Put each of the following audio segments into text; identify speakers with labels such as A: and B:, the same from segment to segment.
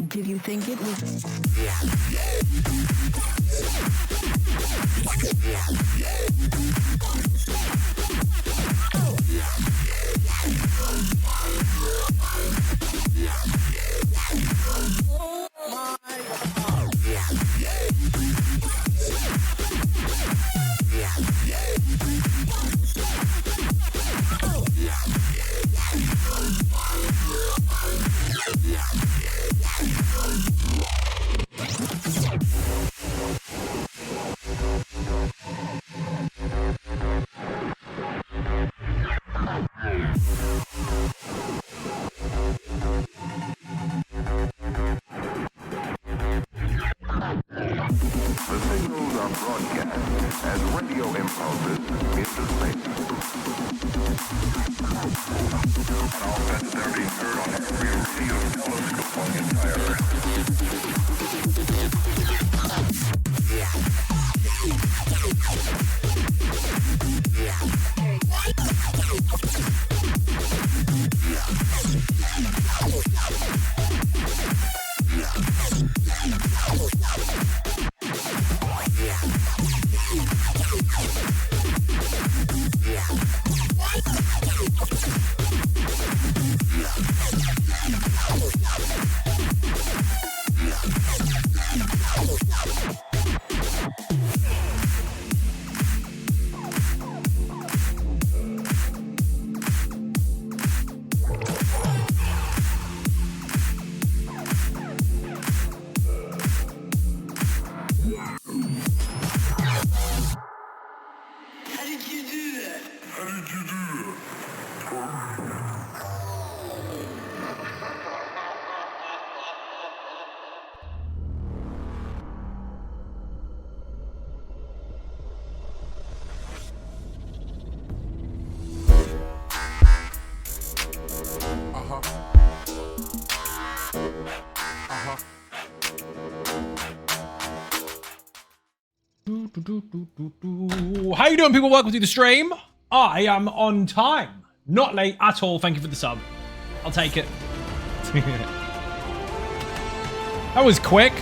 A: Did you think it was?
B: How you doing, people? Welcome to the stream. I am on time, not late at all. Thank you for the sub. I'll take it. That was quick.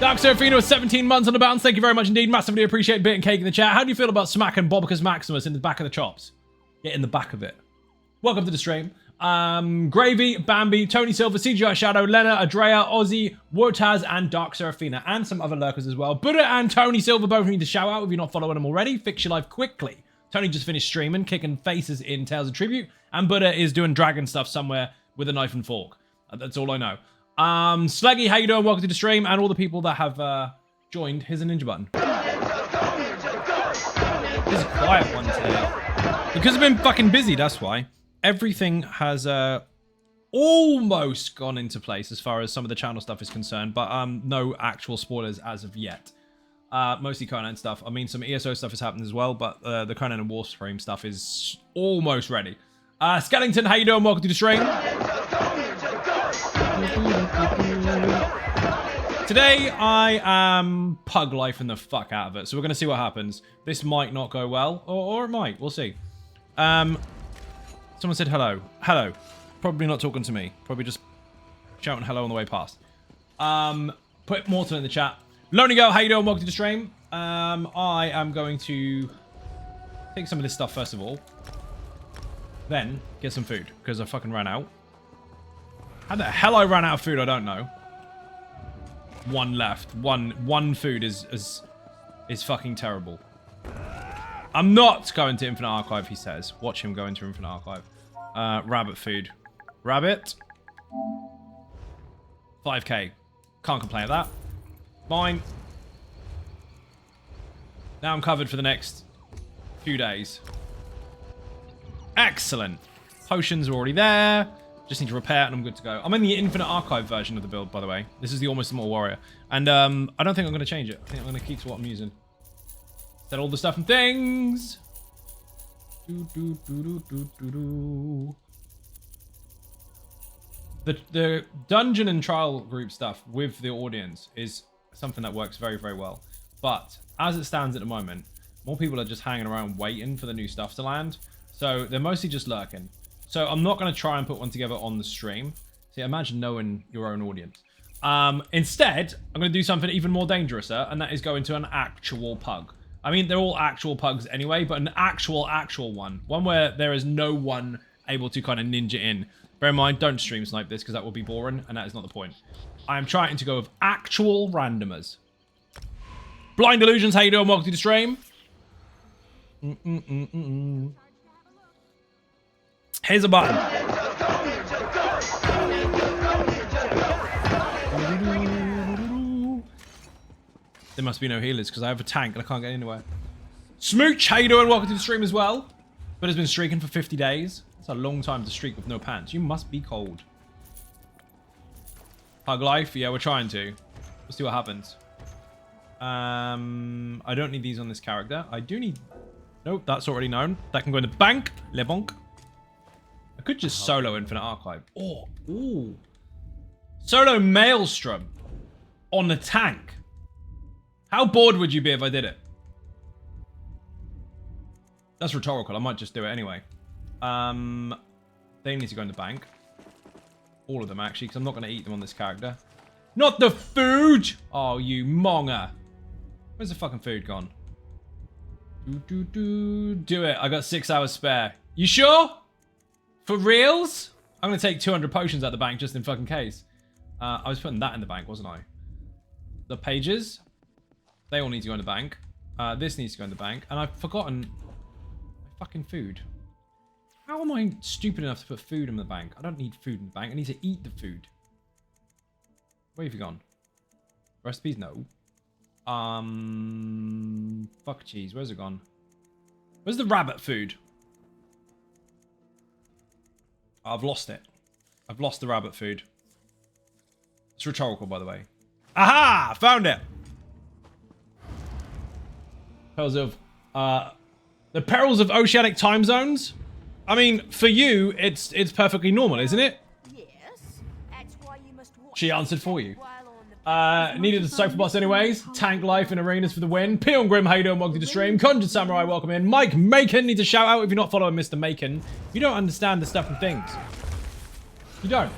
B: Dark Seraphina was 17 months on the bounce. Thank you very much indeed. Massively appreciate Bit and Cake in the chat. How do you feel about smacking Bobicus Maximus in the back of the chops? Get in the back of it. Welcome to the stream. Gravy, Bambi, Tony Silver, CGI Shadow, Lena, Adrea, Ozzy, Wotaz, and Dark Seraphina, and some other lurkers as well. Buddha and Tony Silver both need to shout out if you're not following them already. Fix your life quickly. Tony just finished streaming, kicking faces in Tales of Tribute, and Buddha is doing dragon stuff somewhere with a knife and fork. That's all I know. Slaggy, how you doing? Welcome to the stream, and all the people that have joined. Here's a ninja button. This is a quiet one today. Because I've been fucking busy, that's why. Everything has almost gone into place as far as some of the channel stuff is concerned, but no actual spoilers as of yet. Mostly Conan stuff. I mean, some ESO stuff has happened as well, but the Conan and Warframe stuff is almost ready. Skellington, how you doing? Welcome to the stream. Today, I am pug lifing the fuck out of it, so we're going to see what happens. This might not go well, or it might. We'll see. Someone said hello. Hello. Probably not talking to me. Probably just shouting hello on the way past. Put Morton in the chat. Lonely Girl, how you doing? Welcome to the stream. I am going to take some of this stuff first of all. Then get some food, because I fucking ran out. How the hell I ran out of food, I don't know. One left. One food is fucking terrible. I'm not going to Infinite Archive, he says. Watch him go into Infinite Archive. Rabbit food. Rabbit. 5k. Can't complain at that. Fine. Now I'm covered for the next few days. Excellent. Potions are already there. Just need to repair and I'm good to go. I'm in the Infinite Archive version of the build, by the way. This is the Almost Immortal Warrior. And I don't think I'm going to change it. I think I'm going to keep to what I'm using. Set all the stuff and things. The dungeon and trial group stuff with the audience is something that works very, very well. But as it stands at the moment, more people are just hanging around waiting for the new stuff to land. So they're mostly just lurking. So I'm not going to try and put one together on the stream. See, imagine knowing your own audience. Instead, I'm going to do something even more dangerous, and that is go into an actual pug. I mean, they're all actual pugs anyway, but an actual one. One where there is no one able to kind of ninja in. Bear in mind, don't stream snipe this because that will be boring, and that is not the point. I am trying to go with actual randomers. Blind Illusions, how you doing? Welcome to the stream. Here's a button. There must be no healers because I have a tank and I can't get anywhere. Smooch, how you doing? Welcome to the stream as well. But has been streaking for 50 days. That's a long time to streak with no pants. You must be cold. Pug life? Yeah, we're trying to. We'll see what happens. I don't need these on this character. I do need... Nope, that's already known. That can go in the bank. Le bonk. I could just solo Infinite Archive. Oh, ooh. Solo Maelstrom on the tank. How bored would you be if I did it? That's rhetorical. I might just do it anyway. They need to go in the bank. All of them, actually, because I'm not going to eat them on this character. Not the food! Oh, you monger. Where's the fucking food gone? Do it. I got 6 hours spare. You sure? For reals? I'm going to take 200 potions out the bank just in fucking case. I was putting that in the bank, wasn't I? The pages. They all need to go in the bank. This needs to go in the bank. And I've forgotten my fucking food. How am I stupid enough to put food in the bank? I don't need food in the bank. I need to eat the food. Where have you gone? Recipes? No. Fuck cheese. Where's it gone? Where's the rabbit food? I've lost it. I've lost the rabbit food. It's rhetorical, by the way. Aha! Found it! Perils of... the perils of oceanic time zones? I mean, for you, it's perfectly normal, isn't it?
C: Yes. That's why you must watch.
B: She answered for you. Needed a sofa boss anyways. Tank life in arenas for the win. Peon Grim, how you doing? Welcome to the stream. Conjured Samurai, welcome in. Mike Macon needs a shout out if you're not following Mr. Macon. You don't understand the stuff and things. You don't.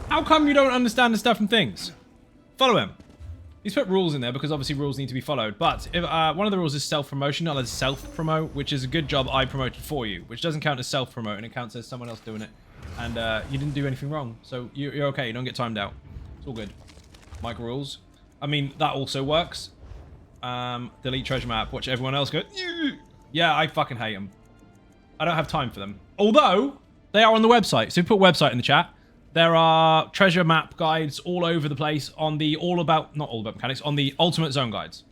B: How come you don't understand the stuff and things? Follow him. He's put rules in there because obviously rules need to be followed. But if, one of the rules is self-promotion, not as self-promote, which is a good job I promoted for you, which doesn't count as self-promoting. It counts as someone else doing it. And you didn't do anything wrong. So you're okay. You don't get timed out. It's all good. Micro rules. I mean, that also works. Delete treasure map. Watch everyone else go. Yeah, I fucking hate them. I don't have time for them. Although, they are on the website. So put website in the chat. There are treasure map guides all over the place on the not all about mechanics, on the Ultimate Zone guides.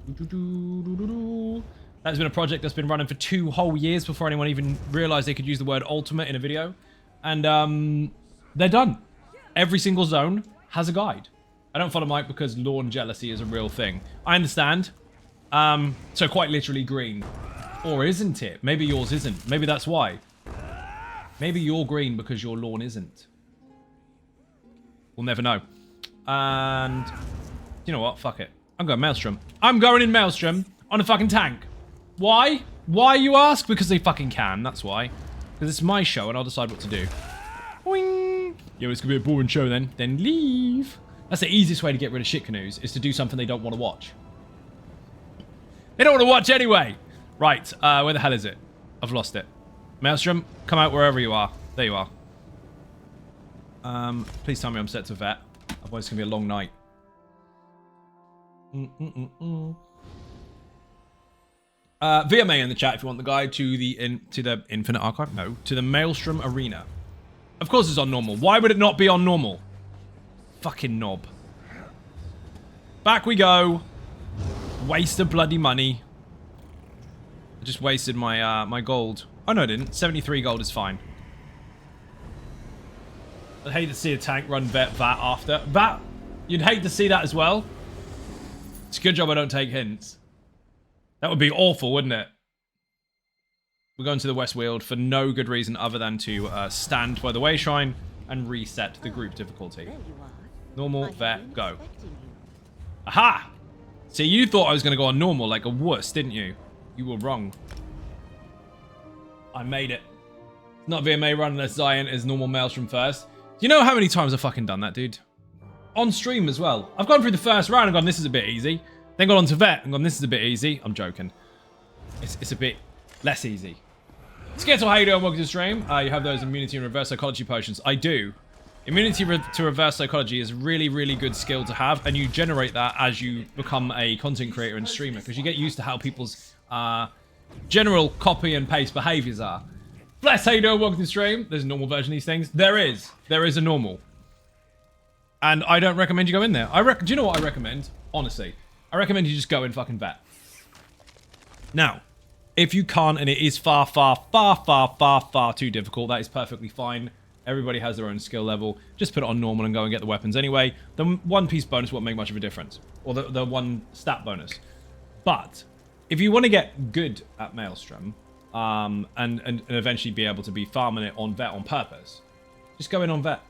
B: That's been a project that's been running for 2 whole years before anyone even realized they could use the word ultimate in a video. And they're done. Every single zone has a guide. I don't follow Mike because lawn jealousy is a real thing. I understand. So quite literally green. Or isn't it? Maybe yours isn't. Maybe that's why. Maybe you're green because your lawn isn't. We'll never know. And you know what? Fuck it. I'm going Maelstrom. I'm going in Maelstrom on a fucking tank. Why? Why, you ask? Because they fucking can. That's why. Because it's my show and I'll decide what to do. Boing. Yo, it's going to be a boring show then. Then leave. That's the easiest way to get rid of shit canoes, is to do something they don't want to watch. They don't want to watch anyway. Right. Where the hell is it? I've lost it. Maelstrom, come out wherever you are. There you are. Please tell me I'm set to vet. Otherwise, it's going to be a long night. VMA in the chat if you want the guide to the Infinite Archive. No, to the Maelstrom Arena. Of course it's on normal. Why would it not be on normal? Fucking knob. Back we go. Waste of bloody money. I just wasted my my gold. Oh no I didn't. 73 gold is fine. I'd hate to see a tank run vet after. Vat? You'd hate to see that as well? It's a good job I don't take hints. That would be awful, wouldn't it? We're going to the West Weald for no good reason other than to stand by the way shrine and reset the group difficulty. Normal, vet, go. Aha! See, you thought I was going to go on normal like a wuss, didn't you? You were wrong. I made it. It's not VMA run unless Zion is normal Maelstrom first. Do you know how many times I've fucking done that, dude? On stream as well. I've gone through the first round and gone, this is a bit easy. Then got on to vet and gone, this is a bit easy. I'm joking. It's a bit less easy. Skittle, how you doing? Welcome to the stream. You have those immunity and reverse psychology potions. I do. Immunity to reverse psychology is a really, really good skill to have, and you generate that as you become a content creator and streamer, because you get used to how people's general copy and paste behaviors are. Bless, how you doing? Welcome to the stream. There's a normal version of these things. There is a normal. And I don't recommend you go in there. Do you know what I recommend? Honestly. I recommend you just go and fucking vet. Now, if you can't, and it is far, far, far, far, far, far too difficult, that is perfectly fine. Everybody has their own skill level. Just put it on normal and go and get the weapons anyway. The one piece bonus won't make much of a difference. Or the one stat bonus. But, if you want to get good at Maelstrom, and eventually be able to be farming it on vet on purpose, just go in on vet.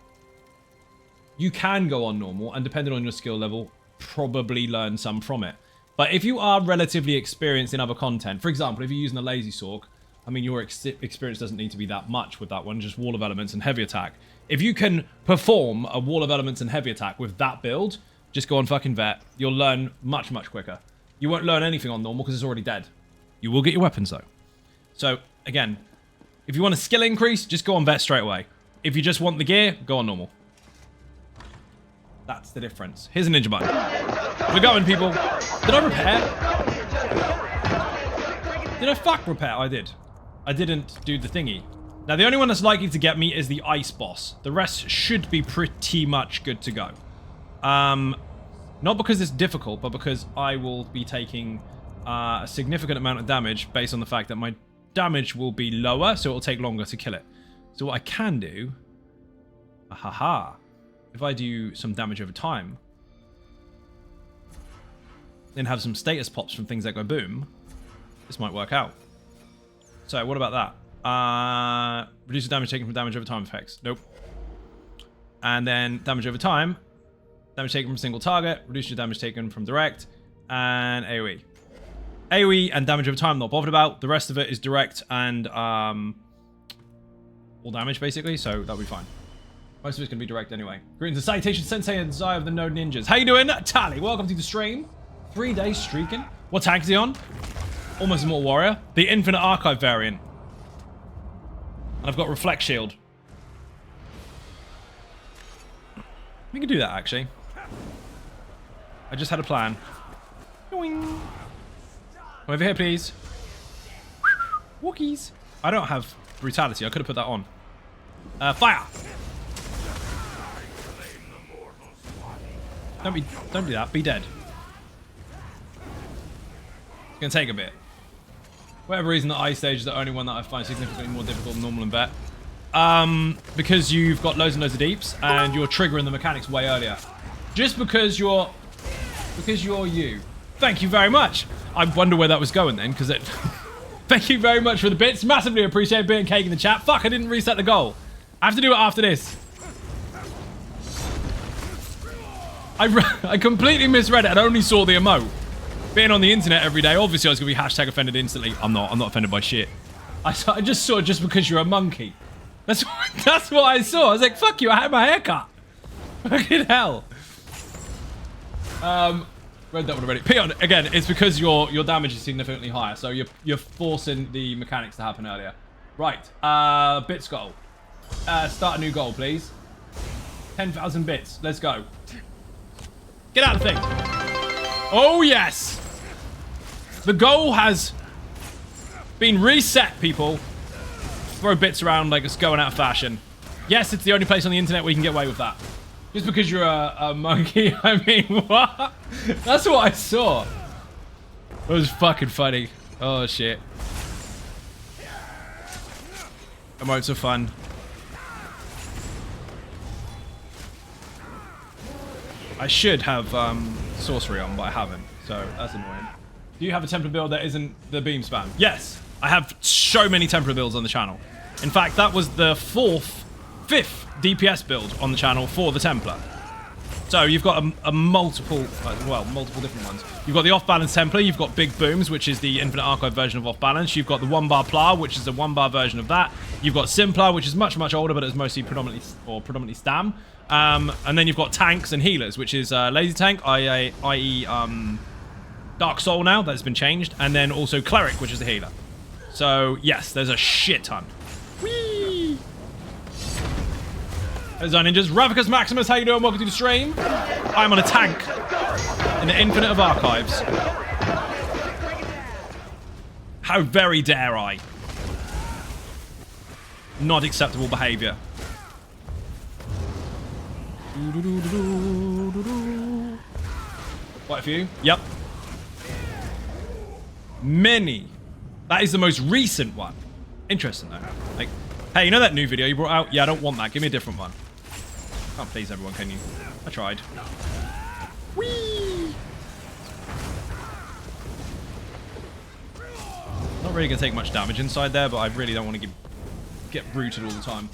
B: You can go on normal, and depending on your skill level, probably learn some from it. But if you are relatively experienced in other content, for example, if you're using a lazy sork, I mean, your experience doesn't need to be that much with that one, just wall of elements and heavy attack. If you can perform a wall of elements and heavy attack with that build, just go on fucking vet. You'll learn much, much quicker. You won't learn anything on normal because it's already dead. You will get your weapons though. So, again, if you want a skill increase, just go on vet straight away. If you just want the gear, go on normal. That's the difference. Here's a ninja button. We're going, people. Did I repair? Did I fuck repair? I did. I didn't do the thingy. Now, the only one that's likely to get me is the ice boss. The rest should be pretty much good to go. Not because it's difficult, but because I will be taking a significant amount of damage based on the fact that my damage will be lower, so it'll take longer to kill it. So what I can do... If I do some damage over time, then have some status pops from things that go boom, this might work out. So what about that? Reduce the damage taken from damage over time effects. Nope. And then damage over time, damage taken from single target, reduce your damage taken from direct, and AoE. AoE and damage over time, not bothered about. The rest of it is direct and all damage, basically, so that'll be fine. Most of it's going to be direct anyway. Greetings to Citation Sensei and Zai of the Node Ninjas. How you doing, Tally? Welcome to the stream. 3 days streaking. What tank is he on? Almost Immortal Warrior. The Infinite Archive variant. And I've got Reflect Shield. We can do that, actually. I just had a plan. Boing. Come over here, please. Walkies. I don't have Brutality. I could have put that on. Fire! Don't do that. Be dead. It's gonna take a bit. Whatever reason, the ice stage is the only one that I find significantly more difficult than normal and vet. Because you've got loads and loads of deeps, and you're triggering the mechanics way earlier. Just because you're you. Thank you very much. I wonder where that was going then, because it. Thank you very much for the bits. Massively appreciate being cake in the chat. Fuck, I didn't reset the goal. I have to do it after this. I completely misread it and only saw the emote. Being on the internet every day, obviously I was going to be hashtag offended instantly. I'm not offended by shit. I just saw it just because you're a monkey. That's what I saw. I was like, fuck you, I had my hair cut. Fucking hell. Read that one already. Peon, again, it's because your damage is significantly higher, so you're forcing the mechanics to happen earlier. Right, Bitskull. Start a new goal, please. 10,000 bits. Let's go. Get out of the thing. Oh, yes. The goal has been reset, people. Throw bits around like it's going out of fashion. Yes, it's the only place on the internet where you can get away with that. Just because you're a monkey, I mean, what? That's what I saw. It was fucking funny. Oh, shit. Emotes are fun. I should have sorcery on, but I haven't, so that's annoying. Do you have a Templar build that isn't the beam spam? Yes, I have so many Templar builds on the channel. In fact, that was the fifth DPS build on the channel for the Templar. So you've got a multiple different ones. You've got the off-balance Templar, you've got Big Booms, which is the Infinite Archive version of off-balance. You've got the 1-bar Pla, which is a 1-bar version of that. You've got Simplar, which is much, much older, but it's mostly predominantly Stam. And then you've got tanks and healers, which is Lazy Tank, i.e. Dark Soul now, that's been changed. And then also Cleric, which is a healer. So, yes, there's a shit ton. Whee! There's our ninjas. Ravicus Maximus, how you doing? Welcome to the stream. I'm on a tank in the Infinite of Archives. How very dare I? Not acceptable behavior. Quite a few. Yep. Many. That is the most recent one. Interesting, though. Like, hey, you know that new video you brought out? Yeah, I don't want that. Give me a different one. Can't please everyone, can you? I tried. Whee! Not really going to take much damage inside there, but I really don't want to get rooted all the time.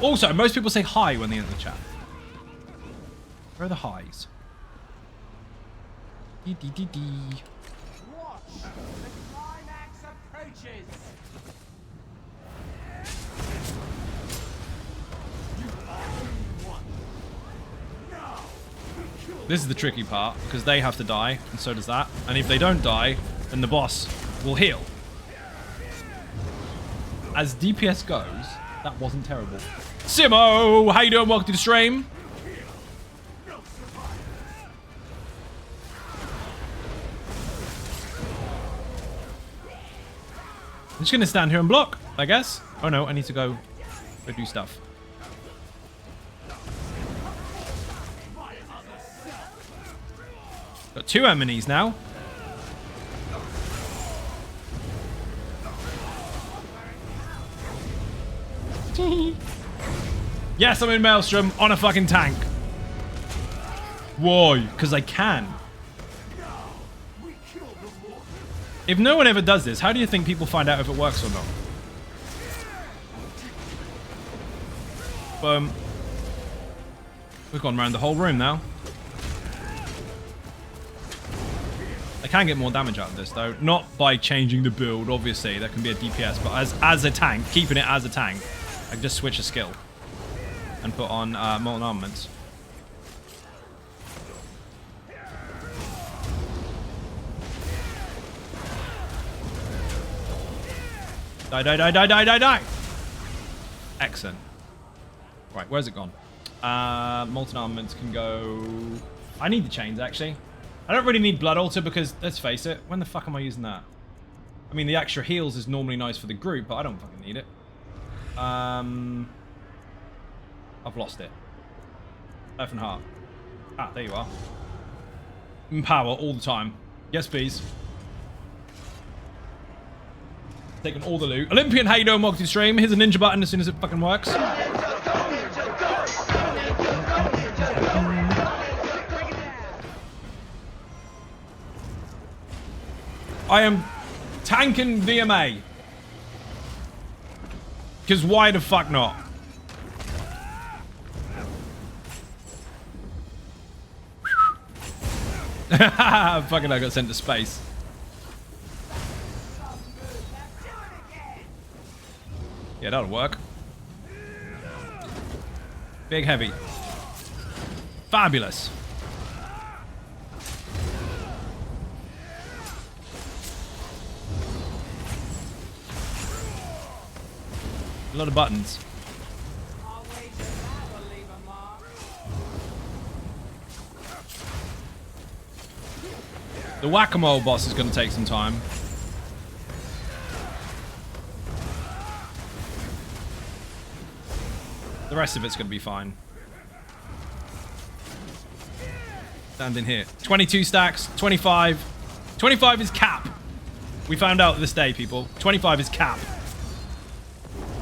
B: Also, most people say hi when they enter the chat. Where are the highs? Watch. The climax approaches. This is the tricky part, because they have to die, and so does that. And if they don't die, then the boss will heal. As DPS goes, that wasn't terrible. Simo, how you doing? Welcome to the stream. I'm just gonna stand here and block, I guess. Oh no, I need to go do stuff. Got 2 enemies now. Yes, I'm in Maelstrom on a fucking tank. Why? Because I can. If no one ever does this, how do you think people find out if it works or not? Boom. We've gone around the whole room now. I can get more damage out of this, though. Not by changing the build, obviously. That can be a DPS. But as a tank, keeping it as a tank, I can just switch a skill. And put on molten armaments. Die, die, die, die, die, die, die! Excellent. Right, where's it gone? Molten armaments can go... I need the chains, actually. I don't really need Blood Altar because, let's face it, when the fuck am I using that? I mean, the extra heals is normally nice for the group, but I don't fucking need it. I've lost it. Earth and Heart. Ah, there you are. Empower all the time. Yes, please. Taking all the loot. Olympian, how you doing? Welcome to the stream. Here's a ninja button as soon as it fucking works. I am tanking VMA. Because why the fuck not? Fucking I got sent to space. Yeah, that'll work. Big heavy. Fabulous. A lot of buttons. The whack-a-mole boss is going to take some time. The rest of it's going to be fine. Stand in here. 22 stacks, 25. 25 is cap. We found out this day, people. 25 is cap.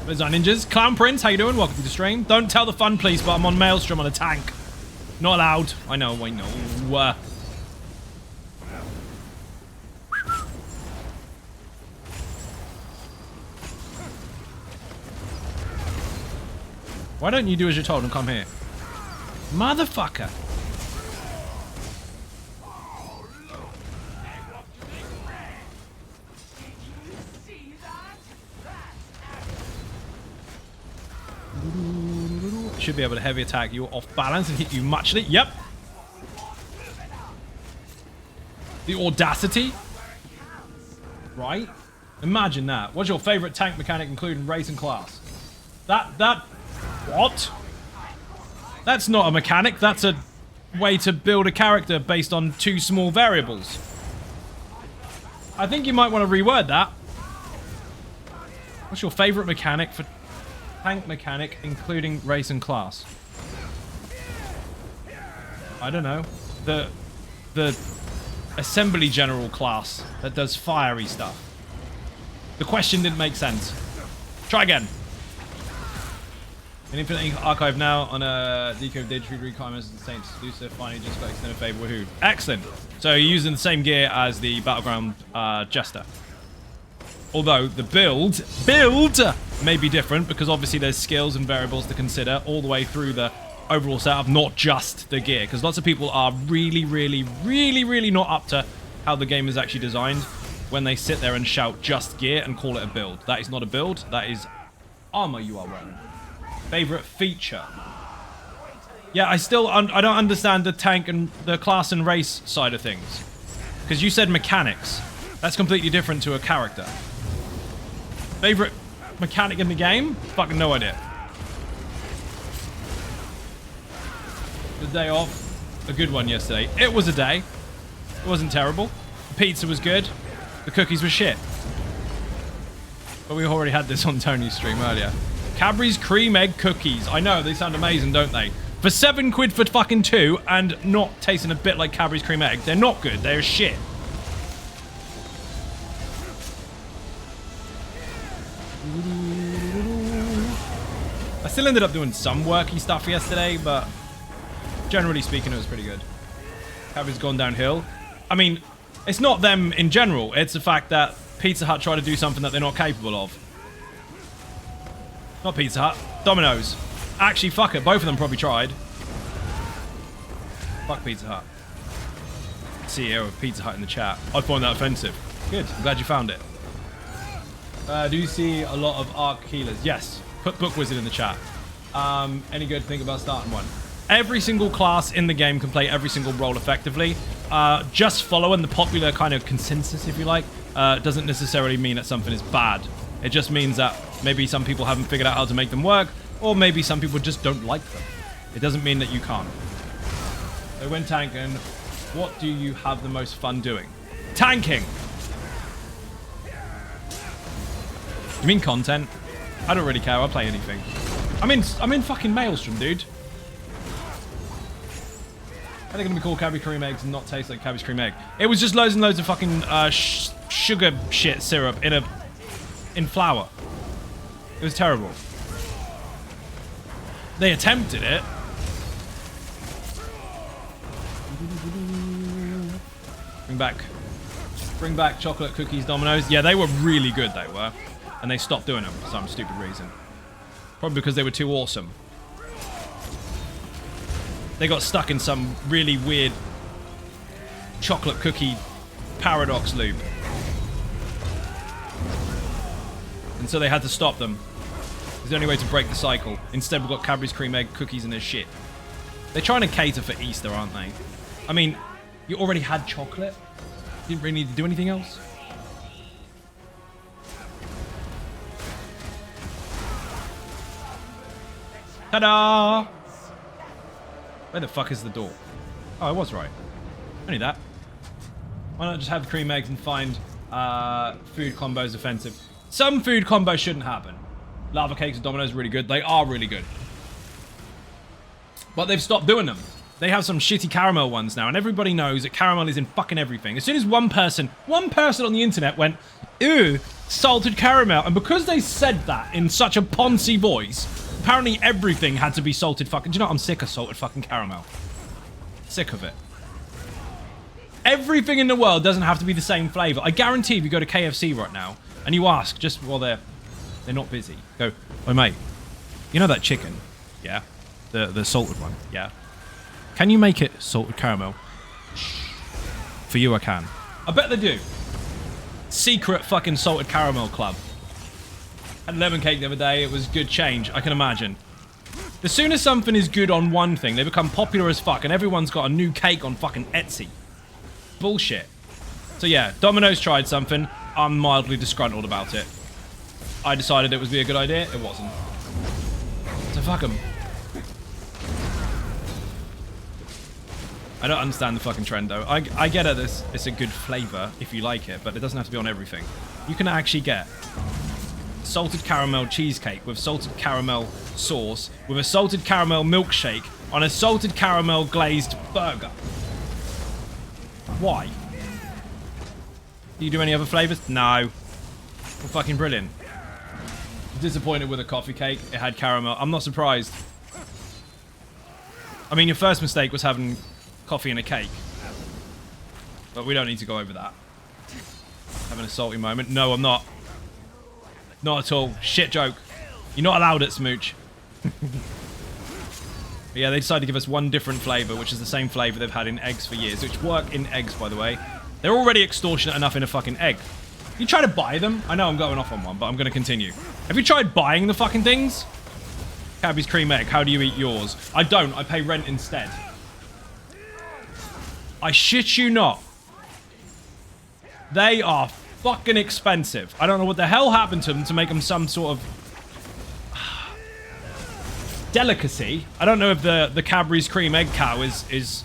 B: There's our ninjas. Clown Prince, how you doing? Welcome to the stream. Don't tell the fun, please, but I'm on Maelstrom on a tank. Not allowed. I know. Why don't you do as you're told and come here? Motherfucker. Should be able to heavy attack you off balance and hit you muchly. Yep. The audacity. Right? Imagine that. What's your favorite tank mechanic, including race and class? What? That's not a mechanic. That's a way to build a character based on 2 small variables. I think you might want to reword that. What's your favorite mechanic for tank mechanic, including race and class? I don't know. The assembly general class that does fiery stuff. The question didn't make sense. Try again. An Infinite Archive now on a Deco Digitrude requirements of the Saints. Lucifer finally just got extended favor. Woohoo. Excellent. So you're using the same gear as the Battleground Jester. Although the build may be different because obviously there's skills and variables to consider all the way through the overall setup, not just the gear. Because lots of people are really not up to how the game is actually designed when they sit there and shout just gear and call it a build. That is not a build. That is armor you are wearing. Favorite feature? Yeah, I don't understand the tank and the class and race side of things. Because you said mechanics. That's completely different to a character. Favorite mechanic in the game? Fucking no idea. The day off. A good one yesterday. It was a day. It wasn't terrible. The pizza was good. The cookies were shit. But we already had this on Tony's stream earlier. Cadbury's cream egg cookies. I know, they sound amazing, don't they? For 7 quid for fucking 2 and not tasting a bit like Cadbury's cream egg. They're not good. They're shit. I still ended up doing some worky stuff yesterday, but generally speaking, it was pretty good. Cadbury's gone downhill. I mean, it's not them in general. It's the fact that Pizza Hut tried to do something that they're not capable of. Not Pizza Hut. Domino's. Actually, fuck it. Both of them probably tried. Fuck Pizza Hut. CEO of Pizza Hut in the chat. I find that offensive. Good. I'm glad you found it. Do you see a lot of arc healers? Yes. Put Book Wizard in the chat. Any good thing about starting one? Every single class in the game can play every single role effectively. Just following the popular kind of consensus, if you like, doesn't necessarily mean that something is bad. It just means that maybe some people haven't figured out how to make them work, or maybe some people just don't like them. It doesn't mean that you can't. So when tanking, what do you have the most fun doing? Tanking! You mean content? I don't really care, I'll play anything. I'm in fucking Maelstrom, dude. How are they gonna be called Cadbury cream eggs and not taste like Cadbury's cream egg? It was just loads and loads of fucking sugar shit syrup in flour. It was terrible. They attempted it. Bring back chocolate cookies, Domino's. Yeah, they were really good, they were. And they stopped doing them for some stupid reason. Probably because they were too awesome. They got stuck in some really weird chocolate cookie paradox loop. And so they had to stop them. It's the only way to break the cycle. Instead, we've got Cadbury's cream egg cookies and their shit. They're trying to cater for Easter, aren't they? I mean, you already had chocolate. You didn't really need to do anything else. Ta-da! Where the fuck is the door? Oh, I was right. Only that. Why not just have cream eggs and find food combos offensive? Some food combos shouldn't happen. Lava cakes and Dominoes are really good. They are really good. But they've stopped doing them. They have some shitty caramel ones now, and everybody knows that caramel is in fucking everything. As soon as one person on the internet went, ew, salted caramel, and because they said that in such a poncy voice, apparently everything had to be salted fucking... Do you know what? I'm sick of salted fucking caramel. Sick of it. Everything in the world doesn't have to be the same flavor. I guarantee if you go to KFC right now, and you ask, just while they're not busy, go, oh mate, you know that chicken? Yeah. The salted one? Yeah. Can you make it salted caramel? For you, I can. I bet they do. Secret fucking salted caramel club. Had lemon cake the other day. It was good change. I can imagine. As soon as something is good on one thing, they become popular as fuck, and everyone's got a new cake on fucking Etsy. Bullshit. So yeah, Domino's tried something. I'm mildly disgruntled about it. I decided it would be a good idea. It wasn't. So fuck them. I don't understand the fucking trend, though. I get it, it's a good flavor if you like it, but it doesn't have to be on everything. You can actually get salted caramel cheesecake with salted caramel sauce, with a salted caramel milkshake on a salted caramel glazed burger. Why? Do you do any other flavors? No. Well, fucking brilliant. Disappointed with a coffee cake. It had caramel. I'm not surprised. I mean, your first mistake was having coffee and a cake. But we don't need to go over that. Having a salty moment. No, I'm not. Not at all. Shit joke. You're not allowed it, Smooch. Yeah, they decided to give us one different flavor, which is the same flavor they've had in eggs for years, which work in eggs, by the way. They're already extortionate enough in a fucking egg. You try to buy them? I know I'm going off on one, but I'm going to continue. Have you tried buying the fucking things? Cadbury's cream egg. How do you eat yours? I don't. I pay rent instead. I shit you not. They are fucking expensive. I don't know what the hell happened to them to make them some sort of delicacy. I don't know if the Cadbury's cream egg cow is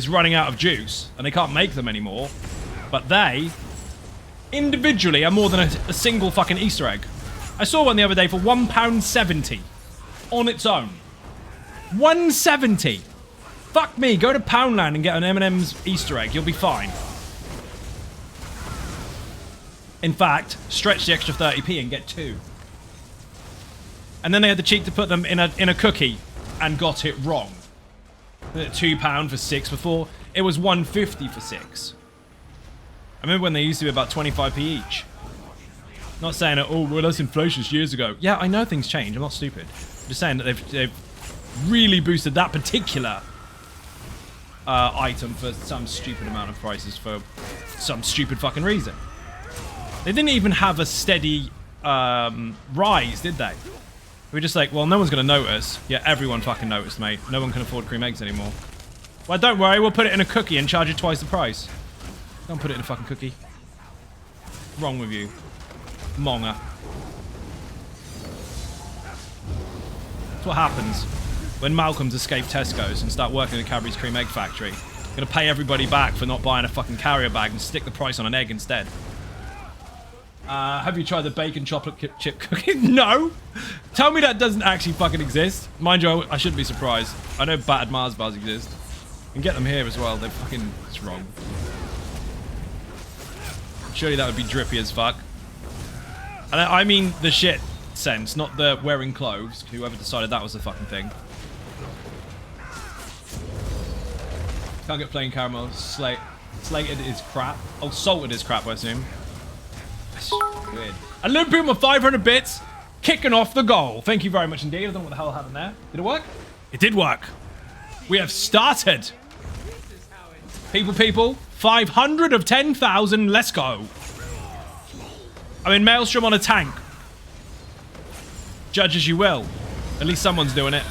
B: running out of juice and they can't make them anymore. But they individually are more than a single fucking Easter egg. I saw one the other day for £1.70 on its own. £1.70. Fuck me, go to Poundland and get an M&M's Easter egg. You'll be fine. In fact, stretch the extra 30p and get 2. And then they had the cheek to put them in a cookie and got it wrong. £2 for 6 before. It was £1.50 for 6. I remember when they used to be about 25p each. Not saying that, oh, well, that's inflation years ago. Yeah, I know things change. I'm not stupid. I'm just saying that they've really boosted that particular item for some stupid amount of prices for some stupid fucking reason. They didn't even have a steady rise, did they? We were just like, well, no one's going to notice. Yeah, everyone fucking noticed, mate. No one can afford cream eggs anymore. Well, don't worry. We'll put it in a cookie and charge you twice the price. Don't put it in a fucking cookie. What's wrong with you? Monga. That's what happens when Malcolms escape Tesco's and start working at Cadbury's cream egg factory. Gonna pay everybody back for not buying a fucking carrier bag and stick the price on an egg instead. Have you tried the bacon chocolate chip cookie? No! Tell me that doesn't actually fucking exist. Mind you, I shouldn't be surprised. I know battered Mars bars exist. You can get them here as well. They're fucking... It's wrong. Surely that would be drippy as fuck. And I mean the shit sense, not the wearing clothes. Whoever decided that was the fucking thing. Can't get plain caramel. Slated is crap. Oh, salted is crap, I assume. That's weird. And Liverpool with 500 bits, kicking off the goal. Thank you very much indeed. I don't know what the hell happened there. Did it work? It did work. We have started. People. 500 of 10,000. Let's go. I'm in Maelstrom on a tank. Judge as you will. At least someone's doing it.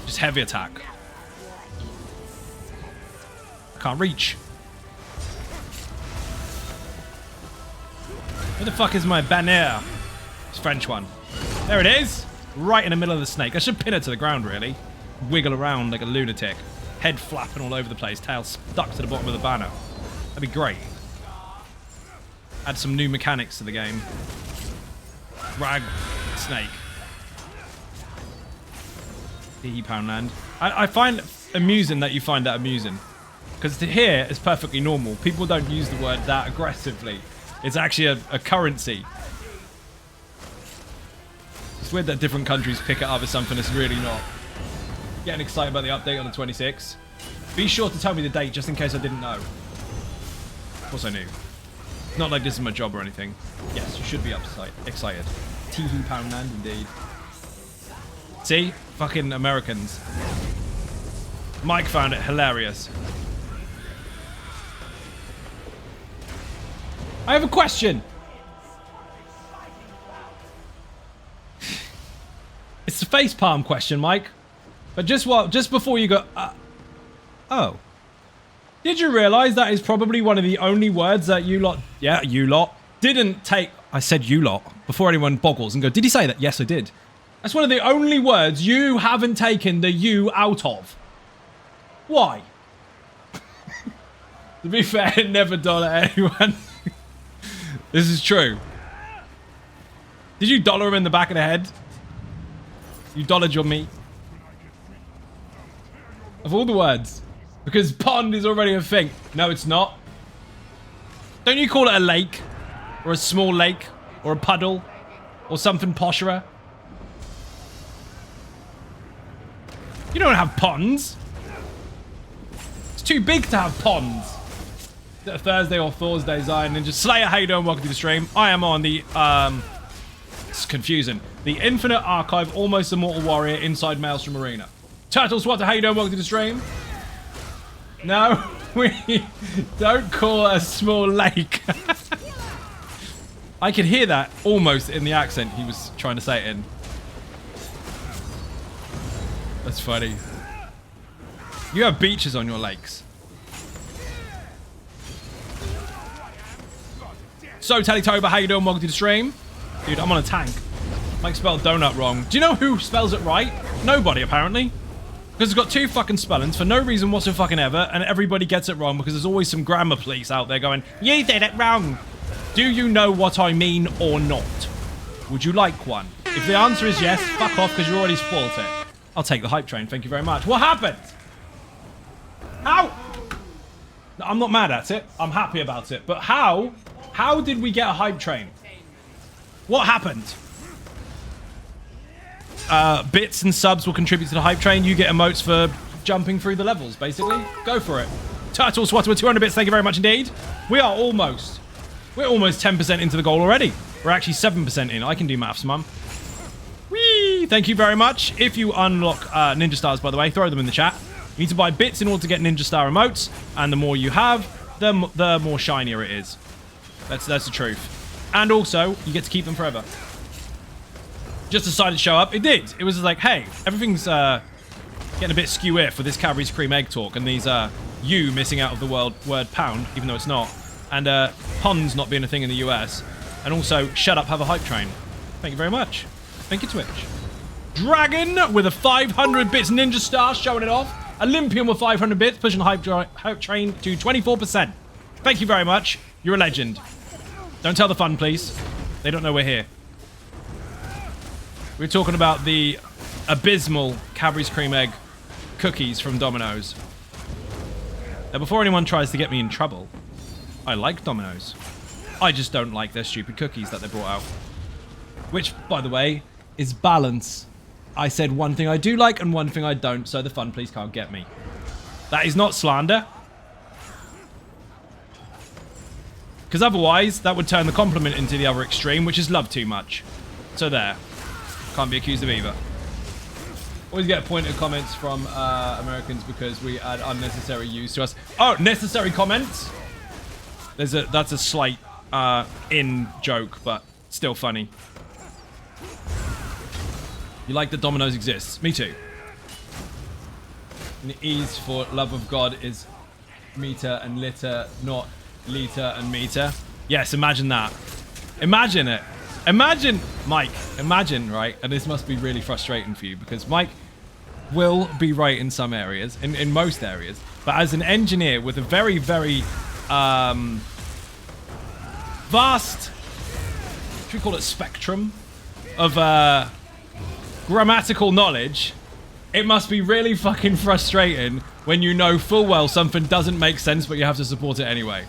B: Just heavy attack. Can't reach. Where the fuck is my banner? It's French one. There it is. Right in the middle of the snake. I should pin it to the ground, really. wiggle around like a lunatic. Head flapping all over the place, tail stuck to the bottom of the banner. That'd be great. Add some new mechanics to the game. Rag snake. Hee Poundland. I find amusing that you find that amusing. Because to hear is perfectly normal. People don't use the word that aggressively. It's actually a currency. It's weird that different countries pick it up as something that's really not. Getting excited about the update on the 26th. Be sure to tell me the date just in case I didn't know. Of course I knew. Not like this is my job or anything. Yes, you should be excited. Teehee Poundland, indeed. See? Fucking Americans. Mike found it hilarious. I have a question. It's a facepalm question, Mike. But just before you go... oh. Did you realise that is probably one of the only words that you lot... Yeah, you lot. Didn't take... I said you lot. Before anyone boggles and go, did he say that? Yes, I did. That's one of the only words you haven't taken the you out of. Why? To be fair, it never dollar anyone. This is true. Did you dollar him in the back of the head? You dollared your meat. Of all the words. Because pond is already a thing. No, it's not. Don't you call it a lake? Or a small lake? Or a puddle? Or something posherer? You don't have ponds. It's too big to have ponds. Is it a Thursday or Thursday, Zion Ninja Slayer? How you doing? Welcome to the stream. I am on the, it's confusing. The Infinite Archive Almost Immortal Warrior inside Maelstrom Arena. Turtle Swatter, how you doing? Welcome to the stream. No, we don't call a small lake. I could hear that almost in the accent he was trying to say it in. That's funny. You have beaches on your lakes. So, Tellytober, how you doing? Welcome to the stream. Dude, I'm on a tank. Mike spelled donut wrong. Do you know who spells it right? Nobody, apparently. Because it's got two fucking spellings for no reason whatsoever, and everybody gets it wrong because there's always some grammar police out there going, you did it wrong. Do you know what I mean or not? Would you like one? If the answer is yes, fuck off because you already spoilt it. I'll take the hype train, thank you very much. What happened? How? No, I'm not mad at it. I'm happy about it. But how? How did we get a hype train? What happened? Bits and subs will contribute to the hype train. You get emotes for jumping through the levels, basically. Go for it. Turtle Swatter with 200 bits, thank you very much indeed. We're almost 10% into the goal already. We're actually 7% in. I can do maths, mum. Whee! Thank you very much. If you unlock Ninja Stars, by the way, throw them in the chat. You need to buy bits in order to get Ninja Star emotes, and the more you have, the more shinier it is. That's the truth. And also, you get to keep them forever. Just decided to show up. It did. It was just like, hey, everything's getting a bit skew-if with this Cadbury's Cream Egg talk, and these you missing out of the word pound, even though it's not, and ponds not being a thing in the US, and also shut up, have a hype train. Thank you very much. Thank you, Twitch. Dragon with a 500 bits Ninja Star showing it off. Olympian with 500 bits, pushing the hype train to 24%. Thank you very much. You're a legend. Don't tell the fun, please. They don't know we're here. We're talking about the abysmal Cadbury's Cream Egg cookies from Domino's. Now, before anyone tries to get me in trouble, I like Domino's. I just don't like their stupid cookies that they brought out. Which, by the way, is balance. I said one thing I do like and one thing I don't, so the fun please can't get me. That is not slander. Because otherwise, that would turn the compliment into the other extreme, which is love too much. So there. Can't be accused of either. Always get pointed comments from Americans because we add unnecessary use to us. Oh, necessary comments? That's a slight in joke, but still funny. You like that Domino's exists? Me too. And the E's for love of God is meter and litter, not liter and meter. Yes, imagine that. Imagine it. Imagine, Mike, imagine, right? And this must be really frustrating for you because, Mike, will be right in some areas, in most areas. But as an engineer with a very, very vast, should we call it spectrum of grammatical knowledge, it must be really fucking frustrating when you know full well something doesn't make sense, but you have to support it anyway.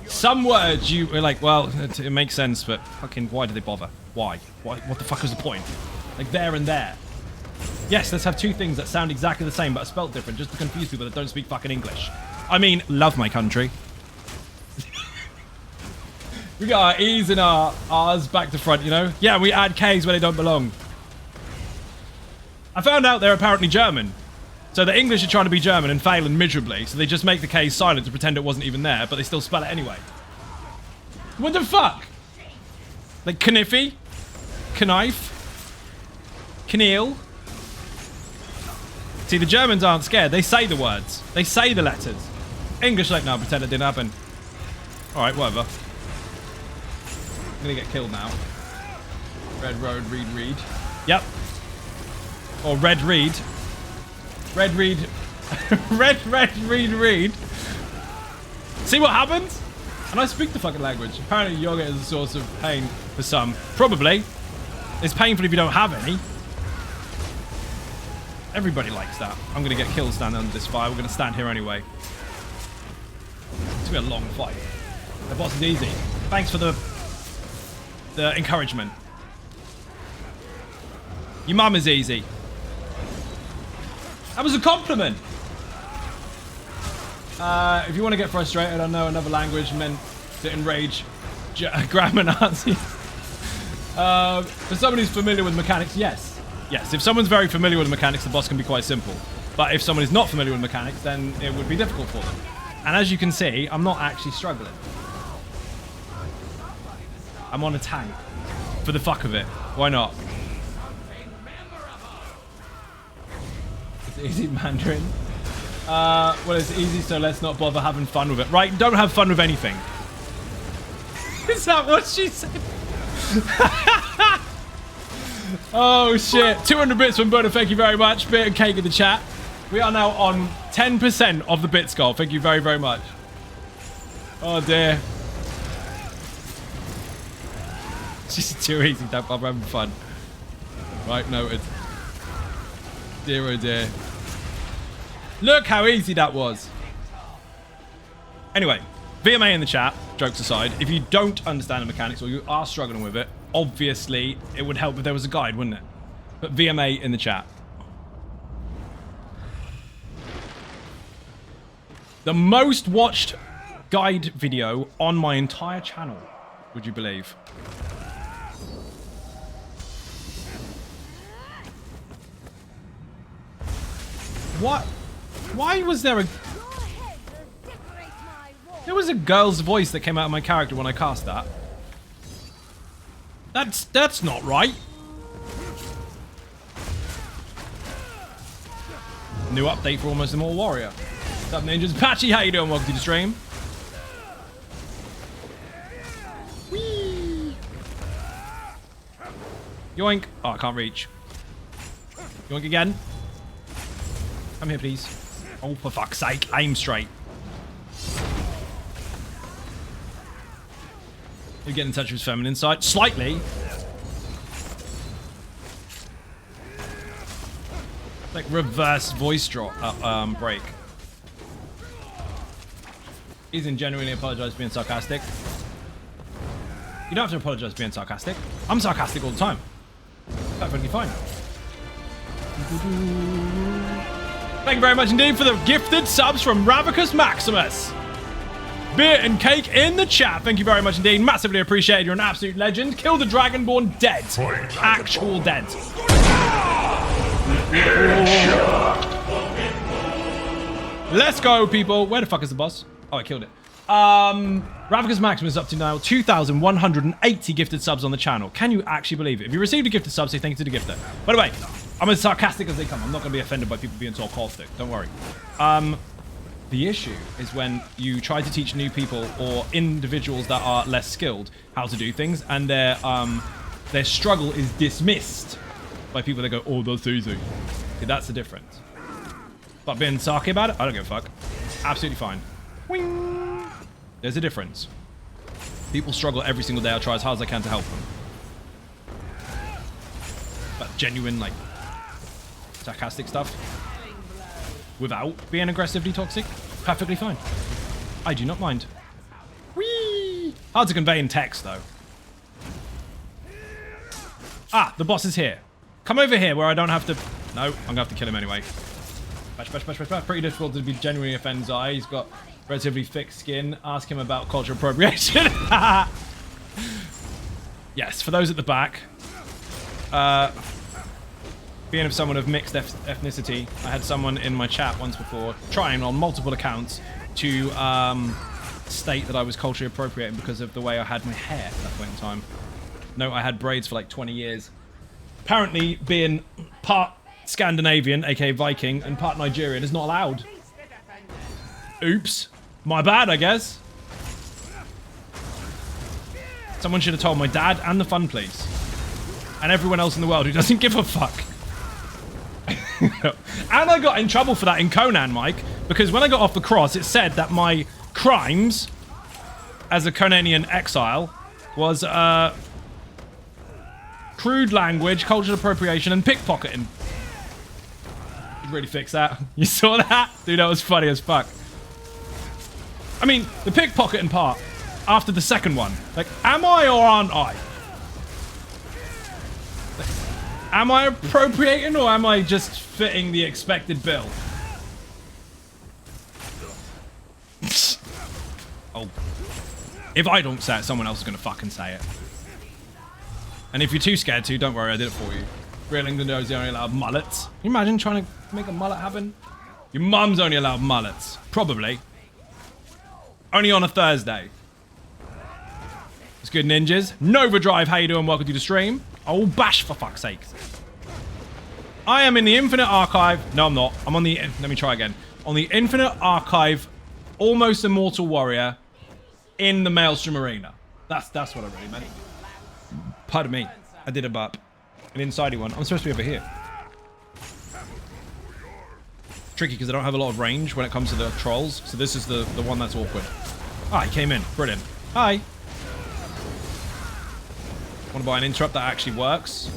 B: Some words you are like, well, it makes sense, but fucking why do they bother? Why? What the fuck is the point? Like there and there. Yes, let's have two things that sound exactly the same but are spelt different just to confuse people that don't speak fucking English. I mean, love my country. We got our E's and our R's back to front, you know? Yeah, we add K's where they don't belong. I found out they're apparently German. So the English are trying to be German and failing miserably, so they just make the K's silent to pretend it wasn't even there, but they still spell it anyway. What the fuck? Like Kniffy? Knife? Kniel? See, the Germans aren't scared. They say the words. They say the letters. English like, no, pretend it didn't happen. Alright, whatever. I'm gonna get killed now. Red Road, Reed. Yep. Or Red Reed. Red Reed. Reed. See what happens? And I speak the fucking language. Apparently yoga is a source of pain for some. Probably. It's painful if you don't have any. Everybody likes that. I'm going to get killed standing under this fire. We're going to stand here anyway. It's going to be a long fight. The boss is easy. Thanks for the encouragement. Your mum is easy. That was a compliment. If you want to get frustrated, I know another language meant to enrage grammar Nazis. For someone who's familiar with mechanics, yes. Yes, if someone's very familiar with mechanics, the boss can be quite simple. But if someone is not familiar with mechanics, then it would be difficult for them. And as you can see, I'm not actually struggling. I'm on a tank. For the fuck of it. Why not? It's easy Mandarin. Well, it's easy, so let's not bother having fun with it. Right, don't have fun with anything. Is that what she said? Oh, shit. 200 bits from Buddha, thank you very much. Bit and cake in the chat. We are now on 10% of the bit score. Thank you very, very much. Oh, dear. It's just too easy. Don't bother having fun. Right, noted. Dear, oh, dear. Look how easy that was. Anyway, VMA in the chat, jokes aside, if you don't understand the mechanics or you are struggling with it, obviously it would help if there was a guide, wouldn't it? But VMA in the chat. The most watched guide video on my entire channel, would you believe? What? Why was there a... There was a girl's voice that came out of my character when I cast that. That's not right. New update for Almost Immortal Warrior. What's up, ninjas? Patchy, how you doing? Welcome to the stream. Whee! Yoink. Oh, I can't reach. Yoink again. Come here, please. Oh, for fuck's sake. Aim straight. You get in touch with his feminine side. Slightly. Like reverse voice drop. Break. Ethan genuinely apologized for being sarcastic. You don't have to apologize for being sarcastic. I'm sarcastic all the time. Perfectly fine. Thank you very much indeed for the gifted subs from Ravicus Maximus. Beer and cake in the chat. Thank you very much indeed. Massively appreciated. You're an absolute legend. Kill the Dragonborn dead. Actual dead. Let's go, people. Where the fuck is the boss? Oh, I killed it. Ravicus Maximus is up to now 2,180 gifted subs on the channel. Can you actually believe it? If you received a gifted sub, say thank you to the gifter. By the way, I'm as sarcastic as they come. I'm not going to be offended by people being so caustic. Don't worry. The issue is when you try to teach new people or individuals that are less skilled how to do things, and their struggle is dismissed by people that go, oh, that's easy. See, that's the difference. But being sarky about it, I don't give a fuck. Absolutely fine. Wing. There's a difference. People struggle every single day. I'll try as hard as I can to help them. But genuine, like, sarcastic stuff without being aggressively toxic, perfectly fine. I do not mind. Whee! Hard to convey in text, though. Ah, the boss is here. Come over here where I don't have to... No, I'm going to have to kill him anyway. Bash, bash, bash, bash, bash. Pretty difficult to be genuinely offend Zai. He's got relatively thick skin. Ask him about cultural appropriation. Yes, for those at the back. Being of someone of mixed ethnicity, I had someone in my chat once before trying on multiple accounts to state that I was culturally appropriating because of the way I had my hair at that point in time. No, I had braids for like 20 years. Apparently, being part Scandinavian, aka Viking, and part Nigerian is not allowed. Oops. My bad, I guess. Someone should have told my dad and the fun police. And everyone else in the world who doesn't give a fuck. And I got in trouble for that in Conan, Mike, because when I got off the cross, it said that my crimes as a Conanian exile was crude language, cultural appropriation, and pickpocketing. Really fix that. You saw that? Dude, that was funny as fuck. I mean, the pickpocketing part after the second one. Like, am I or aren't I? Am I appropriating or am I just fitting the expected bill? Oh. If I don't say it, someone else is going to fucking say it. And if you're too scared to, don't worry, I did it for you. Real England is only allowed mullets. Can you imagine trying to make a mullet happen? Your mum's only allowed mullets. Probably. Only on a Thursday. It's good, ninjas. Nova Drive, how you doing? Welcome to the stream. Oh, bash, for fuck's sake. I am in the Infinite Archive. No, I'm not. I'm on the... Let me try again. On the Infinite Archive, almost immortal warrior in the Maelstrom arena. That's what I really meant. Pardon me. I did a burp. An insidey one. I'm supposed to be over here. Tricky because I don't have a lot of range when it comes to the trolls. So this is the one that's awkward. Ah, he came in. Brilliant. Hi. Want to buy an interrupt that actually works?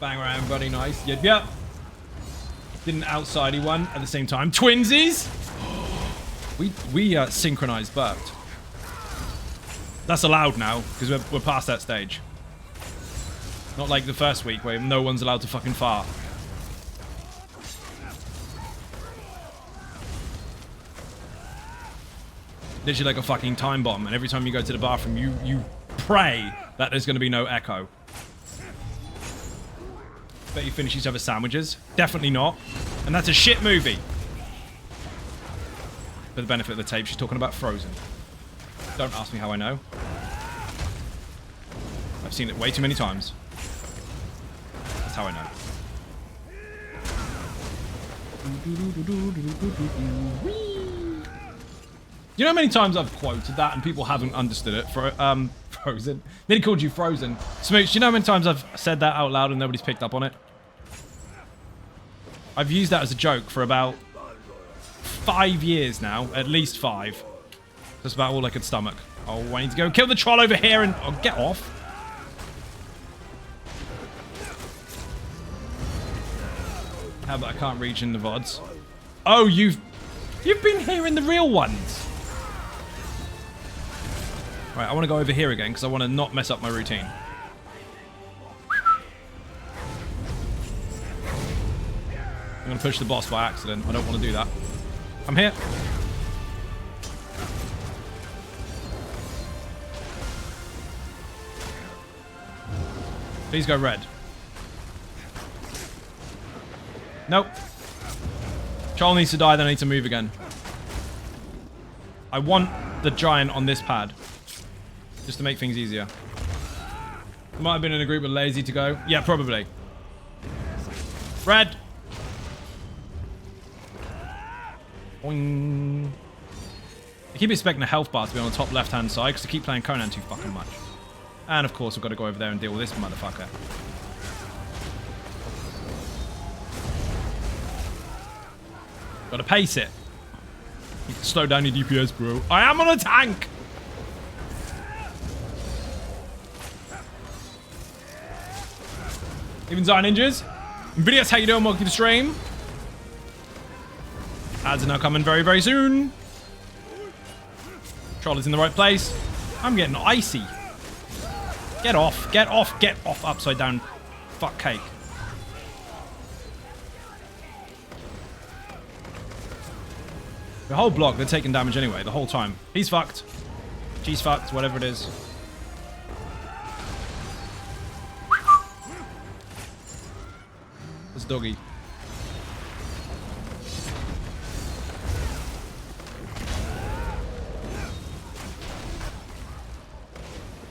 B: Bang around, buddy. Nice. Yep, yep. Did an outsidey one at the same time. Twinsies! We synchronized burped. That's allowed now, because we're past that stage. Not like the first week where no one's allowed to fucking fart. Literally like a fucking time bomb, and every time you go to the bathroom, you pray that there's going to be no echo. Bet you finish each other's sandwiches. Definitely not. And that's a shit movie. For the benefit of the tape, she's talking about Frozen. Don't ask me how I know. I've seen it way too many times. That's how I know. You know how many times I've quoted that and people haven't understood it? Frozen. Nearly called you Frozen. Smooch, do you know how many times I've said that out loud and nobody's picked up on it? I've used that as a joke for about 5 years now. At least 5. That's about all I could stomach. Oh, I need to go kill the troll over here and... Oh, get off. How about I can't reach in the VODs? Oh, you've been here in the real ones. Right, I want to go over here again because I want to not mess up my routine. I'm going to push the boss by accident. I don't want to do that. I'm here. Please go red. Nope. Troll needs to die, then I need to move again. I want the giant on this pad. Just to make things easier. Might have been in a group with lazy to go. Yeah, probably. Red. Boing. I keep expecting a health bar to be on the top left-hand side because I keep playing Conan too fucking much. And of course, I've got to go over there and deal with this motherfucker. Got to pace it. You can slow down your DPS, bro. I am on a tank! Even Zion Ninjas. Videos, how you doing? Welcome to the stream. Ads are now coming very, very soon. Troll is in the right place. I'm getting icy. Get off, get off, get off, upside down. Fuck cake. The whole block, they're taking damage anyway, the whole time. He's fucked. She's fucked, whatever it is. This doggy.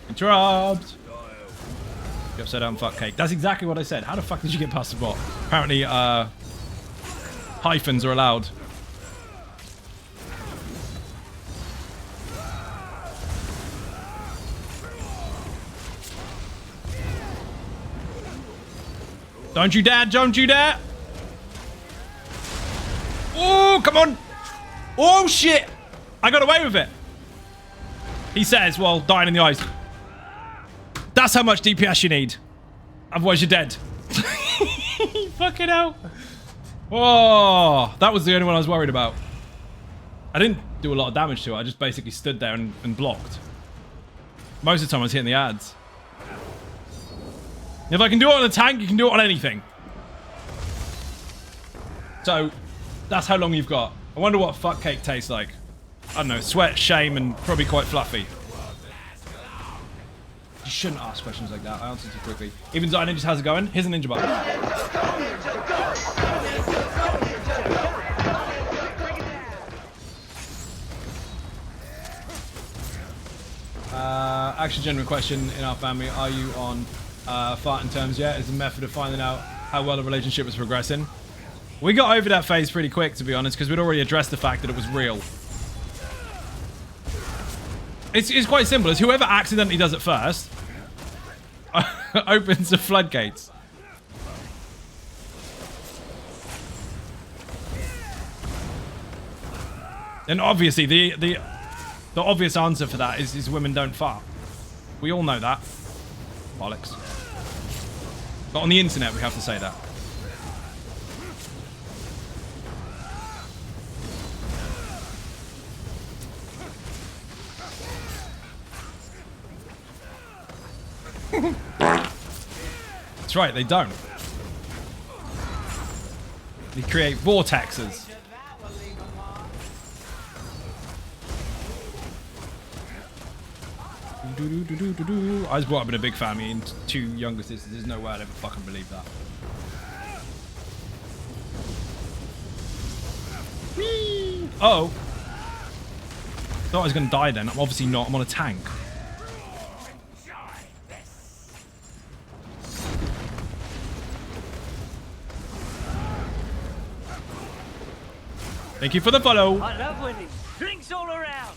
B: Interrupt. You upside down fuck cake. That's exactly what I said. How the fuck did you get past the bot? Apparently, hyphens are allowed. Don't you dare, don't you dare. Oh, come on. Oh, shit. I got away with it. He says, while dying in the eyes. That's how much DPS you need. Otherwise, you're dead. Fucking hell. Oh, that was the only one I was worried about. I didn't do a lot of damage to it. I just basically stood there and blocked. Most of the time, I was hitting the ads. If I can do it on a tank, you can do it on anything. So, that's how long you've got. I wonder what fuck cake tastes like. I don't know, sweat, shame, and probably quite fluffy. You shouldn't ask questions like that. I answered too quickly. Even Zion Ninjas, how's it going? Here's a ninja button. Actually, genuine question in our family. Are you on farting terms yet? Is a method of finding out how well the relationship is progressing? We got over that phase pretty quick, to be honest, because we'd already addressed the fact that it was real. It's quite simple. It's whoever accidentally does it first opens the floodgates. And obviously, the obvious answer for that is women don't fart. We all know that. Bollocks. But on the internet, we have to say that. That's right, they don't. They create vortexes. I was brought up in a big family and 2 younger sisters. There's no way I'd ever fucking believe that. Whee! Uh oh. Thought I was going to die then. I'm obviously not. I'm on a tank. Thank you for the follow.
D: I love winning. Drinks all around.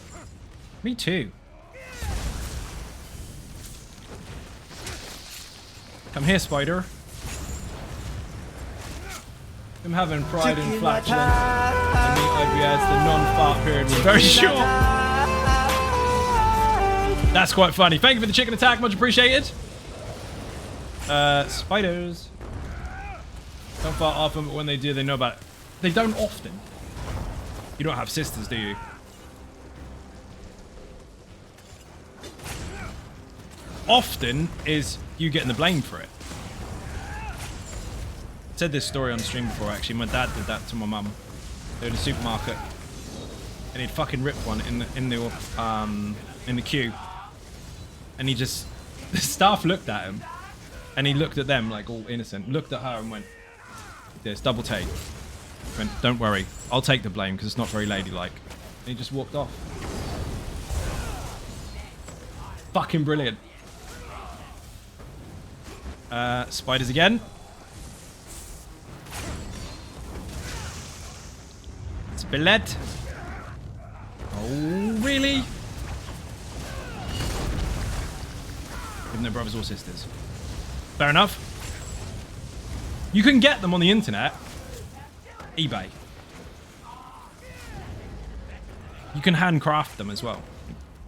B: Me too. Come here, spider. I'm having pride in flatulence. I mean, IBS, the non-fart period was very short. That's quite funny. Thank you for the chicken attack. Much appreciated. Spiders. Don't fart often, but when they do, they know about it. They don't often. You don't have sisters, do you? Often is you getting the blame for it. I said this story on the stream before, actually. My dad did that to my mum. They were in a supermarket, and he'd fucking ripped one in the queue, and he just, the staff looked at him, and he looked at them like all innocent, looked at her and went, "This double take." Went, "Don't worry, I'll take the blame because it's not very ladylike." And he just walked off. Fucking brilliant. Spiders again. Spillet. Oh, really? Even though brothers or sisters. Fair enough. You can get them on the internet. eBay. You can handcraft them as well.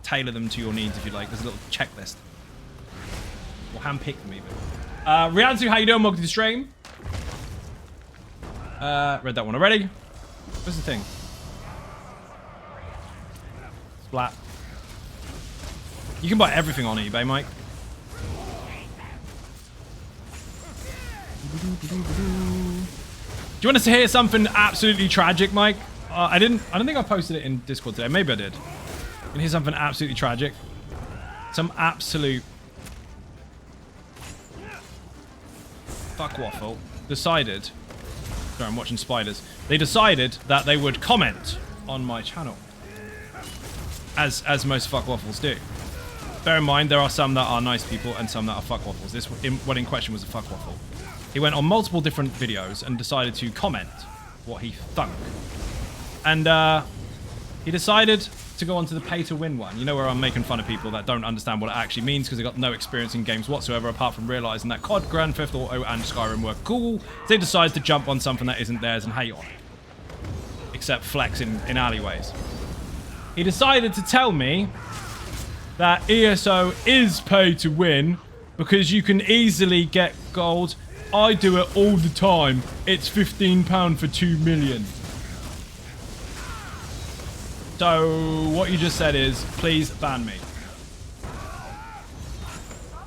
B: Tailor them to your needs if you like. There's a little checklist. Or handpick them even. Rianzu, how you doing? Welcome to the stream. Read that one already. What's the thing? Splat. You can buy everything on eBay, Mike. Do you want us to hear something absolutely tragic, Mike? I don't think I posted it in Discord today. Maybe I did. You can hear something absolutely tragic. Some absolute fuck waffle decided. Sorry, I'm watching spiders. They decided that they would comment on my channel, as most fuck waffles do. Bear in mind, there are some that are nice people and some that are fuck waffles. This one in question was a fuck waffle. He went on multiple different videos and decided to comment what he thunk. And he decided to go on to the pay-to-win one. You know, where I'm making fun of people that don't understand what it actually means because they got no experience in games whatsoever apart from realizing that COD, Grand Theft Auto, and Skyrim were cool. They decided to jump on something that isn't theirs and hate on it. Except flex in alleyways. He decided to tell me that ESO is pay-to-win because you can easily get gold. I do it all the time. It's £15 for 2 million. So, what you just said is, please ban me.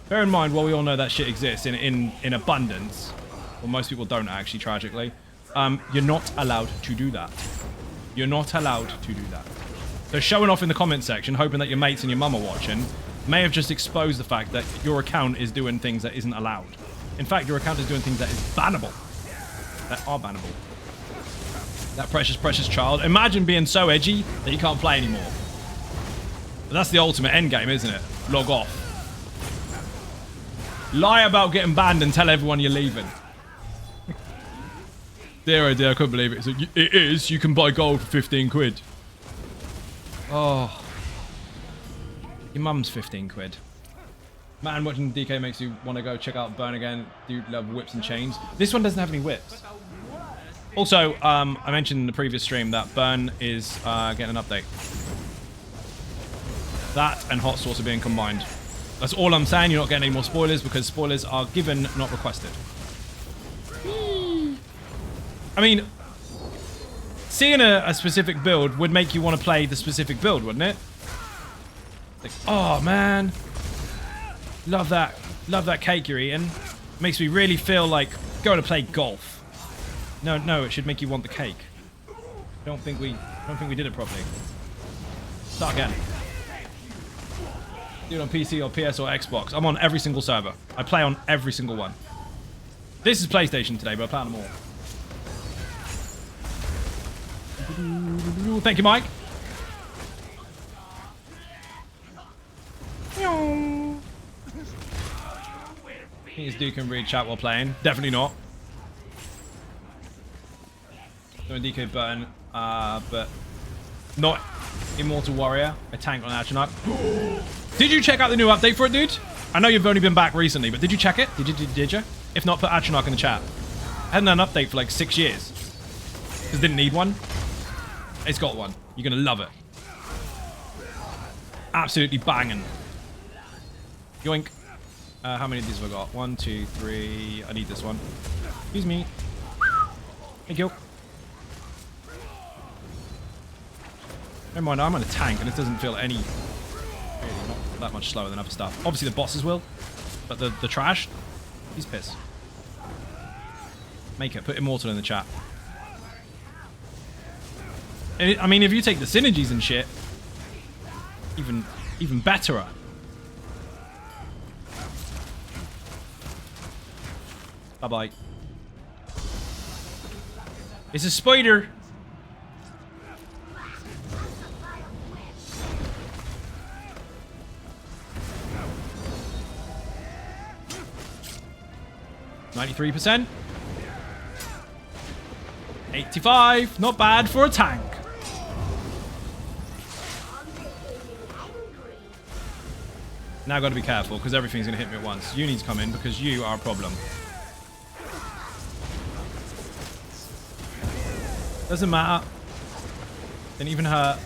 B: Bear in mind, while we all know that shit exists in abundance, well, most people don't actually, tragically, you're not allowed to do that. You're not allowed to do that. So showing off in the comment section, hoping that your mates and your mum are watching, may have just exposed the fact that your account is doing things that isn't allowed. In fact, your account is doing things that is bannable. That are bannable. That precious, precious child. Imagine being so edgy that you can't play anymore. But that's the ultimate end game, isn't it? Log off. Lie about getting banned and tell everyone you're leaving. Dear oh dear, I couldn't believe it. So it is. You can buy gold for 15 quid. Oh. Your mum's 15 quid. Man, watching DK makes you want to go check out Burn again. Do love whips and chains. This one doesn't have any whips. Also, I mentioned in the previous stream that Burn is getting an update. That and Hot Sauce are being combined. That's all I'm saying. You're not getting any more spoilers because spoilers are given, not requested. I mean, seeing a specific build would make you want to play the specific build, wouldn't it? Like, oh man, love that cake you're eating. Makes me really feel like going to play golf. No, it should make you want the cake. Don't think we did it properly. Start again. Do it on PC or PS or Xbox. I'm on every single server. I play on every single one. This is PlayStation today, but I play on them all. Thank you, Mike. Here's Duke and read chat while playing. Definitely not. Doing DK Burn, but not Immortal Warrior. A tank on Atronach. Did you check out the new update for it, dude? I know you've only been back recently, but did you check it? Did you? If not, put Atronach in the chat. I hadn't done an update for like 6 years. Because didn't need one. It's got one. You're gonna love it. Absolutely banging. Yoink. How many of these have I got? 1, 2, 3. I need this one. Excuse me. Thank you. Never mind, I'm on a tank and it doesn't feel any... really not that much slower than other stuff. Obviously the bosses will, but the trash, he's pissed. Make it. Put Immortal in the chat. I mean, if you take the synergies and shit, even betterer. Bye-bye. It's a spider. %. 85. Not bad for a tank. Now I've got to be careful because everything's going to hit me at once. You need to come in because you are a problem. Doesn't matter. Didn't even hurt.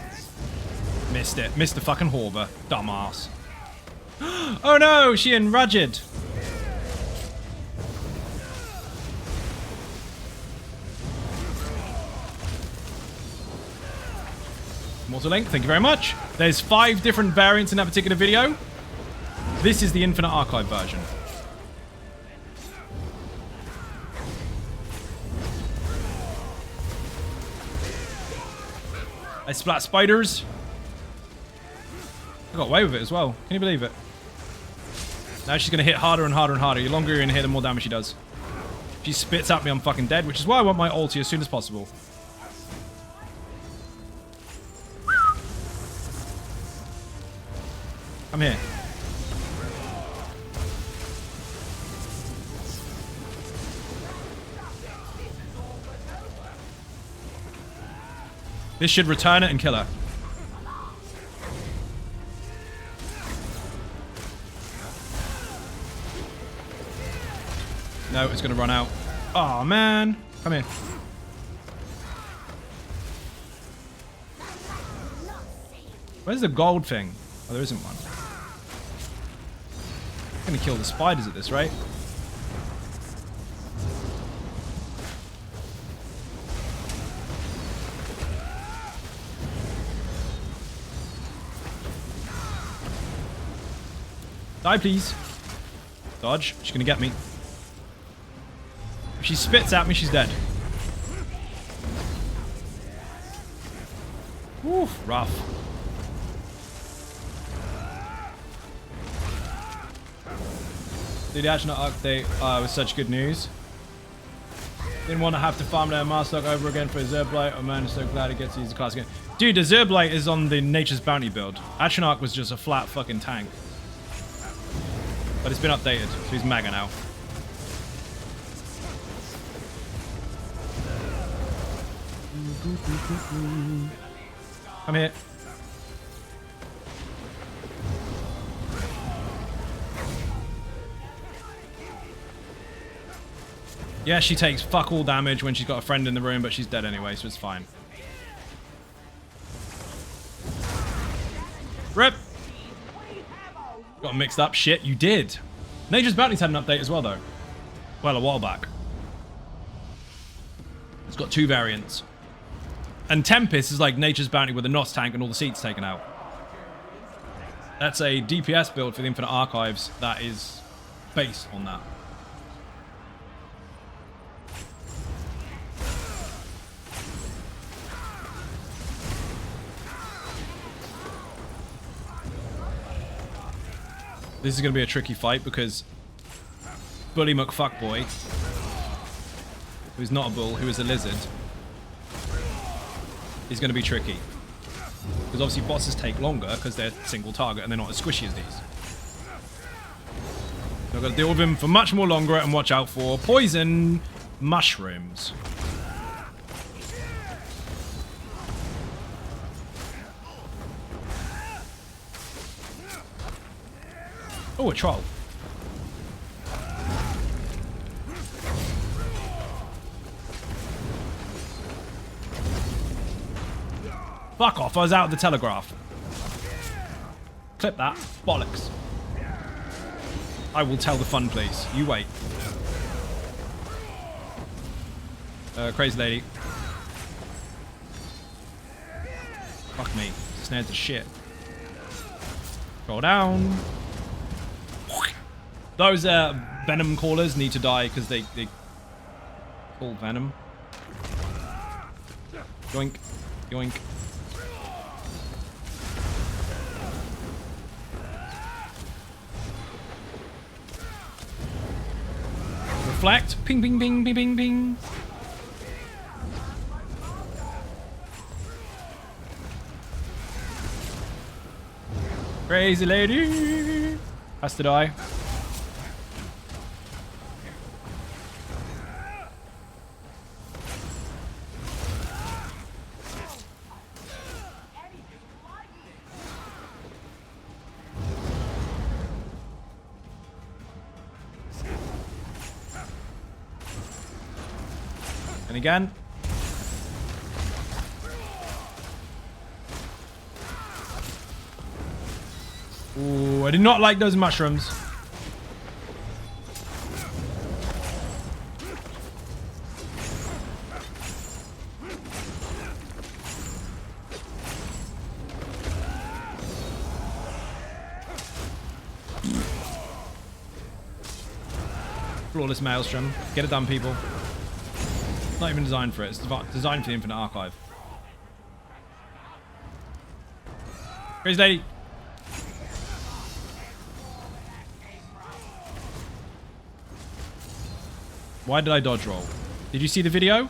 B: Missed it. Missed the fucking Horber. Dumbass. Oh no, she and Rajid. Mortal Link, thank you very much. There's 5 different variants in that particular video. This is the Infinite Archive version. I splat spiders. I got away with it as well. Can you believe it? Now she's going to hit harder and harder and harder. The longer you're in here, the more damage she does. She spits at me, I'm fucking dead, which is why I want my ulti as soon as possible. Come here. This should return it and kill her. No, it's going to run out. Oh, man. Come here. Where's the gold thing? Oh, there isn't one. I'm going to kill the spiders at this rate. Die, please. Dodge. She's going to get me. If she spits at me, she's dead. Oof, rough. Dude, the Astronaut update was such good news. Didn't want to have to farm their Maelstrom over again for a Zerblight. Oh man, I'm so glad it gets to use the class again. Dude, the Zerblight is on the Nature's Bounty build. Astronaut was just a flat fucking tank. But it's been updated, so he's mega now. Come here. Yeah, she takes fuck all damage when she's got a friend in the room, but she's dead anyway, so it's fine. Rip! Got mixed up. Shit, you did. Nature's Bounty's had an update as well, though. Well, a while back. It's got 2 variants. And Tempest is like Nature's Bounty with a NOS tank and all the seats taken out. That's a DPS build for the Infinite Archives that is based on that. This is going to be a tricky fight because Bully McFuckboy, who's not a bull, who is a lizard, is going to be tricky. Because obviously bosses take longer because they're single target and they're not as squishy as these. So I've got to deal with him for much more longer and watch out for poison mushrooms. Oh, a troll. Fuck off, I was out of the telegraph. Clip that. Bollocks. I will tell the fun police. You wait. Crazy lady. Fuck me. Snared to shit. Go down. Those venom callers need to die because they call venom. Yoink. Yoink. Reflect. Ping, ping, ping, ping, ping, ping. Crazy lady. Has to die. And again. Ooh, I did not like those mushrooms. Flawless Maelstrom. Get it done, people. It's not even designed for it. It's designed for the Infinite Archive. Crazy lady. Why did I dodge roll? Did you see the video?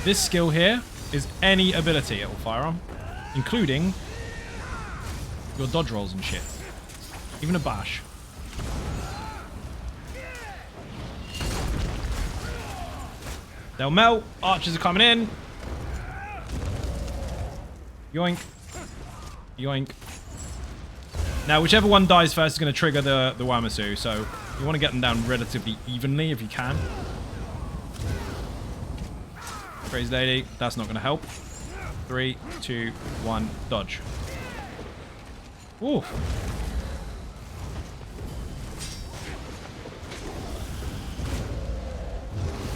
B: This skill here is any ability it will fire on, including your dodge rolls and shit. Even a bash. They'll melt. Archers are coming in. Yoink. Yoink. Now, whichever one dies first is going to trigger the Wamasu, so you want to get them down relatively evenly if you can. Crazy lady. That's not going to help. 3, 2, 1, dodge. Ooh.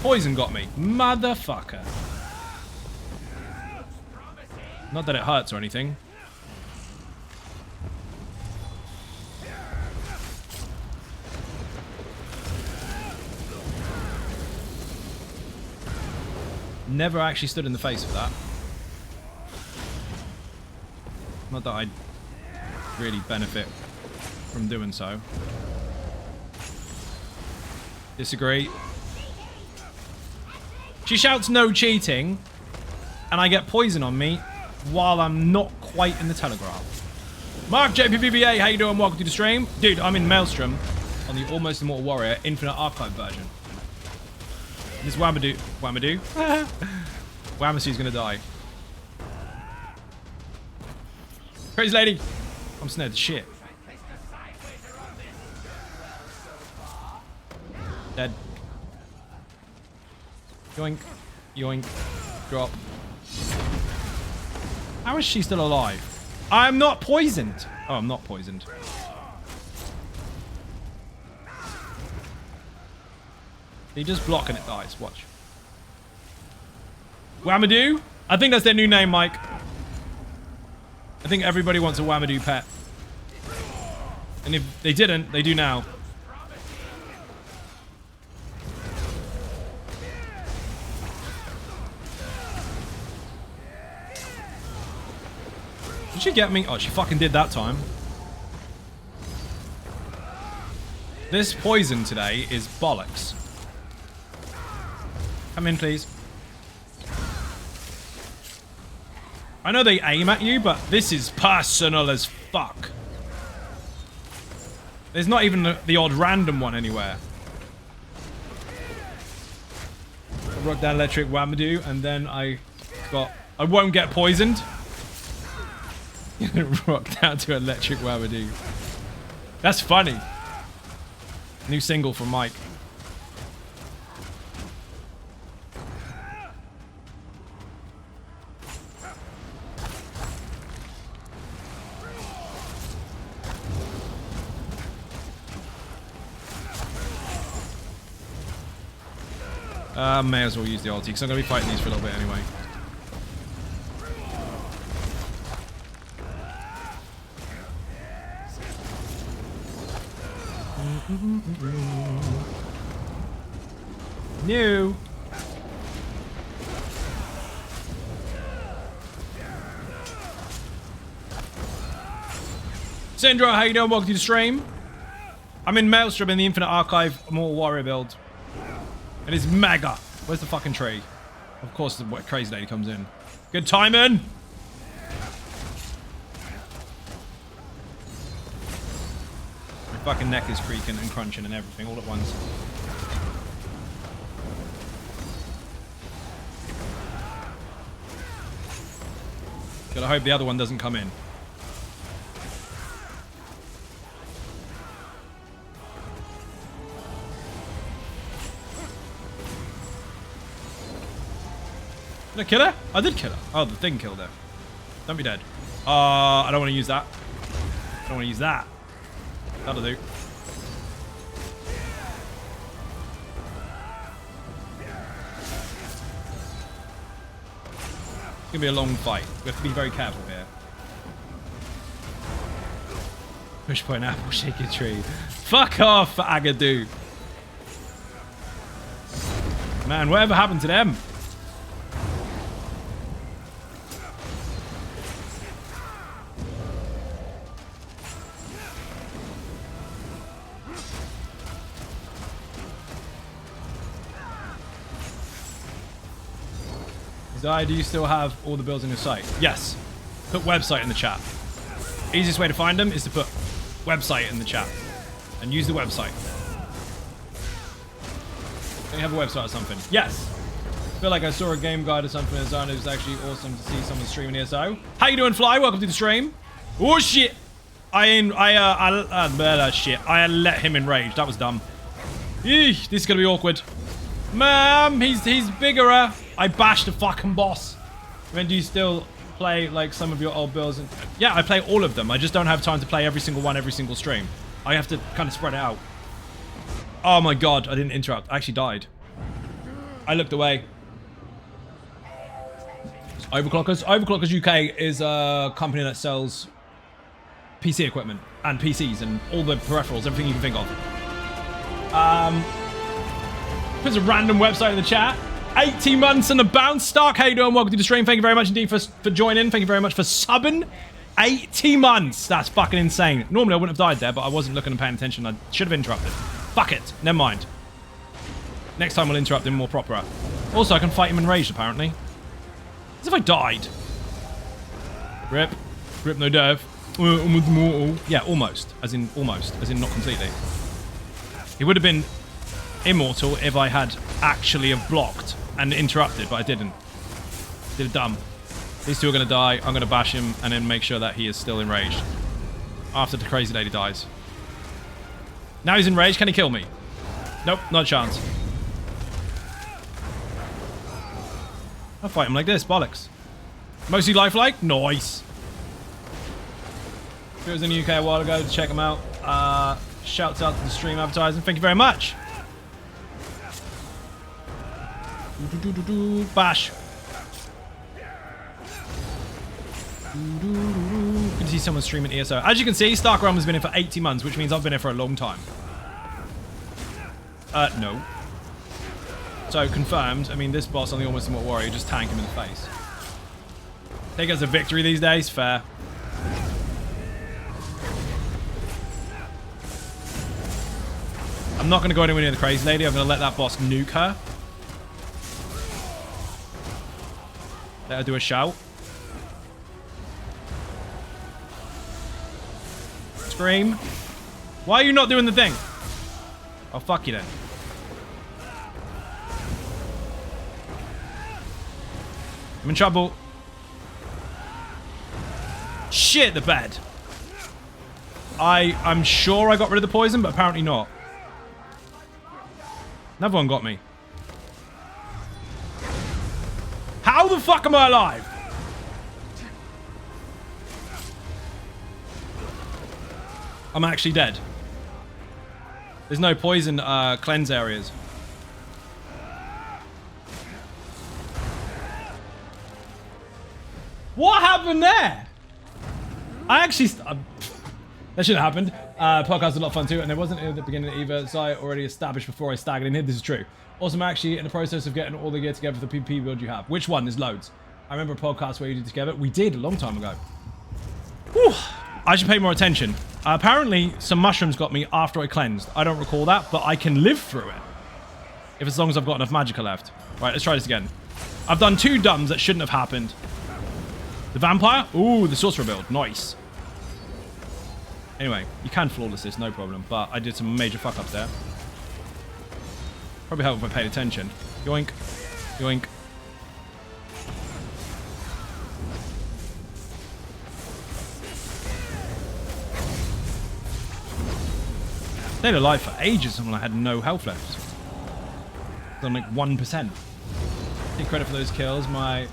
B: Poison got me. Motherfucker. Not that it hurts or anything. Never actually stood in the face for that. Not that I'd really benefit from doing so. Disagree. She shouts no cheating, and I get poison on me while I'm not quite in the telegraph. Mark JPVBA, how you doing? Welcome to the stream. Dude, I'm in Maelstrom on the Almost Immortal Warrior Infinite Archive version. This Wamadu. Wamasu's gonna die. Crazy lady. I'm snared to shit. Dead. Yoink. Yoink. Drop. How is she still alive? I'm not poisoned. Oh, I'm not poisoned. They just block and it dies. Watch. Wamadu? I think that's their new name, Mike. I think everybody wants a Wamadu pet. And if they didn't, they do now. Did she get me? Oh, she fucking did that time. This poison today is bollocks. Come in, please. I know they aim at you, but this is personal as fuck. There's not even the odd random one anywhere. I rock down electric Wamadu, and then I won't get poisoned. Rock down to electric Wamadu. That's funny. New single from Mike. May as well use the ulti, because I'm going to be fighting these for a little bit anyway. New. Sindra, how you doing? Welcome to the stream. I'm in Maelstrom in the Infinite Archive Immortal Warrior build. It is mega. Where's the fucking tree? Of course the crazy lady comes in. Good timing. My fucking neck is creaking and crunching and everything all at once. Gotta hope the other one doesn't come in. Did I kill her? I did kill her. Oh, the thing killed her. Don't be dead. I don't want to use that. I don't want to use that. That'll do. It's gonna be a long fight. We have to be very careful here. Push point apple, shake a tree. Fuck off, Agadoo. Man, whatever happened to them? Do you still have all the builds in your site? Yes. Put website in the chat. Easiest way to find them is to put website in the chat. And use the website. Do you have a website or something? Yes. I feel like I saw a game guide or something in Zone. It was actually awesome to see someone streaming ESO. How you doing, Fly? Welcome to the stream. Oh, shit. I let him enrage. That was dumb. Eesh, this is going to be awkward. He's bigger. I bashed the fucking boss. When do you still play like some of your old builds? Yeah, I play all of them. I just don't have time to play every single one, every single stream. I have to kind of spread it out. Oh my god, I didn't interrupt. I actually died. I looked away. Overclockers. Overclockers UK is a company that sells PC equipment and PCs and all the peripherals, everything you can think of. Puts a random website in the chat. 18 months and a bounce. Stark, how you doing? Welcome to the stream. Thank you very much indeed for joining. Thank you very much for subbing. 80 months. That's fucking insane. Normally I wouldn't have died there, but I wasn't looking and paying attention. I should have interrupted. Fuck it. Never mind. Next time we'll interrupt him more proper. Also, I can fight him enraged, apparently. As if I died. Rip. Rip no death. Yeah, almost. As in almost. As in not completely. He would have been immortal if I had actually have blocked and interrupted, but I didn't. Did it dumb. These two are going to die. I'm going to bash him and then make sure that he is still enraged. After the crazy lady dies. Now he's enraged. Can he kill me? Nope, not a chance. I'll fight him like this. Bollocks. Mostly lifelike? Nice. If it was in the UK a while ago, check him out. Shouts out to the stream advertising. Thank you very much. Bash. Good to see someone streaming ESO. As you can see, StarCraft has been here for 80 months, which means I've been here for a long time. No. So, confirmed. I mean, this boss on the Almost Immortal Warrior, just tank him in the face. Take it as a victory these days. Fair. I'm not going to go anywhere near the crazy lady. I'm going to let that boss nuke her. Let her do a shout. Scream. Why are you not doing the thing? Oh, fuck you then. I'm in trouble. Shit, the bed. I'm sure I got rid of the poison, but apparently not. Another one got me. How the fuck am I alive? I'm actually dead. There's no poison cleanse areas. What happened there? I actually... that shouldn't have happened. Podcast was a lot of fun too, and there wasn't at the beginning either, so I already established before I staggered in here. This is true. Also, I'm actually in the process of getting all the gear together for the PP build you have. Which one? There's loads. I remember a podcast where you did it together. We did a long time ago. Whew. I should pay more attention. Apparently, some mushrooms got me after I cleansed. I don't recall that, but I can live through it. If as long as I've got enough magicka left. Right, let's try this again. I've done two dumbs that shouldn't have happened. The vampire? Ooh, the sorcerer build. Nice. Anyway, you can flawless this, no problem. But I did some major fuck-ups there. Probably help if I paid attention. Yoink. Yoink. Stayed alive for ages when I had no health left. On like 1%. Take credit for those kills. My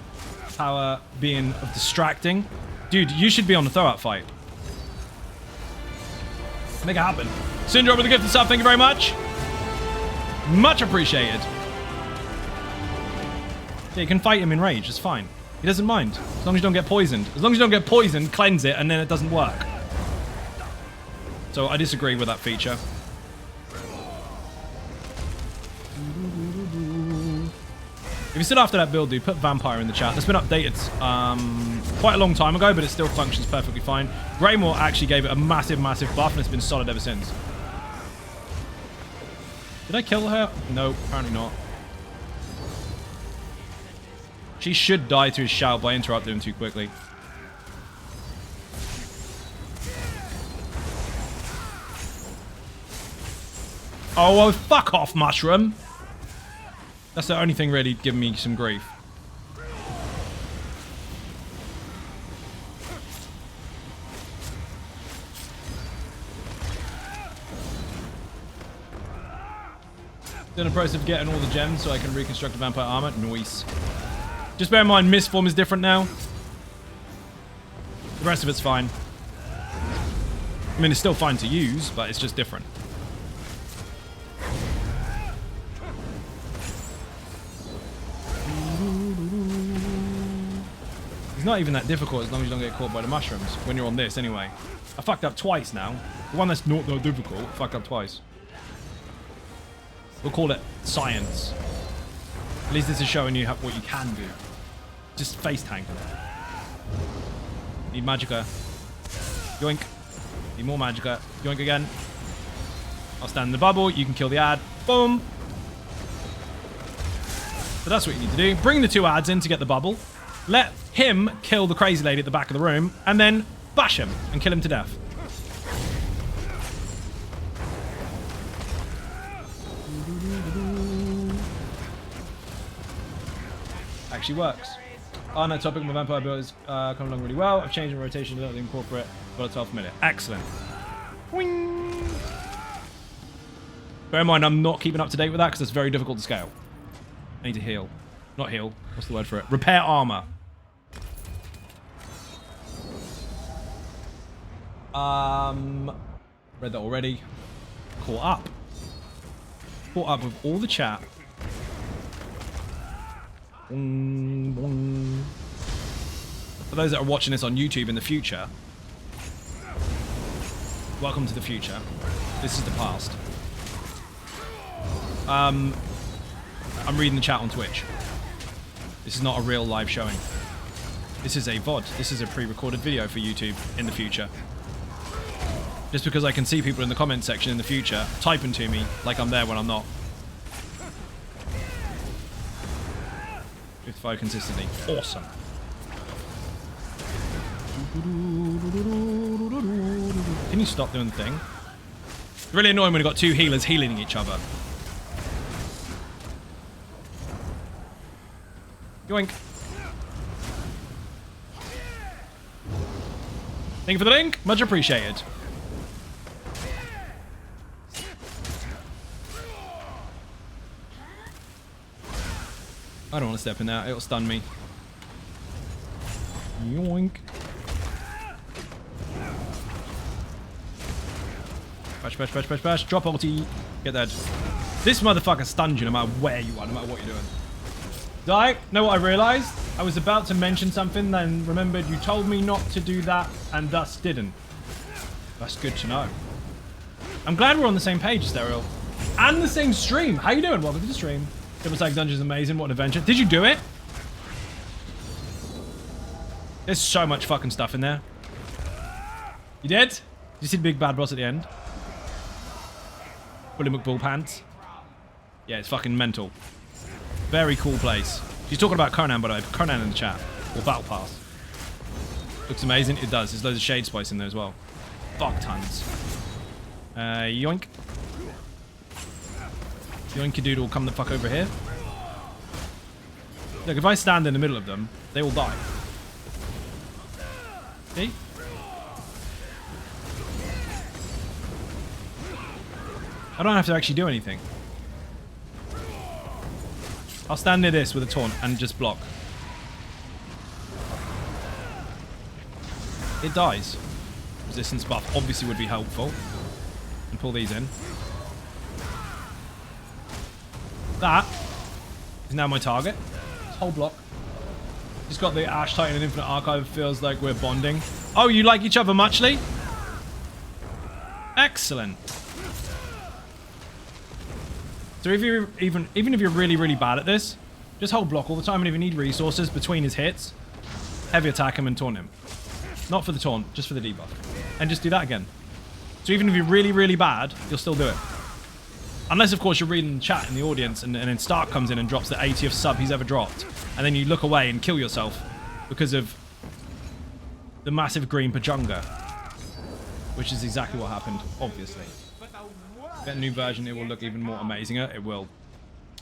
B: power being of distracting. Dude, you should be on the throw-out fight. Make it happen. Syndrome with the gift of sub, thank you very much. Much appreciated. Yeah, you can fight him in rage, it's fine. He doesn't mind, as long as you don't get poisoned. As long as you don't get poisoned, cleanse it, and then it doesn't work. So I disagree with that feature. If you're still after that build, dude, put Vampire in the chat. It's been updated quite a long time ago, but it still functions perfectly fine. Greymore actually gave it a massive, massive buff, and it's been solid ever since. Did I kill her? No, apparently not. She should die to his shout, but I interrupted him too quickly. Oh, well, fuck off, Mushroom. That's the only thing really giving me some grief. In the process of getting all the gems so I can reconstruct the vampire armor. Nice. Just bear in mind, Mist form is different now. The rest of it's fine. I mean, it's still fine to use, but it's just different. It's not even that difficult as long as you don't get caught by the mushrooms when you're on this anyway. I fucked up twice now. The one that's not that difficult, I fucked up twice. We'll call it science. At least this is showing you what you can do. Just face tank. Need magicka. Yoink. Need more magicka. Yoink again. I'll stand in the bubble. You can kill the ad. Boom. So that's what you need to do. Bring the 2 ads in to get the bubble. Let him kill the crazy lady at the back of the room. And then bash him and kill him to death. Actually works. On that topic, my vampire build is coming along really well. I've changed my rotation to incorporate about a 12th minute. Excellent. Wing. Bear in mind, I'm not keeping up to date with that because it's very difficult to scale. I need to heal. Not heal. What's the word for it? Repair armor. Read that already. Caught up. Caught up with all the chat. For those that are watching this on YouTube in the future, welcome to the future. This is the past. I'm reading the chat on Twitch. This is not a real live showing. This is a VOD. This is a pre-recorded video for YouTube in the future. Just because I can see people in the comment section in the future typing to me like I'm there when I'm not. 55 consistently. Awesome. Can you stop doing the thing? It's really annoying when you've got 2 healers healing each other. Yoink. Thank you for the link. Much appreciated. I don't want to step in that. It'll stun me. Yoink. Bash, bash, bash, bash, bash. Drop ulti. Get dead. This motherfucker stuns you no matter where you are, no matter what you're doing. Die. Know what I realized? I was about to mention something, then remembered you told me not to do that, and thus didn't. That's good to know. I'm glad we're on the same page, Stereo. And the same stream. How you doing? Welcome to the stream. Double Stack Dungeon is amazing. What an adventure. Did you do it? There's so much fucking stuff in there. You did? Did you see the big bad boss at the end? Willie McBull pants. Yeah, it's fucking mental. Very cool place. She's talking about Conan, by the way. Conan in the chat. Or Battle Pass. Looks amazing. It does. There's loads of shade spice in there as well. Fuck tons. Yoink. Yoinkadoodle, come the fuck over here. Look, if I stand in the middle of them, they will die. See? I don't have to actually do anything. I'll stand near this with a taunt and just block. It dies. Resistance buff obviously would be helpful. And pull these in. That is now my target. Whole block. Just got the Ash Titan and Infinite Archive. Feels like we're bonding. Oh, you like each other muchly? Excellent. So if you're even if you're really, really bad at this, just hold block all the time, and if you need resources between his hits, heavy attack him and taunt him. Not for the taunt, just for the debuff. And just do that again. So even if you're really, really bad, you'll still do it. Unless, of course, you're reading the chat in the audience and then Stark comes in and drops the 80th sub he's ever dropped. And then you look away and kill yourself because of the massive green Pajunga. Which is exactly what happened, obviously. Get a new version, it will look even more amazinger. It will.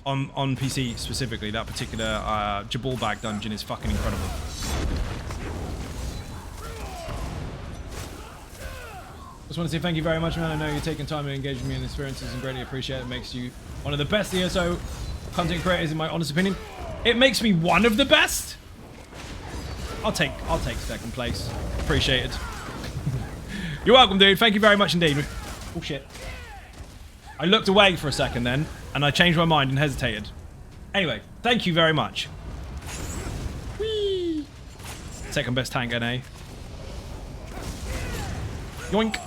B: On PC specifically, that particular Jabal Bag dungeon is fucking incredible. Just want to say thank you very much, man. I know you're taking time to engage with me in experiences and greatly appreciate it. It makes you one of the best ESO content creators, in my honest opinion. It makes me one of the best. I'll take second place. Appreciate it. You're welcome, dude. Thank you very much indeed. Oh shit. I looked away for a second then, and I changed my mind and hesitated. Anyway, thank you very much. Whee! Second best tank NA. Yoink.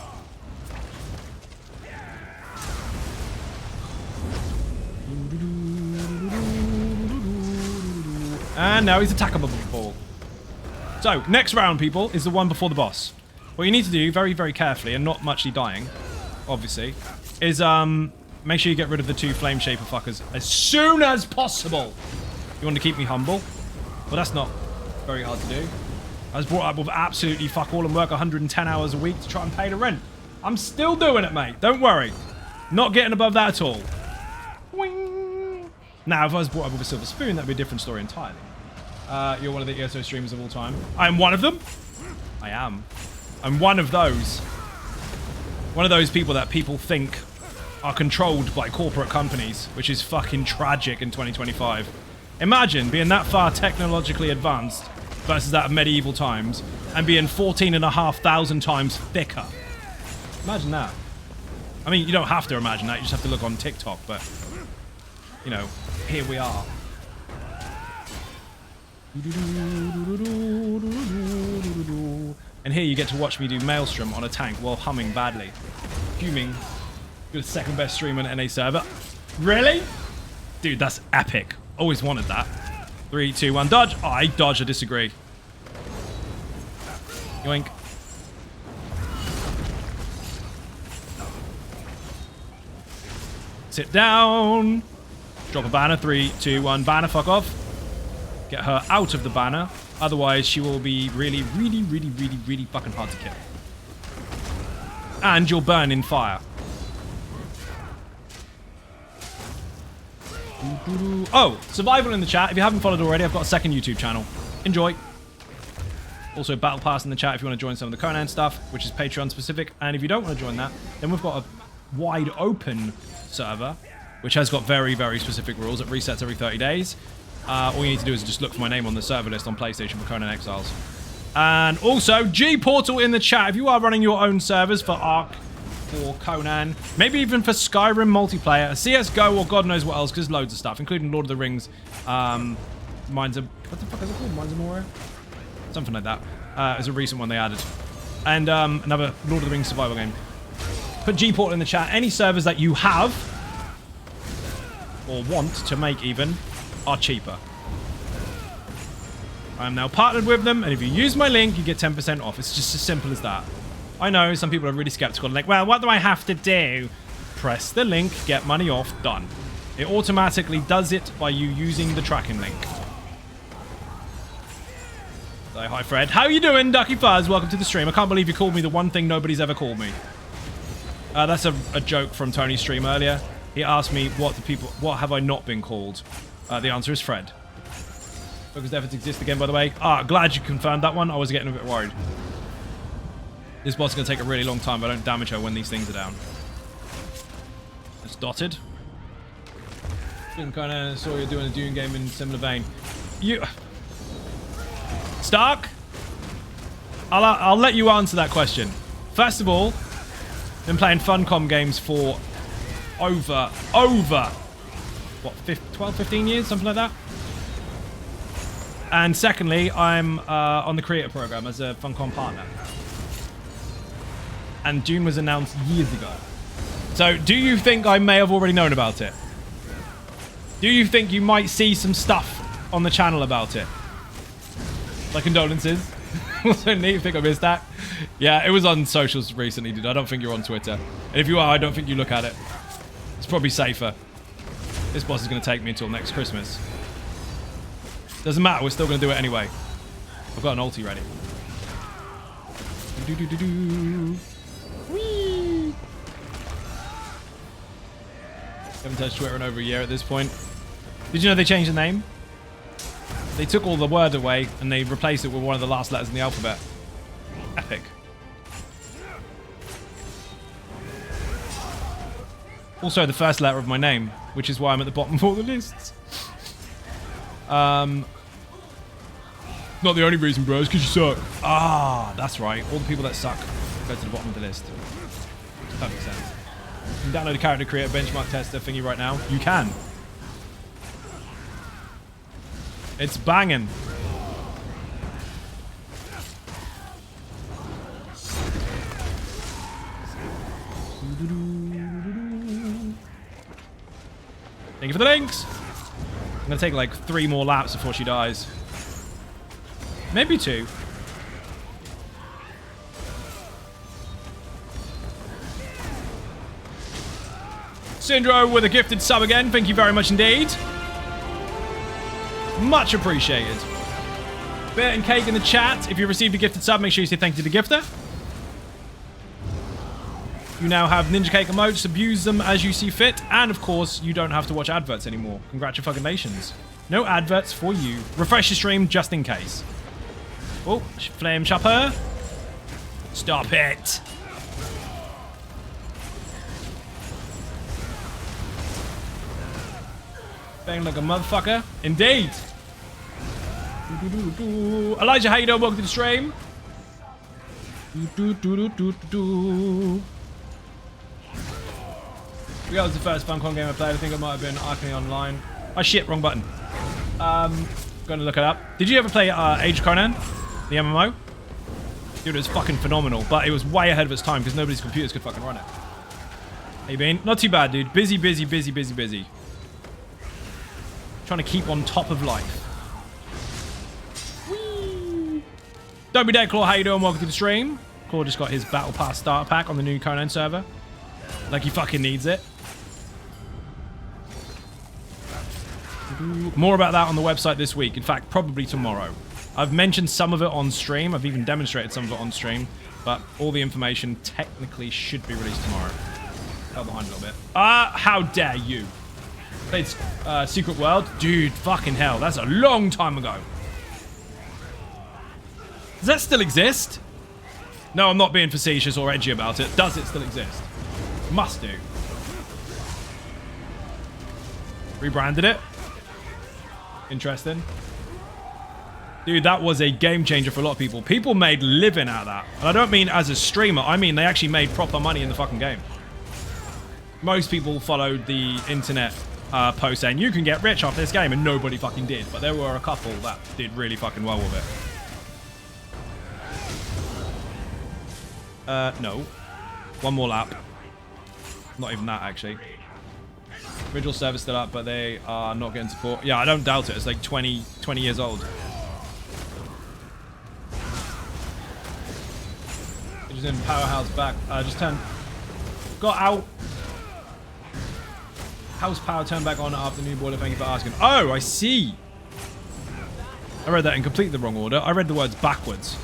B: And now he's attackable ball. So, next round, people, is the one before the boss. What you need to do, very, very carefully, and not muchly dying, obviously, is make sure you get rid of the 2 flame shaper fuckers as soon as possible. You want to keep me humble? Well, that's not very hard to do. I was brought up with absolutely fuck all and work 110 hours a week to try and pay the rent. I'm still doing it, mate. Don't worry. Not getting above that at all. Wing. Now, if I was brought up with a silver spoon, that'd be a different story entirely. You're one of the ESO streamers of all time. I am one of them. I am. I'm one of those. One of those people that people think are controlled by corporate companies, which is fucking tragic in 2025. Imagine being that far technologically advanced versus that of medieval times and being 14,500 times thicker. Imagine that. I mean, you don't have to imagine that. You just have to look on TikTok, but, you know, here we are. And here you get to watch me do Maelstrom on a tank while humming badly. Fuming. You're the second best streamer on NA server. Really? Dude, that's epic. Always wanted that. 3, 2, 1, dodge. Oh, I dodge, I disagree. Yoink. Sit down. Drop a banner. 3, 2, 1, banner, fuck off. Get her out of the banner. Otherwise, she will be really, really, really, really, really fucking hard to kill. And you'll burn in fire. Oh, survival in the chat. If you haven't followed already, I've got a second YouTube channel. Enjoy. Also, Battle Pass in the chat if you want to join some of the Conan stuff, which is Patreon specific. And if you don't want to join that, then we've got a wide open server, which has got very, very specific rules. It resets every 30 days. All you need to do is just look for my name on the server list on PlayStation for Conan Exiles. And also, G-Portal in the chat. If you are running your own servers for Ark or Conan, maybe even for Skyrim multiplayer, CSGO, or God knows what else, because loads of stuff, including Lord of the Rings, Mines of... What the fuck is it called? Mines of Moria? Something like that. It's a recent one they added. And another Lord of the Rings survival game. Put G-Portal in the chat. Any servers that you have, or want to make even, are cheaper. I am now partnered with them, and if you use my link, you get 10% off. It's just as simple as that. I know some people are really skeptical, like, well, what do I have to do? Press the link, get money off, done. It automatically does it by you using the tracking link. So, hi Fred. How you doing, Ducky Fuzz? Welcome to the stream. I can't believe you called me the one thing nobody's ever called me. That's a joke from Tony's stream earlier. He asked me what have I not been called? The answer is Fred. Focused efforts exist again, by the way. Glad you confirmed that one. I was getting a bit worried. This boss is going to take a really long time, but I don't damage her when these things are down. It's dotted. Didn't kind of saw you doing a Dune game in similar vein. You... Stark? I'll let you answer that question. First of all, been playing Funcom games for over, what, 12, 15 years? Something like that? And secondly, I'm on the creator program as a Funcom partner. And Dune was announced years ago. So, do you think I may have already known about it? Do you think you might see some stuff on the channel about it? Like condolences? Also, neat. You think I missed that? Yeah, it was on socials recently, dude. I don't think you're on Twitter. And if you are, I don't think you look at it. It's probably safer. This boss is going to take me until next Christmas. Doesn't matter. We're still going to do it anyway. I've got an ulti ready. Whee! Haven't touched Twitter in over a year at this point. Did you know they changed the name? They took all the word away and they replaced it with one of the last letters in the alphabet. Epic. Also the first letter of my name, which is why I'm at the bottom of all the lists. Not the only reason, bro. It's because you suck. Ah, that's right. All the people that suck go to the bottom of the list. That makes sense. You can download a character creator benchmark tester thingy right now. You can. It's banging. Thank you for the links. I'm gonna take like 3 more laps before she dies. Maybe 2. Syndro with a gifted sub again. Thank you very much indeed. Much appreciated. Beer and cake in the chat. If you received a gifted sub, make sure you say thank you to the gifter. You now have Ninja Cake emotes. Abuse them as you see fit. And of course, you don't have to watch adverts anymore. Congratulations. No adverts for you. Refresh your stream just in case. Oh, flame chopper. Stop it. Bang like a motherfucker. Indeed. Elijah, how you doing? Welcome to the stream. That was the first Funcom game I played. I think it might have been Arcane Online. Oh shit, wrong button. Gonna look it up. Did you ever play Age of Conan? The MMO? Dude, it was fucking phenomenal, but it was way ahead of its time because nobody's computers could fucking run it. Hey, Bean. Not too bad, dude. Busy. Trying to keep on top of life. Whee! Don't be dead, Claw. How you doing? Welcome to the stream. Claw just got his Battle Pass starter pack on the new Conan server. Like he fucking needs it. More about that on the website this week. In fact, probably tomorrow. I've mentioned some of it on stream. I've even demonstrated some of it on stream. But all the information technically should be released tomorrow. Fell behind a little bit. How dare you? Played Secret World? Dude, fucking hell. That's a long time ago. Does that still exist? No, I'm not being facetious or edgy about it. Does it still exist? Must do. Rebranded it. Interesting. Dude, that was a game changer for a lot of people. People made living out of that. And I don't mean as a streamer. I mean they actually made proper money in the fucking game. Most people followed the internet post saying you can get rich off this game, and nobody fucking did. But there were a couple that did really fucking well with it. No. One more lap. Not even that, actually. Original server's still up, but they are not getting support. Yeah, I don't doubt it. It's like 20 years old. Just in Powerhouse back. Just turned... Got out. House power turned back on after new boiler. Thank you for asking. Oh, I see. I read that in completely the wrong order. I read the words backwards.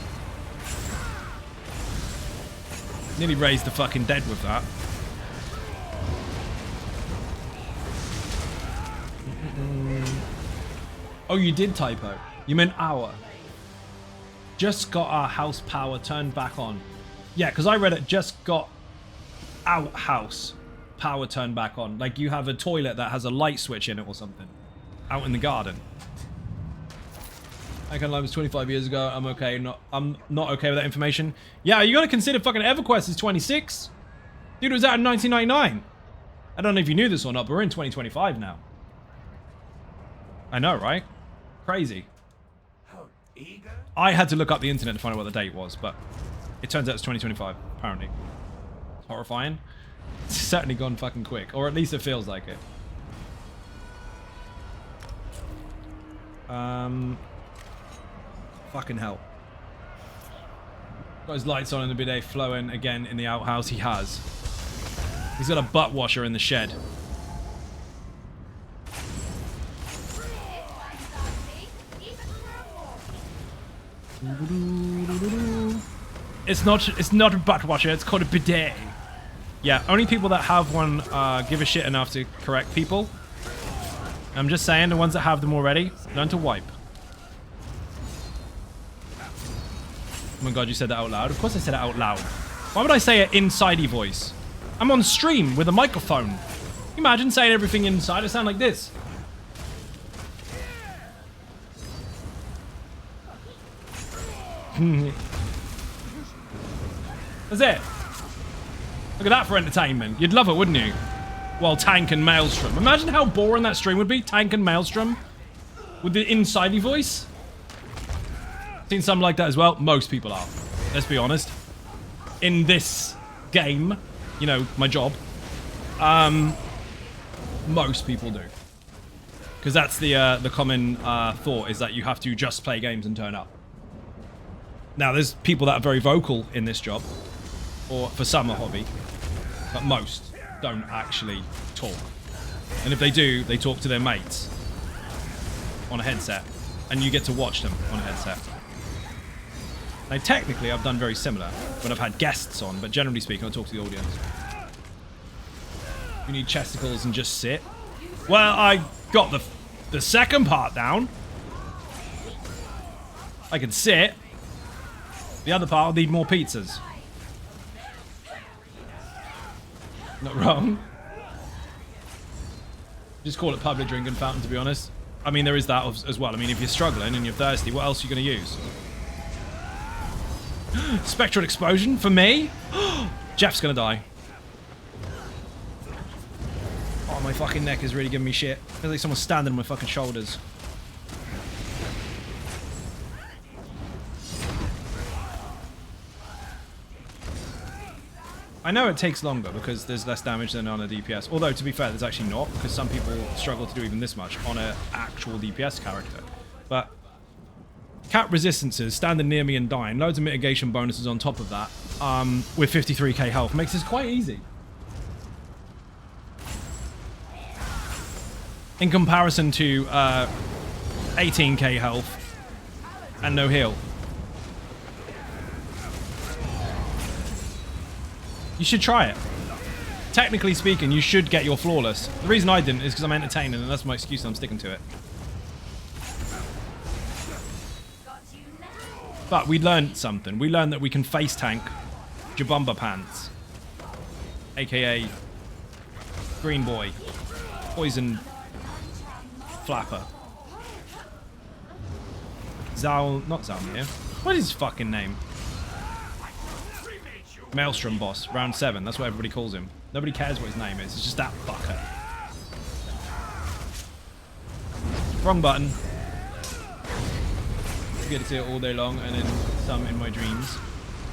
B: Nearly raised the fucking dead with that. Oh, you did typo. You meant hour. Just got our house power turned back on. Yeah, because I read it just got out house. power turned back on. Like you have a toilet that has a light switch in it or something. Out in the garden. Icon was 25 years ago. I'm okay. I'm not okay with that information. Yeah, you gotta consider fucking EverQuest is 26. Dude, it was out in 1999. I don't know if you knew this or not, but we're in 2025 now. I know, right? Crazy. I had to look up the internet to find out what the date was, but it turns out it's 2025, apparently. It's horrifying. It's certainly gone fucking quick, or at least it feels like it. Fucking hell. Got his lights on and the bidet flowing again in the outhouse. He has. He's got a butt washer in the shed. It's not a butt washer, it's called a bidet. Yeah, only people that have one give a shit enough to correct people. I'm just saying, the ones that have them already, learn to wipe. Oh my god, you said that out loud? Of course I said it out loud. Why would I say it inside-y voice? I'm on stream with a microphone. Can you imagine saying everything inside? I sound like this. That's it. Look at that for entertainment. You'd love it, wouldn't you? Well, Tank and Maelstrom. Imagine how boring that stream would be. Tank and Maelstrom. With the inside-y voice. Seen some like that as well. Most people are. Let's be honest. In this game, you know, my job. Most people do. Because that's the common thought, is that you have to just play games and turn up. Now, there's people that are very vocal in this job. Or for some, a hobby. But most don't actually talk. And if they do, they talk to their mates. On a headset. And you get to watch them on a headset. Now, technically, I've done very similar when I've had guests on, but generally speaking, I talk to the audience. You need chesticles and just sit. Well, I got the second part down. I can sit. The other part, I'll need more pizzas. Not wrong. Just call it public drinking fountain, to be honest. I mean, there is that as well. I mean, if you're struggling and you're thirsty, what else are you going to use? Spectral explosion for me? Jeff's gonna die. Oh, my fucking neck is really giving me shit. Feels like someone's standing on my fucking shoulders. I know it takes longer because there's less damage than on a DPS. Although, to be fair, there's actually not, because some people struggle to do even this much on an actual DPS character. But cap resistances, standing near me and dying, loads of mitigation bonuses on top of that, with 53k health, makes this quite easy. In comparison to 18k health and no heal. You should try it. Technically speaking, you should get your flawless. The reason I didn't is because I'm entertaining, and that's my excuse, and I'm sticking to it. But we learned something. We learned that we can face tank Jabumba Pants, aka Green Boy, Poison Flapper, not Zalmir. What is his fucking name? Maelstrom boss, round 7. That's what everybody calls him. Nobody cares what his name is. It's just that fucker. Wrong button. I get to see it all day long, and then some in my dreams.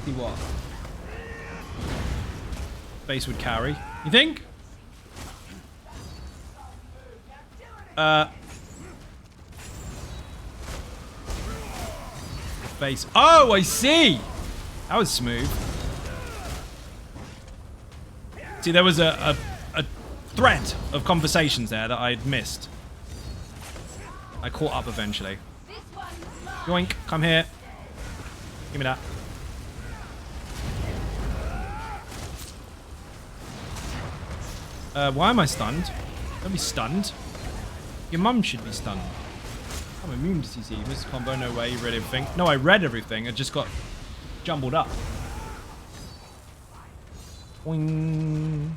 B: See what? Base would carry. You think? Base. Oh, I see! That was smooth. See, there was a thread of conversations there that I'd missed. I caught up eventually. Yoink, come here. Give me that. Why am I stunned? Don't be stunned. Your mum should be stunned. I'm immune to CC. Missed combo, no way, you read everything. No, I read everything. It just got jumbled up. Boing.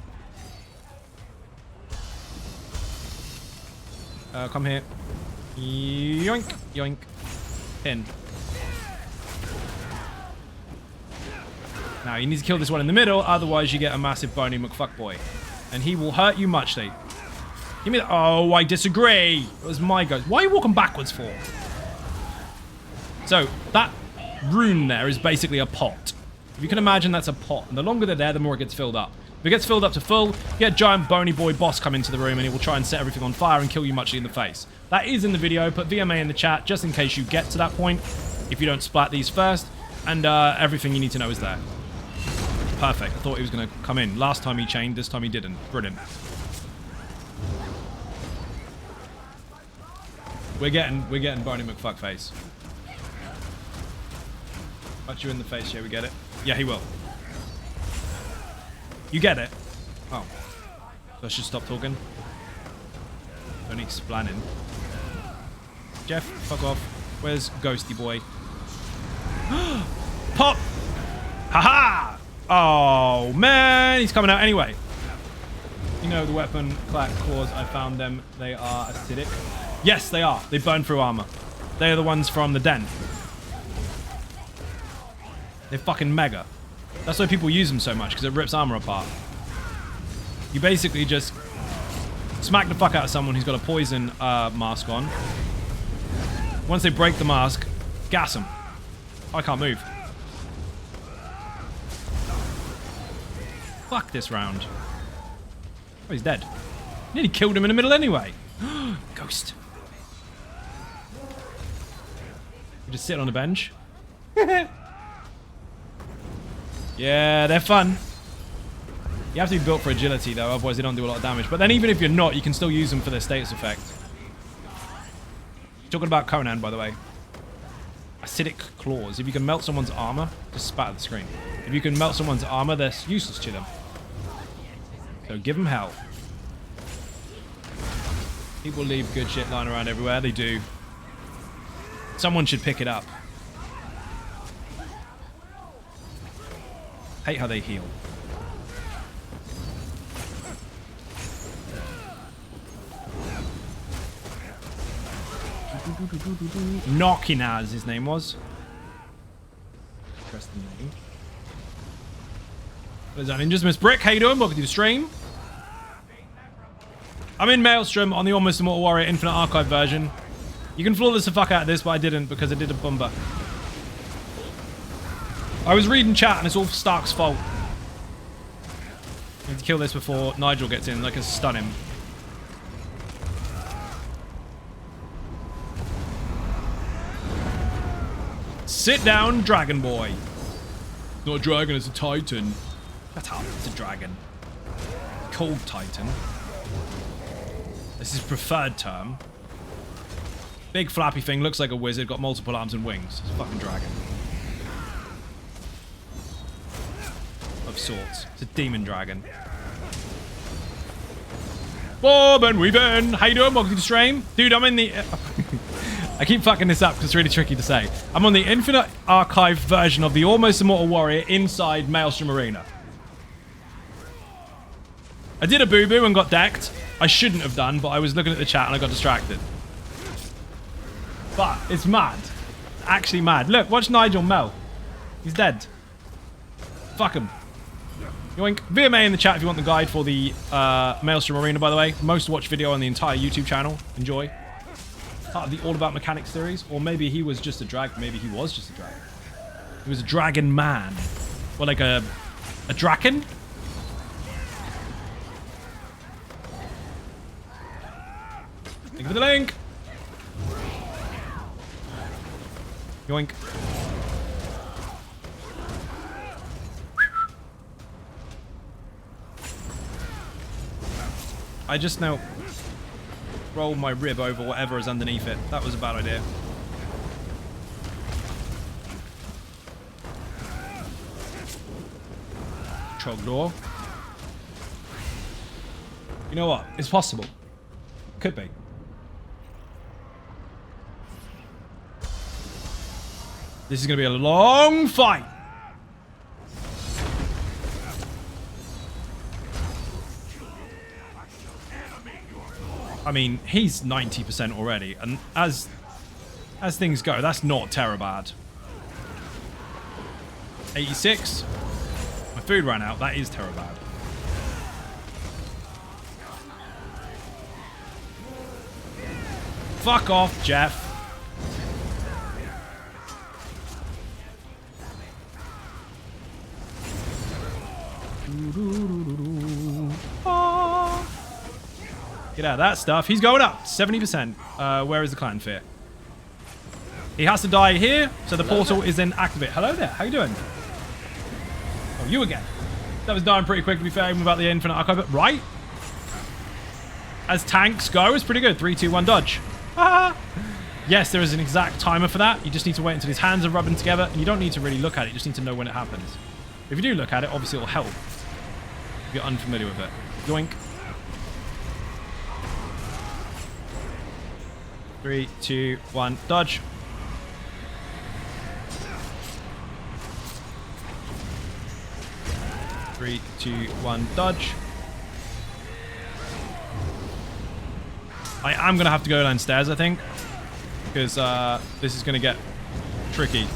B: Come here. Yoink. Yoink. Pin. Now, you need to kill this one in the middle, otherwise you get a massive bony McFuckboy. And he will hurt you muchly. Give me that. Oh, I disagree. It was my go. Why are you walking backwards for? So, that rune there is basically a pot. If you can imagine, that's a pot. And the longer they're there, the more it gets filled up. If it gets filled up to full, you get a giant bony boy boss come into the room and he will try and set everything on fire and kill you muchly in the face. That is in the video. Put VMA in the chat just in case you get to that point. If you don't splat these first. And everything you need to know is there. Perfect. I thought he was going to come in. Last time he chained, this time he didn't. Brilliant. We're getting bony McFuckface. Punch you in the face, yeah, we get it. Yeah, he will. You get it? Oh. So I should stop talking? Don't need splanning. Jeff, fuck off. Where's Ghosty Boy? Pop! Haha! Oh, man! He's coming out anyway. You know the weapon claws, I found them. They are acidic. Yes, they are. They burn through armor. They are the ones from the den. They're fucking mega. That's why people use them so much, because it rips armor apart. You basically just smack the fuck out of someone who's got a poison mask on. Once they break the mask, gas them. I can't move. Fuck this round. Oh, he's dead. Nearly killed him in the middle anyway. Ghost. You just sit on the bench. Yeah, they're fun. You have to be built for agility, though, otherwise they don't do a lot of damage. But then even if you're not, you can still use them for their status effect. Talking about Conan, by the way. Acidic claws. If you can melt someone's armor, just spat at the screen. If you can melt someone's armor, they're useless to them. So give them hell. People leave good shit lying around everywhere. They do. Someone should pick it up. Hate how they heal. Knockinaz, his name was. Interesting name. There's that Ninjas. Miss Brick, how you doing? Welcome to the stream. I'm in Maelstrom on the Almost Immortal Warrior Infinite Archive version. You can flawless the fuck out of this, but I didn't because I did a bumper. I was reading chat and it's all Stark's fault. I need to kill this before Nigel gets in. I can stun him. Sit down, Dragon Boy. Not a dragon, it's a Titan. Shut up, it's a dragon. Cold Titan. This is preferred term. Big flappy thing, looks like a wizard, got multiple arms and wings. It's a fucking dragon. Of sorts. It's a demon dragon. Bob and we've been. How you doing? Welcome to the stream. Dude, I'm in the... I keep fucking this up because it's really tricky to say. I'm on the Infinite Archive version of the Almost Immortal Warrior inside Maelstrom Arena. I did a boo-boo and got decked. I shouldn't have done, but I was looking at the chat and I got distracted. But it's mad. Actually mad. Look, watch Nigel Mel. He's dead. Fuck him. Yoink. VMA in the chat if you want the guide for the Maelstrom Arena, by the way. Most watched video on the entire YouTube channel. Enjoy. Part of the All About Mechanics series. Or maybe he was just a dragon. Maybe he was just a dragon. He was a dragon man. Well, like a draken? Thank you for the link. Yoink. I just now roll my rib over whatever is underneath it. That was a bad idea. Trogdor. You know what? It's possible. Could be. This is going to be a long fight. I mean, he's 90% already. And as things go, that's not terrible bad. 86. My food ran out. That is terrible bad. Fuck off, Jeff. Get out of that stuff. He's going up. 70%. Where is the clan fear? He has to die here, so the portal is then activated. Hello there. How you doing? Oh, you again. That was dying pretty quick, to be fair, even without the infinite archive. Right? As tanks go, it's pretty good. 3, 2, 1, dodge. Yes, there is an exact timer for that. You just need to wait until his hands are rubbing together, and you don't need to really look at it. You just need to know when it happens. If you do look at it, obviously it'll help if you're unfamiliar with it. Yoink. 3, 2, 1, dodge. Three, 2, 1, dodge. I am going to have to go downstairs, I think. Because this is going to get tricky.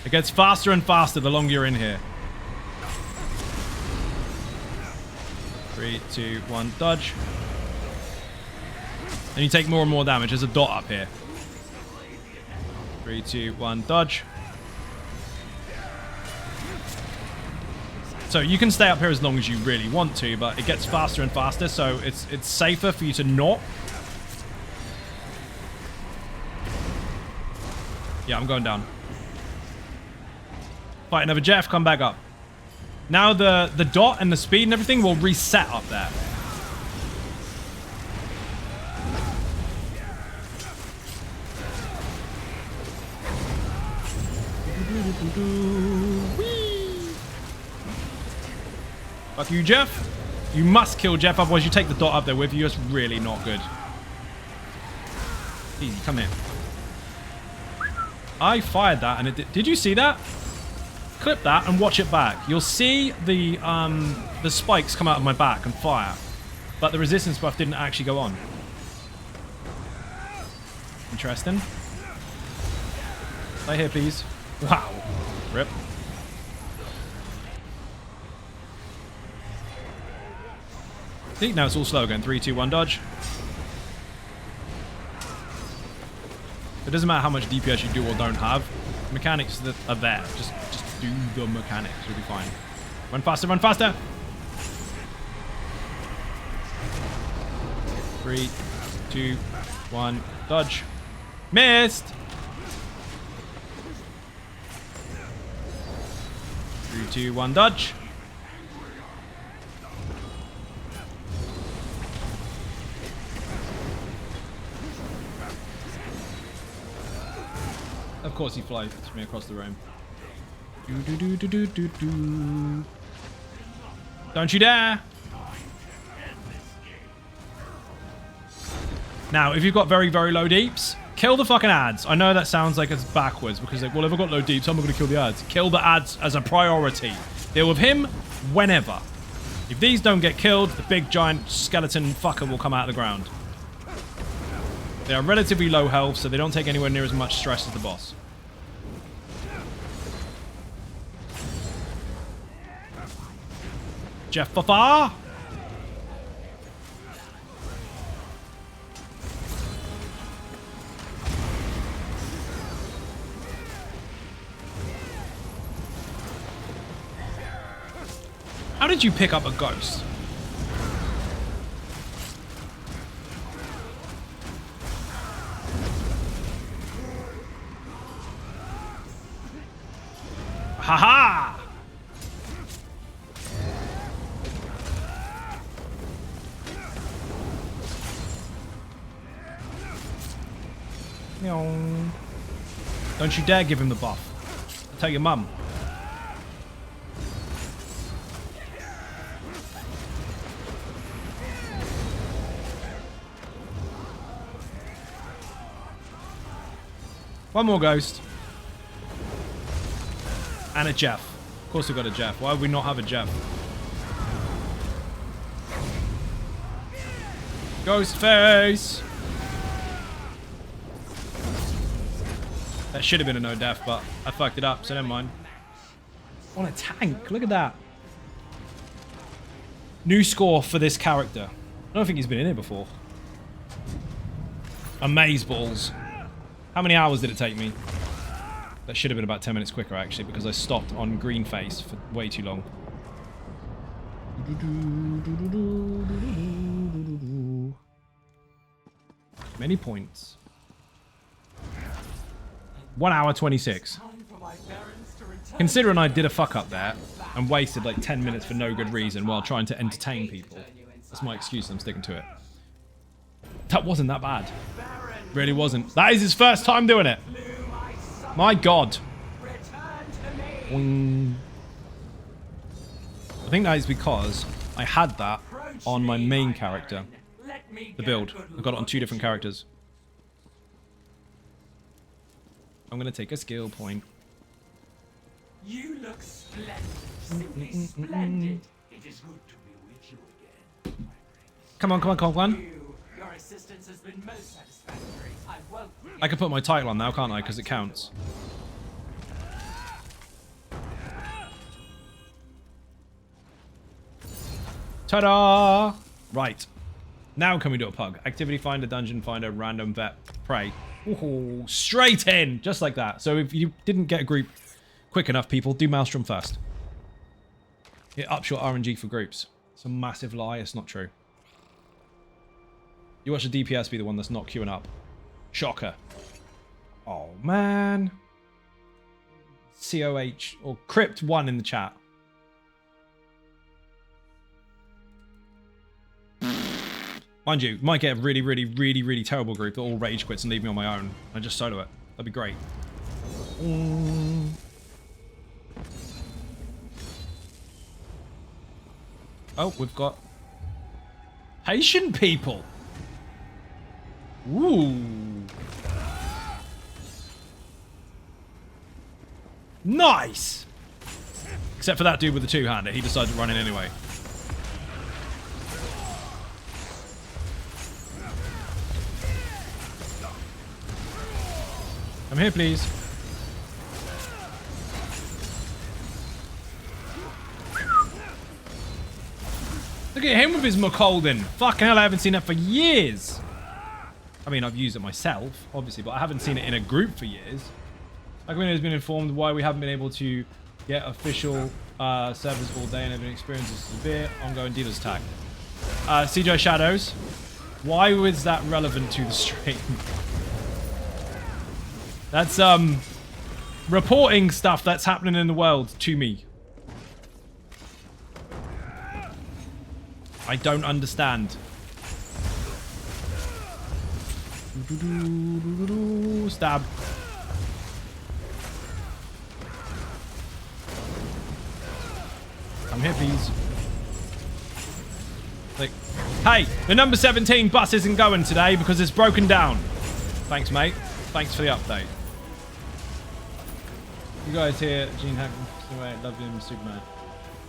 B: It gets faster and faster the longer you're in here. 3, 2, 1, dodge. And you take more and more damage. There's a dot up here. 3, 2, 1, dodge. So you can stay up here as long as you really want to, but it gets faster and faster, so it's safer for you to not. Yeah, I'm going down. Fight another Jeff, come back up. Now the dot and the speed and everything will reset up there. Fuck you, Jeff. You must kill Jeff, otherwise you take the dot up there with you. It's really not good. Easy, come here. I fired that and it did you see that? Clip that and watch it back. You'll see the spikes come out of my back and fire. But the resistance buff didn't actually go on. Interesting. Stay here, please. Wow. Rip. See, now it's all slow again. 3, 2, 1, dodge. It doesn't matter how much DPS you do or don't have. Mechanics that are there. Just do the mechanics. You'll be fine. Run faster, run faster. 3, 2, 1, dodge. Missed. 3, 2, 1, dodge. Of course he flies me across the room. Don't you dare! Now, if you've got very, very low deeps, kill the fucking ads. I know that sounds like it's backwards because, like, well, if I've got low deeps, I'm going to kill the ads. Kill the ads as a priority. Deal with him whenever. If these don't get killed, the big giant skeleton fucker will come out of the ground. They are relatively low health, so they don't take anywhere near as much stress as the boss. Jeff Fafa! How did you pick up a ghost? Haha! Don't you dare give him the buff. I'll tell your mum. One more ghost. And a Jeff. Of course we've got a Jeff. Why would we not have a Jeff? Ghostface! That should have been a no death, but I fucked it up, so never mind. On a tank, look at that. New score for this character. I don't think he's been in here before. Amazeballs. How many hours did it take me? That should have been about 10 minutes quicker, actually, because I stopped on green face for way too long. Many points. 1 hour 26. Considering I did a fuck up there and wasted like 10 minutes for no good reason while trying to entertain people. That's my excuse, I'm sticking to it. That wasn't that bad. Really wasn't. That is his first time doing it. My god. I think that is because I had that on my main character. The build. I got it on 2 different characters. I'm going to take a skill point.
E: You look splendid. Simply splendid. It is good to be with you again.
B: Come on, come on, come on.
E: Your assistance has been most satisfactory.
B: I can put my title on now, can't I? Because it counts. Ta-da! Right. Now can we do a pug? Activity finder, dungeon finder, random vet, prey. Ooh, straight in! Just like that. So if you didn't get a group quick enough, people, do Maelstrom first. It ups your RNG for groups. It's a massive lie. It's not true. You watch the DPS be the one that's not queuing up. Shocker. Oh, man. COH or Crypt1 in the chat. Mind you, might get a really terrible group that all rage quits and leave me on my own. I just solo it. That'd be great. Oh, we've got patient people. Ooh. Nice. Except for that dude with the two-hander. He decided to run in anyway. Come here, please. Look at him with his McColden. Fucking hell, I haven't seen that for years. I mean, I've used it myself, obviously, but I haven't seen it in a group for years. My community has been informed why we haven't been able to get official servers all day and have been experiencing severe ongoing dealer's attack. CJ Shadows, why was that relevant to the stream? That's reporting stuff that's happening in the world to me. I don't understand. Stab. Come here, please. Like, hey, the number 17 bus isn't going today because it's broken down. Thanks, mate. Thanks for the update. You guys here, Gene Hack, love him, Superman.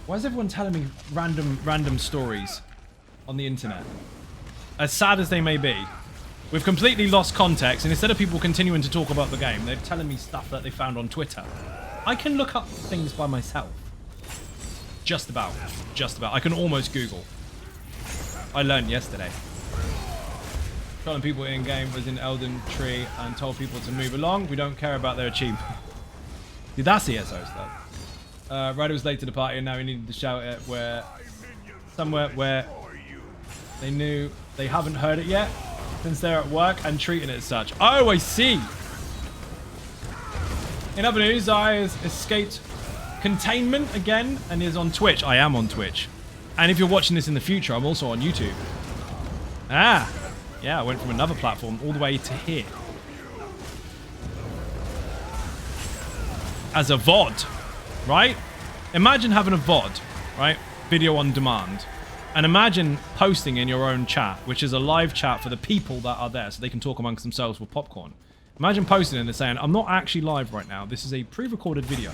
B: Why is everyone telling me random stories on the internet? As sad as they may be, we've completely lost context, and instead of people continuing to talk about the game, they're telling me stuff that they found on Twitter. I can look up things by myself. Just about. Just about. I can almost Google. I learned yesterday. Telling people in-game was in Elden Tree and told people to move along. We don't care about their achievement. Dude, that's ESO stuff. Ryder was late to the party and now he needed to shout it somewhere where they knew they haven't heard it yet since they're at work and treating it as such. Oh, I see. In other news, I escaped containment again and is on Twitch. I am on Twitch. And if you're watching this in the future, I'm also on YouTube. Ah, yeah, I went from another platform all the way to here. As a VOD, right? Imagine having a VOD, right? Video on demand. And imagine posting in your own chat, which is a live chat for the people that are there so they can talk amongst themselves with popcorn. Imagine posting in and saying, I'm not actually live right now. This is a pre-recorded video.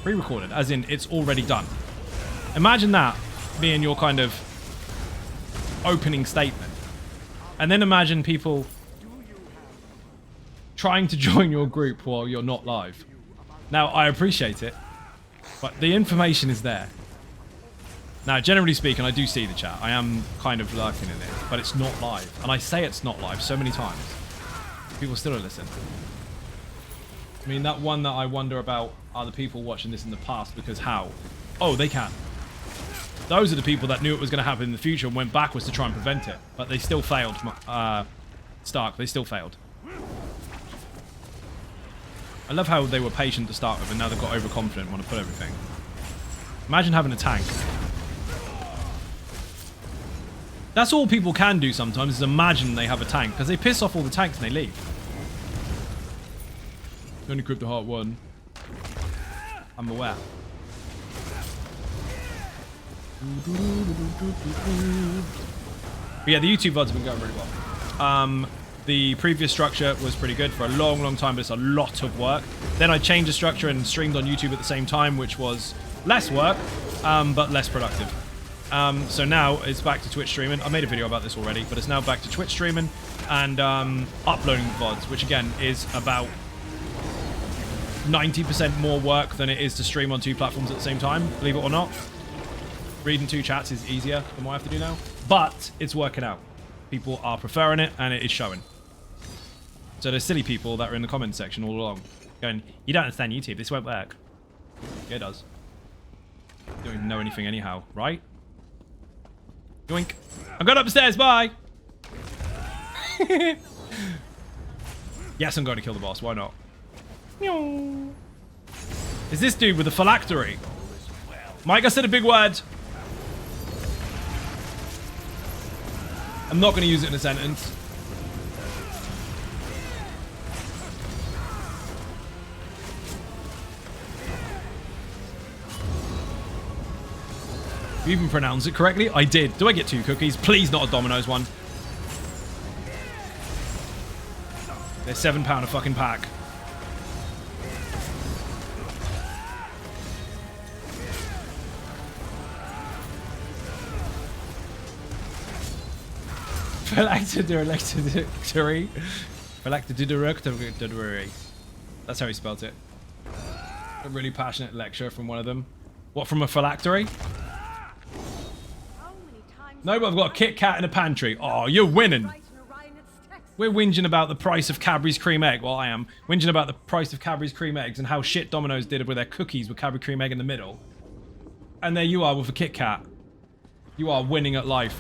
B: Pre-recorded, as in it's already done. Imagine that being your kind of opening statement. And then imagine people trying to join your group while you're not live. Now, I appreciate it, but the information is there. Now, generally speaking, I do see the chat. I am kind of lurking in it, but it's not live. And I say it's not live so many times. People still don't listen. I mean, that one that I wonder about are the people watching this in the past, because how? Oh, they can. Those are the people that knew it was going to happen in the future and went backwards to try and prevent it. But they still failed, Stark. They still failed. I love how they were patient to start with, and now they've got overconfident and want to put everything. Imagine having a tank. That's all people can do sometimes, is imagine they have a tank, because they piss off all the tanks and they leave. Only Crypt the Heart 1. I'm aware. But yeah, the YouTube VODs have been going really well. The previous structure was pretty good for a long, long time, but it's a lot of work. Then I changed the structure and streamed on YouTube at the same time, which was less work, but less productive. So now it's back to Twitch streaming. I made a video about this already, but it's now back to Twitch streaming and uploading VODs, which again is about 90% more work than it is to stream on 2 platforms at the same time, believe it or not. Reading 2 chats is easier than what I have to do now, but it's working out. People are preferring it, and it is showing. So there's silly people that are in the comments section all along going, you don't understand YouTube, this won't work. Yeah, it does. You don't even know anything anyhow, right? Yoink. I'm going upstairs, bye! Yes, I'm going to kill the boss, why not? Is this dude with a phylactery? Mike, I said a big word. I'm not going to use it in a sentence. You even pronounce it correctly? I did. Do I get 2 cookies? Please not a Domino's one. They're £7 a fucking pack. Phylactery. That's how he spelled it. A really passionate lecture from one of them. What, from a phylactery? No, but I've got a Kit Kat in a pantry. Oh, you're winning. We're whinging about the price of Cadbury's cream egg. Well, I am. Whinging about the price of Cadbury's cream eggs and how shit Domino's did with their cookies with Cadbury cream egg in the middle. And there you are with a Kit Kat. You are winning at life.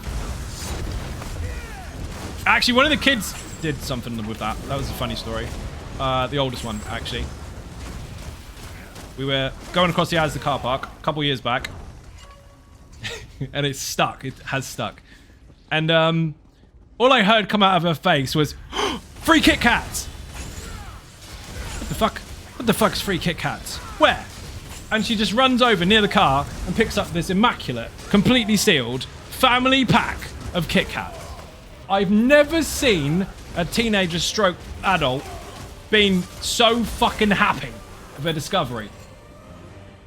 B: Actually, one of the kids did something with that. That was a funny story. The oldest one, actually. We were going across the Asda car park a couple years back. And it's stuck. It has stuck. And all I heard come out of her face was, free Kit Kats! What the fuck? What the fuck's free Kit Kats? Where? And she just runs over near the car and picks up this immaculate, completely sealed, family pack of Kit Kats. I've never seen a teenager stroke adult being so fucking happy with a discovery.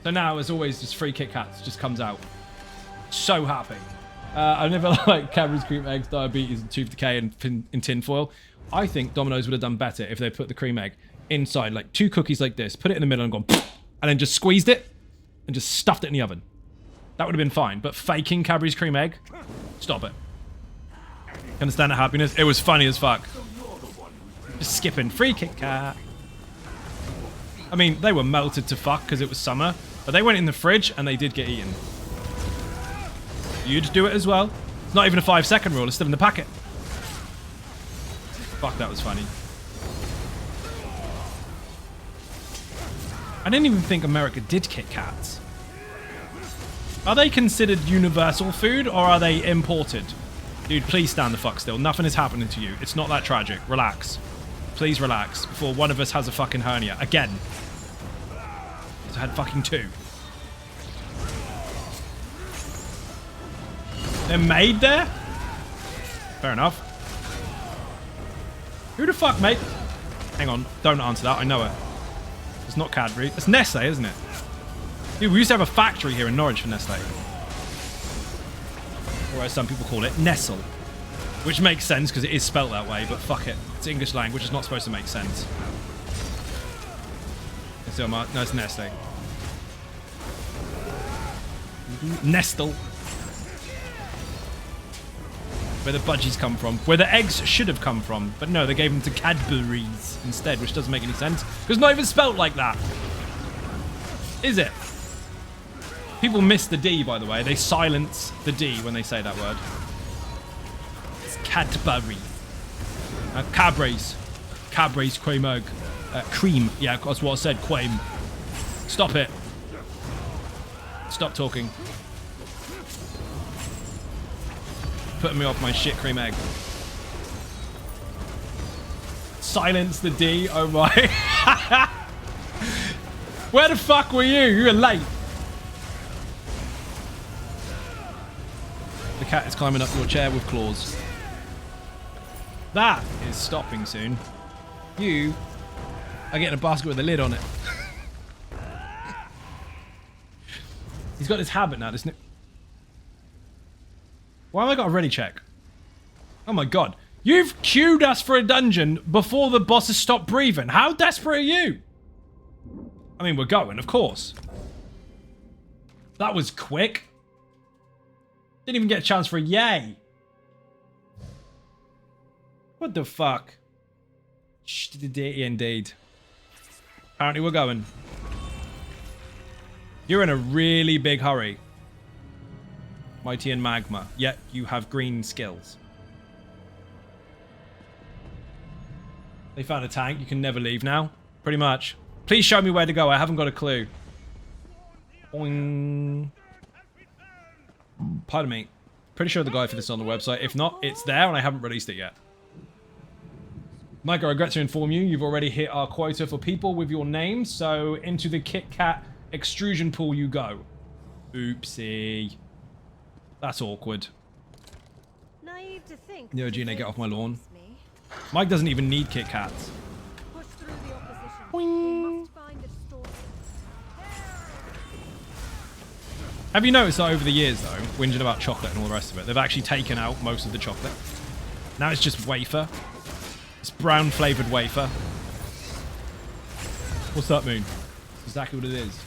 B: So now, as always, just free Kit Kats just comes out. So happy. I never liked Cadbury's cream eggs, diabetes, and tooth decay in tin foil. I think Domino's would have done better if they put the cream egg inside, like 2 cookies like this, put it in the middle and gone, and then just squeezed it and just stuffed it in the oven. That would have been fine. But faking Cadbury's cream egg, stop it. Understand the happiness? It was funny as fuck. Just skipping free Kit Kat. I mean, they were melted to fuck because it was summer, but they went in the fridge and they did get eaten. You'd do it as well. It's not even a 5-second rule. It's still in the packet. Fuck, that was funny. I didn't even think America did Kit Kats. Are they considered universal food or are they imported? Dude, please stand the fuck still. Nothing is happening to you. It's not that tragic. Relax. Please relax before one of us has a fucking hernia. Again. I had fucking 2. They're made there? Fair enough. Who the fuck made... Hang on. Don't answer that. I know it. It's not Cadbury. It's Nestle, isn't it? Dude, we used to have a factory here in Norwich for Nestle. Or as some people call it, Nestle. Which makes sense because it is spelt that way, but fuck it. It's English language. It's not supposed to make sense. It's no, it's nesting. Nestle. Where the budgies come from. Where the eggs should have come from. But no, they gave them to Cadbury's instead, which doesn't make any sense. Because not even spelt like that. Is it? People miss the D, by the way. They silence the D when they say that word. It's Cadbury. Cadbury's. Cadbury's cream egg. Cream. Yeah, that's what I said. Cream. Stop it. Stop talking. Putting me off my shit cream egg. Silence the D. Oh my. Where the fuck were you? You were late. The cat is climbing up your chair with claws. That is stopping soon. You are getting a basket with a lid on it. He's got this habit now, doesn't it? Why have I got a ready check? Oh my god. You've queued us for a dungeon before the bosses stop breathing. How desperate are you? I mean, we're going, of course. That was quick. Didn't even get a chance for a yay. What the fuck? Indeed. Apparently we're going. You're in a really big hurry. Mighty and magma. Yet you have green skills. They found a tank. You can never leave now. Pretty much. Please show me where to go. I haven't got a clue. Boing. Pardon me. Pretty sure the guide for this is on the website. If not, it's there and I haven't released it yet. Mike, I regret to inform you, you've already hit our quota for people with your name, so into the Kit Kat extrusion pool you go. Oopsie. That's awkward.
C: Naive to think.
B: Yo, Gina, get off my lawn. Mike doesn't even need Kit Kats.
C: Push through the opposition.
B: Boing.
C: We must find a story.
B: Have you noticed that over the years, though, whinging about chocolate and all the rest of it, they've actually taken out most of the chocolate? Now it's just wafer. It's brown flavoured wafer. What's that mean? That's exactly what it is.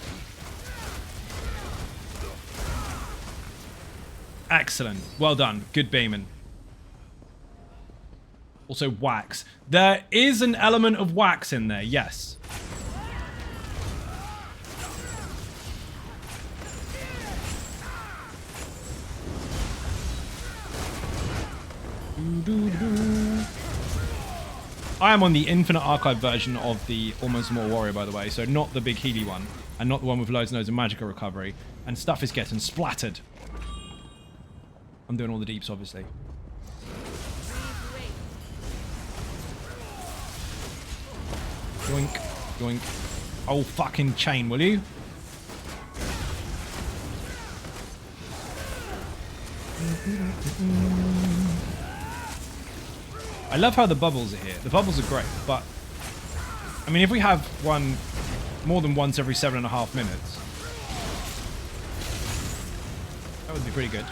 B: Excellent. Well done. Good beaming. Also wax. There is an element of wax in there, yes. I am on the Infinite Archive version of the Almost Immortal Warrior, by the way, so not the big Healy one, and not the one with loads and loads of magical recovery, and stuff is getting splattered. I'm doing all the deeps, obviously. Yoink, yoink. Oh, fucking chain, will you? I love how the bubbles are here. The bubbles are great, but I mean, if we have one more than once every 7.5 minutes, that would be pretty good.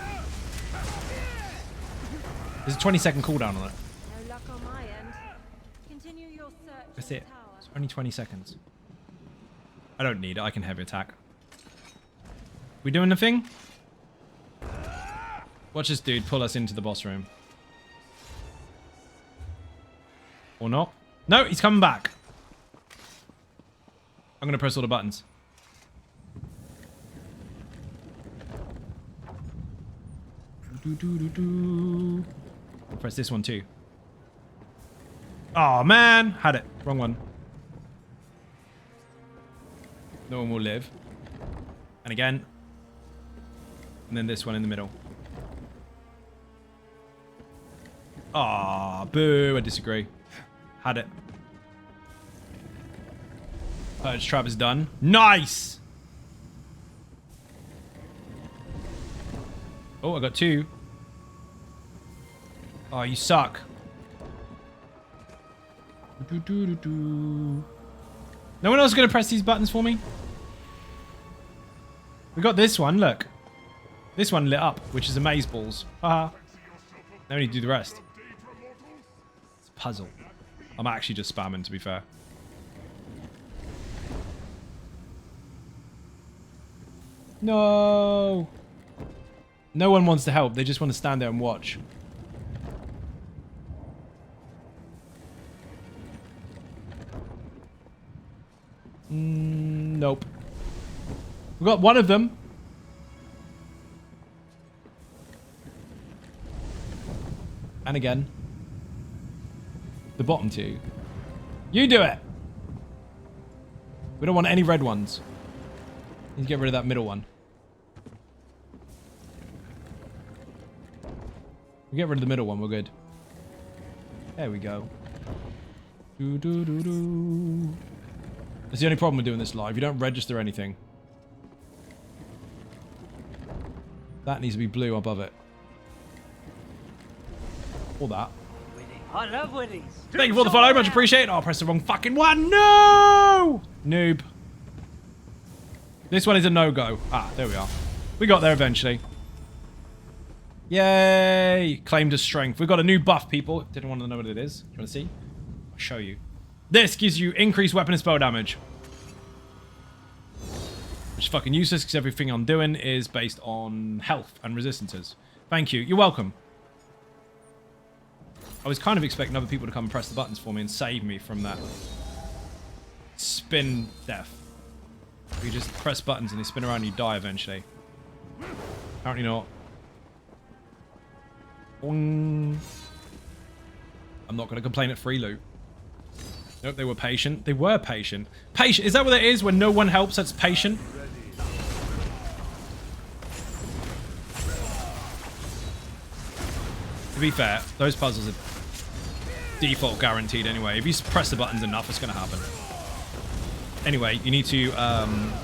B: There's a 20-second cooldown on it.
C: No luck on my end. Continue your search.
B: That's it. It's only 20 seconds. I don't need it. I can heavy attack. We doing the thing? Watch this dude pull us into the boss room. Or not. No, he's coming back. I'm going to press all the buttons. I'll press this one too. Oh man, had it. Wrong one. No one will live. And again. And then this one in the middle. Ah, boo, I disagree. Had it. Purge trap is done. Nice! Oh, I got 2. Oh, you suck. No one else is going to press these buttons for me? We got this one, look. This one lit up, which is amazeballs. Haha. Now we need to do the rest. puzzle. I'm actually just spamming, to be fair. No! No one wants to help. They just want to stand there and watch. Nope. We got one of them. And again. The bottom two. You do it! We don't want any red ones. Need to get rid of that middle one. We get rid of the middle one, we're good. There we go. Do. That's the only problem with doing this live. You don't register anything. That needs to be blue above it. Or that.
D: I love winnings.
B: Thank you for the follow, much appreciated. Oh, I pressed the wrong fucking one. No! Noob. This one is a no-go. Ah, there we are. We got there eventually. Yay! Claimed as strength. We've got a new buff, people. Didn't want to know what it is. Do you want to see? I'll show you. This gives you increased weapon and spell damage. Which is fucking useless because everything I'm doing is based on health and resistances. Thank you. You're welcome. I was kind of expecting other people to come and press the buttons for me and save me from that spin death. You just press buttons and they spin around and you die eventually. Apparently not. Boing. I'm not going to complain at free loot. Nope, they were patient. They were patient. Patient. Is that what it is when no one helps? That's patient. To be fair, those puzzles are default guaranteed anyway. If you press the buttons enough, it's going to happen. Anyway, you need to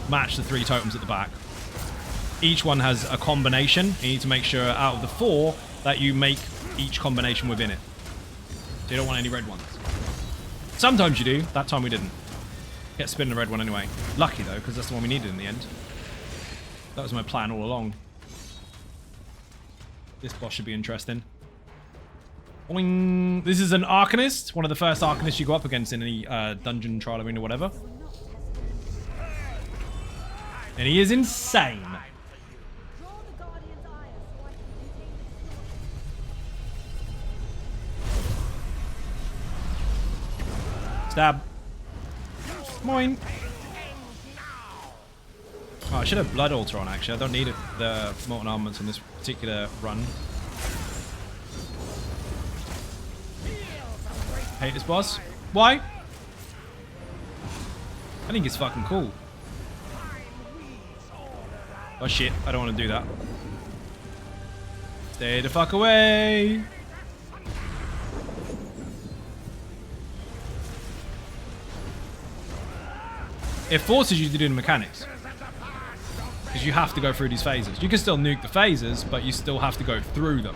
B: match the 3 totems at the back. Each one has a combination. You need to make sure out of the 4 that you make each combination within it. So you don't want any red ones. Sometimes you do. That time we didn't. Get spin the red one anyway. Lucky though, because that's the one we needed in the end. That was my plan all along. This boss should be interesting. Boing. This is an Arcanist. One of the first Arcanists you go up against in any dungeon, trial arena, whatever. And he is insane.
C: Draw the Guardian's ire so I can contain
B: Stab. Moin. Oh, I should have Blood Altar on, actually. I don't need it, the Molten Armaments on this particular run. Hate this boss. Why? I think it's fucking cool. Oh shit, I don't want to do that. Stay the fuck away. It forces you to do the mechanics. Because you have to go through these phases. You can still nuke the phases, but you still have to go through them.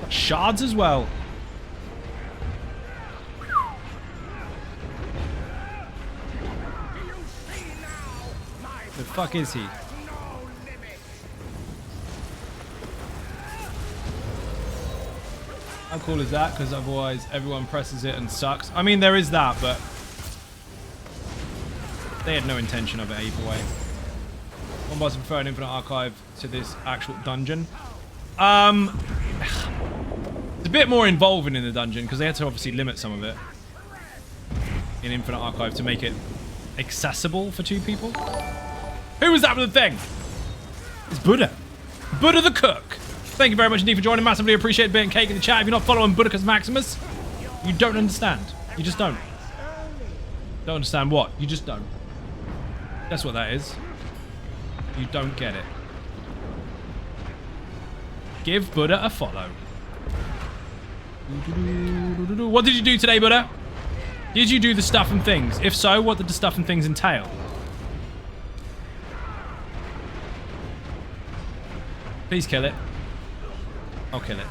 B: Got shards as well. The fuck is he? How cool is that? Because otherwise everyone presses it and sucks. I mean, there is that, but they had no intention of it either way. One boss prefer an infinite archive to this actual dungeon. It's a bit more involving in the dungeon because they had to obviously limit some of it in infinite archive to make it accessible for 2 people. Who was that with the thing? It's Buddha. Buddha the cook. Thank you very much indeed for joining. Massively appreciate being cake in the chat. If you're not following Buddhicus Maximus, you don't understand. You just don't. Don't understand what? You just don't. That's what that is. You don't get it. Give Buddha a follow. What did you do today, Buddha? Did you do the stuff and things? If so, what did the stuff and things entail? Please kill it. I'll kill it.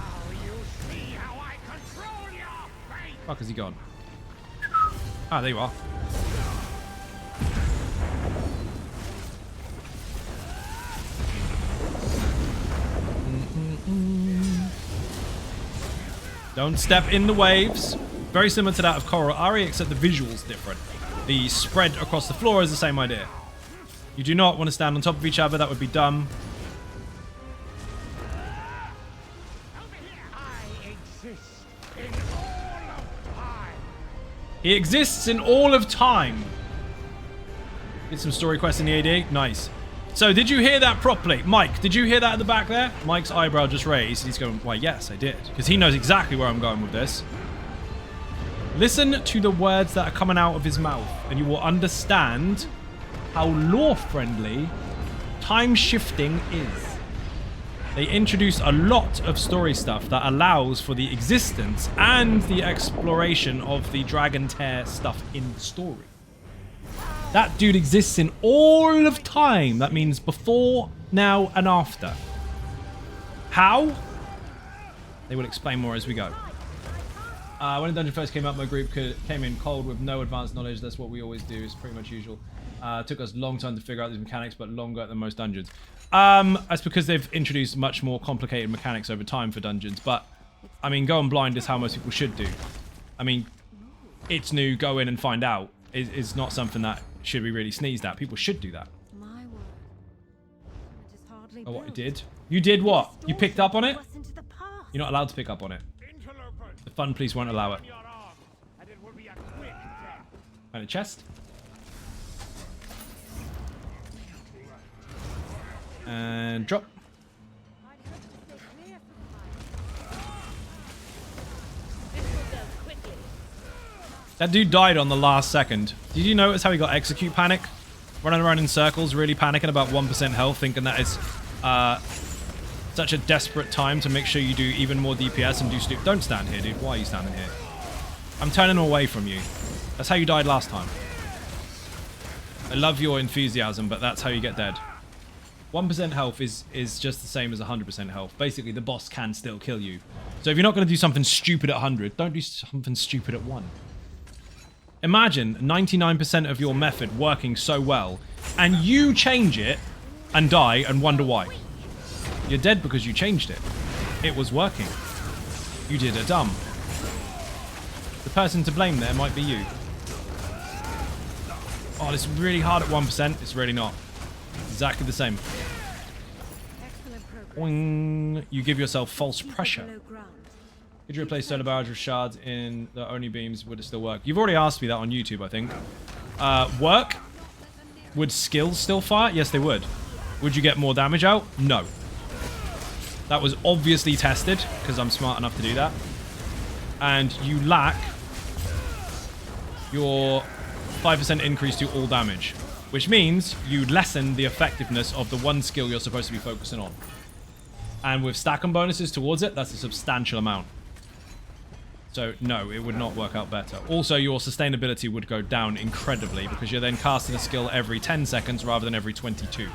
B: Fuck, is he gone? Ah, there you are. Don't step in the waves. Very similar to that of Coral Ari, except the visual's different. The spread across the floor is the same idea. You do not want to stand on top of each other. That would be dumb. He exists in all of time. Get some story quests in the AD. Nice. So, did you hear that properly? Mike, did you hear that at the back there? Mike's eyebrow just raised. He's going, why, yes, I did. Because he knows exactly where I'm going with this. Listen to the words that are coming out of his mouth, and you will understand how lore-friendly time shifting is. They introduce a lot of story stuff that allows for the existence and the exploration of the Dragon Tear stuff in the story. That dude exists in all of time. That means before, now, and after. How? They will explain more as we go. When the dungeon first came out, my group came in cold with no advanced knowledge. That's what we always do. It's pretty much usual. Took us a long time to figure out these mechanics, but longer than most dungeons. That's because they've introduced much more complicated mechanics over time for dungeons. But, I mean, going blind is how most people should do. I mean, it's new, go in and find out. It's not something that should be really sneezed at. People should do that.
C: My word. It is hardly
B: Oh, what, you
C: built.
B: did? You did what? You picked up on it?
C: Us into the past.
B: You're not allowed to pick up on it. The fun police won't allow it. And a chest. And drop. That dude died on the last second. Did you notice how he got execute panic? Running around in circles, really panicking about 1% health, thinking that is such a desperate time to make sure you do even more DPS and do stupid. Don't stand here, dude. Why are you standing here? I'm turning away from you. That's how you died last time. I love your enthusiasm, but that's how you get dead. 1% health is just the same as 100% health. Basically, the boss can still kill you. So if you're not going to do something stupid at 100, don't do something stupid at 1. Imagine 99% of your method working so well, and you change it and die and wonder why. You're dead because you changed it. It was working. You did a dumb. The person to blame there might be you. Oh, this is really hard at 1%. It's really not. Exactly the same.
C: Excellent progress.
B: Boing. You give yourself false
C: Keep it
B: pressure.
C: below ground.
B: Could you replace solar barrage with shards in the only beams? Would it still work? You've already asked me that on YouTube, I think. Work? Would skills still fire? Yes, they would. Would you get more damage out? No. That was obviously tested, because I'm smart enough to do that. And you lack your 5% increase to all damage, which means you lessen the effectiveness of the one skill you're supposed to be focusing on. And with stack and bonuses towards it, that's a substantial amount. So, no, it would not work out better. Also, your sustainability would go down incredibly because you're then casting a skill every 10 seconds rather than every 22.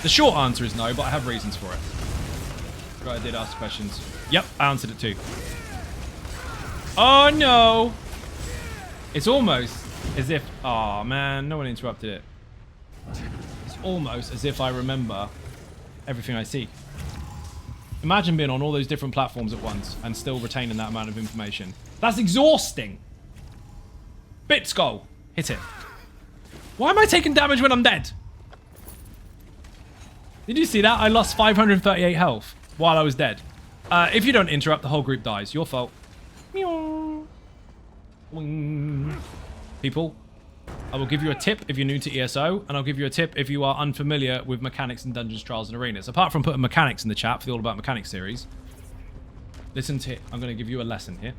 B: The short answer is no, but I have reasons for it. Right, I did ask questions. Yep, I answered it too. Oh, no! It's almost as if... Oh, man, no one interrupted it. It's almost as if I remember everything I see. Imagine being on all those different platforms at once and still retaining that amount of information. That's exhausting. Bit skull. Hit it. Why am I taking damage when I'm dead? Did you see that? I lost 538 health while I was dead. If you don't interrupt, the whole group dies. Your fault. Meow. Wing. People, I will give you a tip if you're new to ESO, and I'll give you a tip if you are unfamiliar with mechanics in Dungeons, Trials, and Arenas. Apart from putting mechanics in the chat for the All About Mechanics series, listen to it. I'm going to give you a lesson here.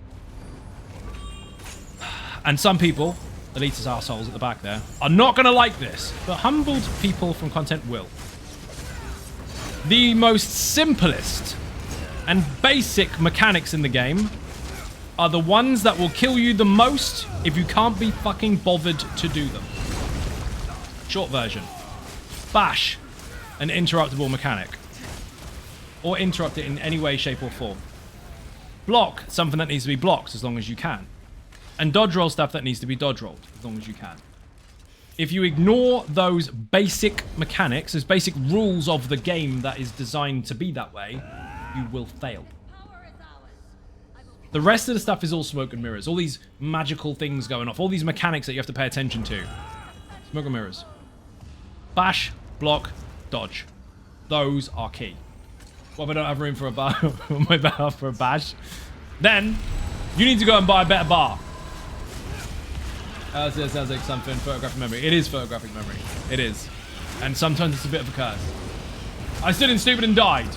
B: And some people, elitist assholes at the back there, are not going to like this, but humbled people from content will. The most simplest and basic mechanics in the game are the ones that will kill you the most if you can't be fucking bothered to do them. Short version. Bash, an interruptible mechanic. Or interrupt it in any way, shape, or form. Block, something that needs to be blocked as long as you can. And dodge roll stuff that needs to be dodge rolled as long as you can. if you ignore those basic mechanics, those basic rules of the game that is designed to be that way, you will fail. The rest of the stuff is all smoke and mirrors. All these magical things going off. All these mechanics that you have to pay attention to. Smoke and mirrors. Bash, block, dodge. Those are key. What if I don't have room for a bar on my bar for a bash? Then, you need to go and buy a better bar. So it sounds like something photographic memory. It is photographic memory. It is. And sometimes it's a bit of a curse. I stood in stupid and died.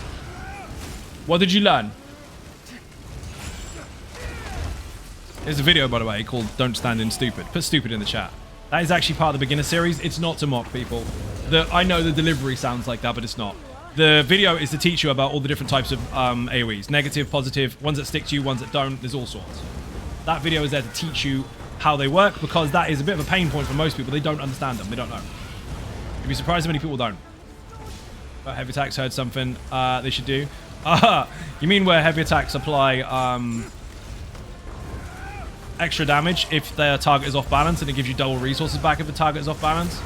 B: What did you learn? There's a video, by the way, called Don't Stand in Stupid. Put stupid in the chat. That is actually part of the beginner series. It's not to mock people. I know the delivery sounds like that, but it's not. The video is to teach you about all the different types of AoEs. Negative, positive, ones that stick to you, ones that don't. There's all sorts. That video is there to teach you how they work, because that is a bit of a pain point for most people. They don't understand them. They don't know. You'd be surprised how many people don't. But heavy attacks heard something they should do. You mean where heavy attacks apply extra damage if their target is off balance, and it gives you double resources back if the target is off balance.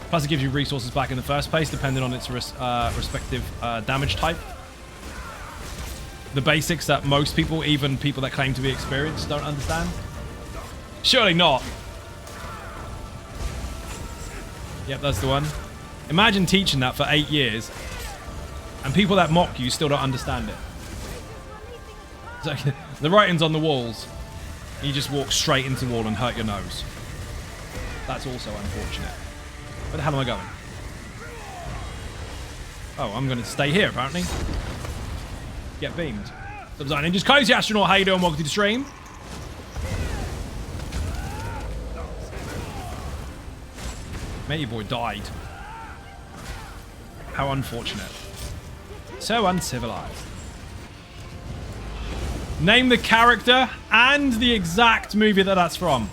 B: Plus it gives you resources back in the first place, depending on its respective damage type. The basics that most people, even people that claim to be experienced, don't understand. Surely not. Yep, that's the one. Imagine teaching that for 8 years, and people that mock you still don't understand it. It's like, the writing's on the walls. You just walk straight into the wall and hurt your nose. That's also unfortunate. Where the hell am I going? Oh, I'm going to stay here, apparently. Get beamed. Sub-Zine Ninjas. Cozy Astronaut, how you doing? Welcome to the stream. Mate, your boy died. How unfortunate. So uncivilized. Name the character and the exact movie that that's from.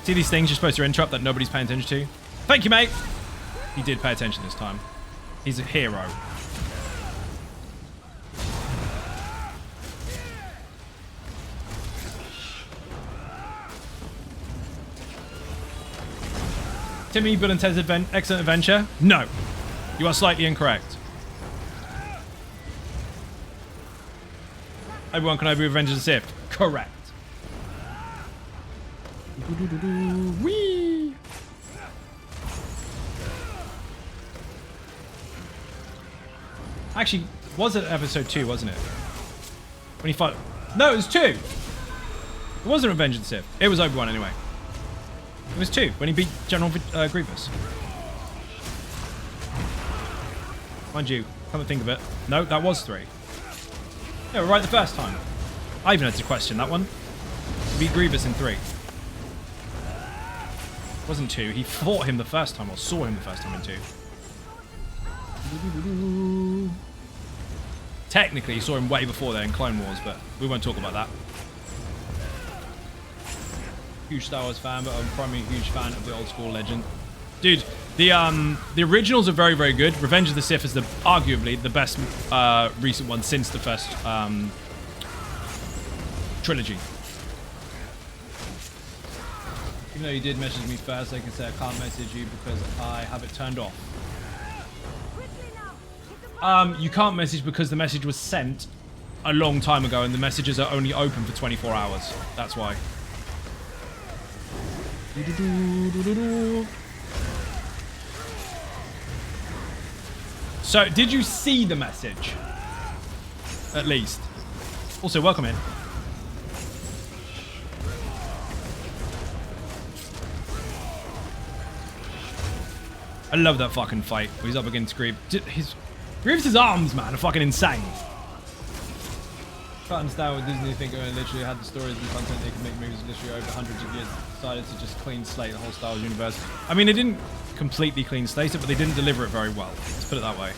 B: See these things you're supposed to interrupt that nobody's paying attention to? Thank you, mate. He did pay attention this time. He's a hero. Timmy, Bill and Ted's Excellent Adventure? No. You are slightly incorrect. Everyone can be Revenge of the Sith. Correct. Whee! Actually, was it episode 2, wasn't it? When he fought... No, it was 2! It wasn't Revenge of the Sith. It was Obi-Wan anyway. It was 2, when he beat General Grievous. Mind you, come to think of it. No, that was 3. Yeah, we're right the first time. I even had to question that one. He beat Grievous in 3. It wasn't 2. He fought him the first time, or saw him the first time in 2. Technically, he saw him way before there in Clone Wars, but we won't talk about that. Huge Star Wars fan, but I'm primarily a huge fan of the old school legend. Dude, the originals are very, very good. Revenge of the Sith is arguably the best recent one since the first trilogy. Even though you did message me first, I can say I can't message you because I have it turned off. You can't message because the message was sent a long time ago and the messages are only open for 24 hours. That's why. So, did you see the message? At least. Also, welcome in. I love that fucking fight where he's up against Grievous. Grievous' arms, man, are fucking insane. I can't understand what Disney think when they literally had the stories and content they could make movies literally over hundreds of years. Decided to just clean slate the whole Star Wars universe. I mean, they didn't completely clean slate it, but they didn't deliver it very well. Let's put it that way.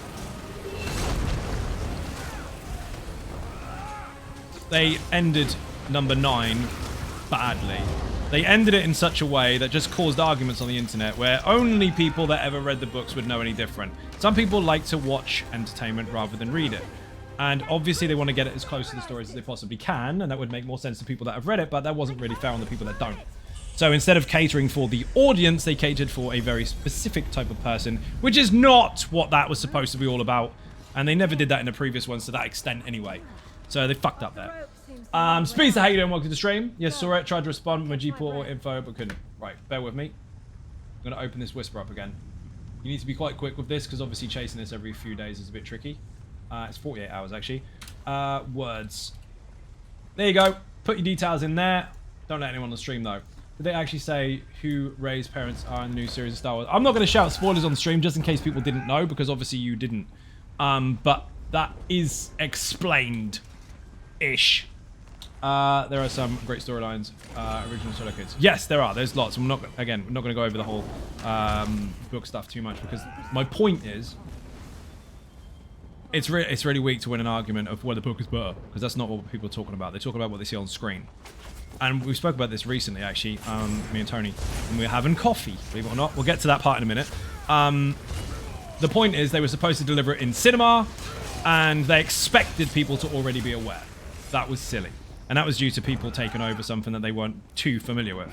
B: They ended number 9 badly. They ended it in such a way that just caused arguments on the internet where only people that ever read the books would know any different. Some people like to watch entertainment rather than read it. And obviously they want to get it as close to the stories as they possibly can, and that would make more sense to people that have read it, but that wasn't really fair on the people that don't. So instead of catering for the audience, they catered for a very specific type of person, which is not what that was supposed to be all about. And they never did that in the previous ones to that extent anyway. So they fucked up there. Speedster, how you doing? Welcome to the stream. Yes, saw it. Tried to respond with my G port or info, but couldn't. Right, bear with me. I'm going to open this whisper up again. You need to be quite quick with this, because obviously chasing this every few days is a bit tricky. It's 48 hours, actually. Words. There you go. Put your details in there. Don't let anyone on the stream, though. Did they actually say who Rey's parents are in the new series of Star Wars? I'm not going to shout spoilers on the stream, just in case people didn't know, because obviously you didn't. But that is explained-ish. There are some great storylines. Original solo kids. Yes, there are. There's lots. We're not going to go over the whole book stuff too much, because my point is, it's really weak to win an argument of whether the book is better, because that's not what people are talking about. They're talking about what they see on screen. And we spoke about this recently, actually, me and Tony, when we were having coffee, believe it or not. We'll get to that part in a minute. The point is, they were supposed to deliver it in cinema, and they expected people to already be aware. That was silly. And that was due to people taking over something that they weren't too familiar with.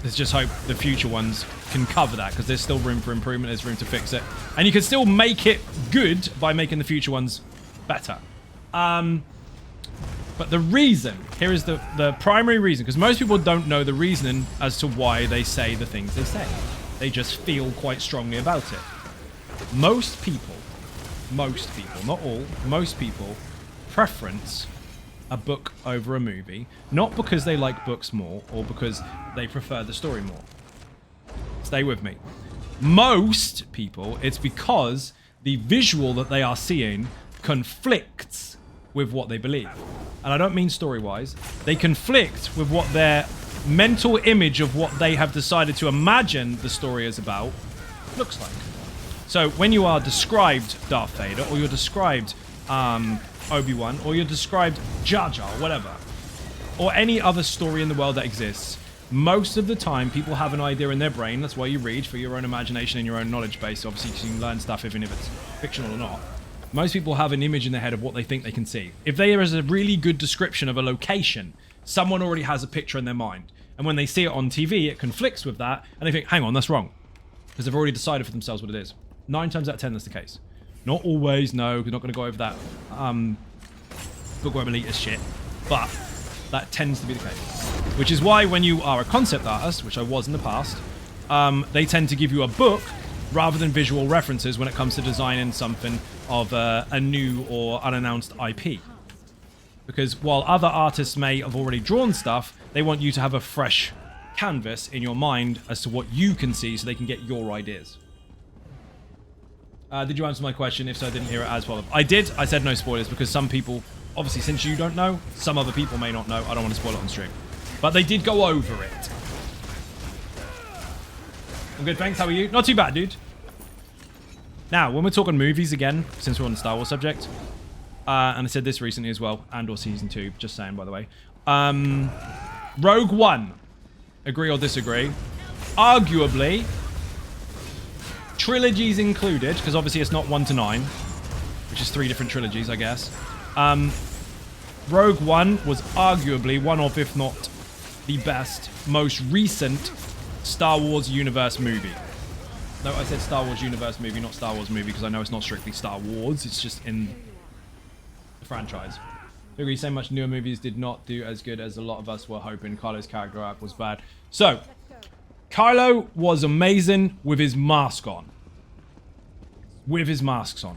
B: Let's just hope the future ones can cover that, because there's still room for improvement, there's room to fix it. And you can still make it good by making the future ones better. But the reason, here is the primary reason, because most people don't know the reasoning as to why they say the things they say. They just feel quite strongly about it. Most people, not all, most people preference a book over a movie, not because they like books more or because they prefer the story more. Stay with me. Most people, it's because the visual that they are seeing conflicts with what they believe. And I don't mean story-wise. They conflict with what their mental image of what they have decided to imagine the story is about looks like. So when you are described Darth Vader, or you're described Obi-Wan, or you're described Jar Jar, whatever, or any other story in the world that exists, most of the time people have an idea in their brain. That's why you read, for your own imagination and your own knowledge base. Obviously, you can learn stuff even if it's fictional or not. Most people have an image in their head of what they think they can see. If there is a really good description of a location, someone already has a picture in their mind. And when they see it on TV, it conflicts with that, and they think, hang on, that's wrong. Because they've already decided for themselves what it is. 9 times out of 10, that's the case. Not always, no, we're not going to go over that bookworm elitist shit. But that tends to be the case. Which is why when you are a concept artist, which I was in the past, they tend to give you a book rather than visual references when it comes to designing something of a new or unannounced IP. Because while other artists may have already drawn stuff, they want you to have a fresh canvas in your mind as to what you can see so they can get your ideas. Did you answer my question? If so, I didn't hear it as well. I did. I said no spoilers because some people, obviously since you don't know, some other people may not know. I don't want to spoil it on stream. But they did go over it. I'm good, thanks. How are you? Not too bad, dude. Now, when we're talking movies again, since we're on the Star Wars subject, and I said this recently as well, Andor Season 2, just saying, by the way. Rogue One, agree or disagree? Arguably, trilogies included, because obviously it's not 1 to 9, which is 3 different trilogies, I guess. Rogue One was arguably one of, if not the best, most recent Star Wars universe movie. No, I said Star Wars universe movie, not Star Wars movie, because I know it's not strictly Star Wars, it's just in the franchise. I agree, so much newer movies did not do as good as a lot of us were hoping. Kylo's character arc was bad. So, Kylo was amazing with his mask on. With his masks on.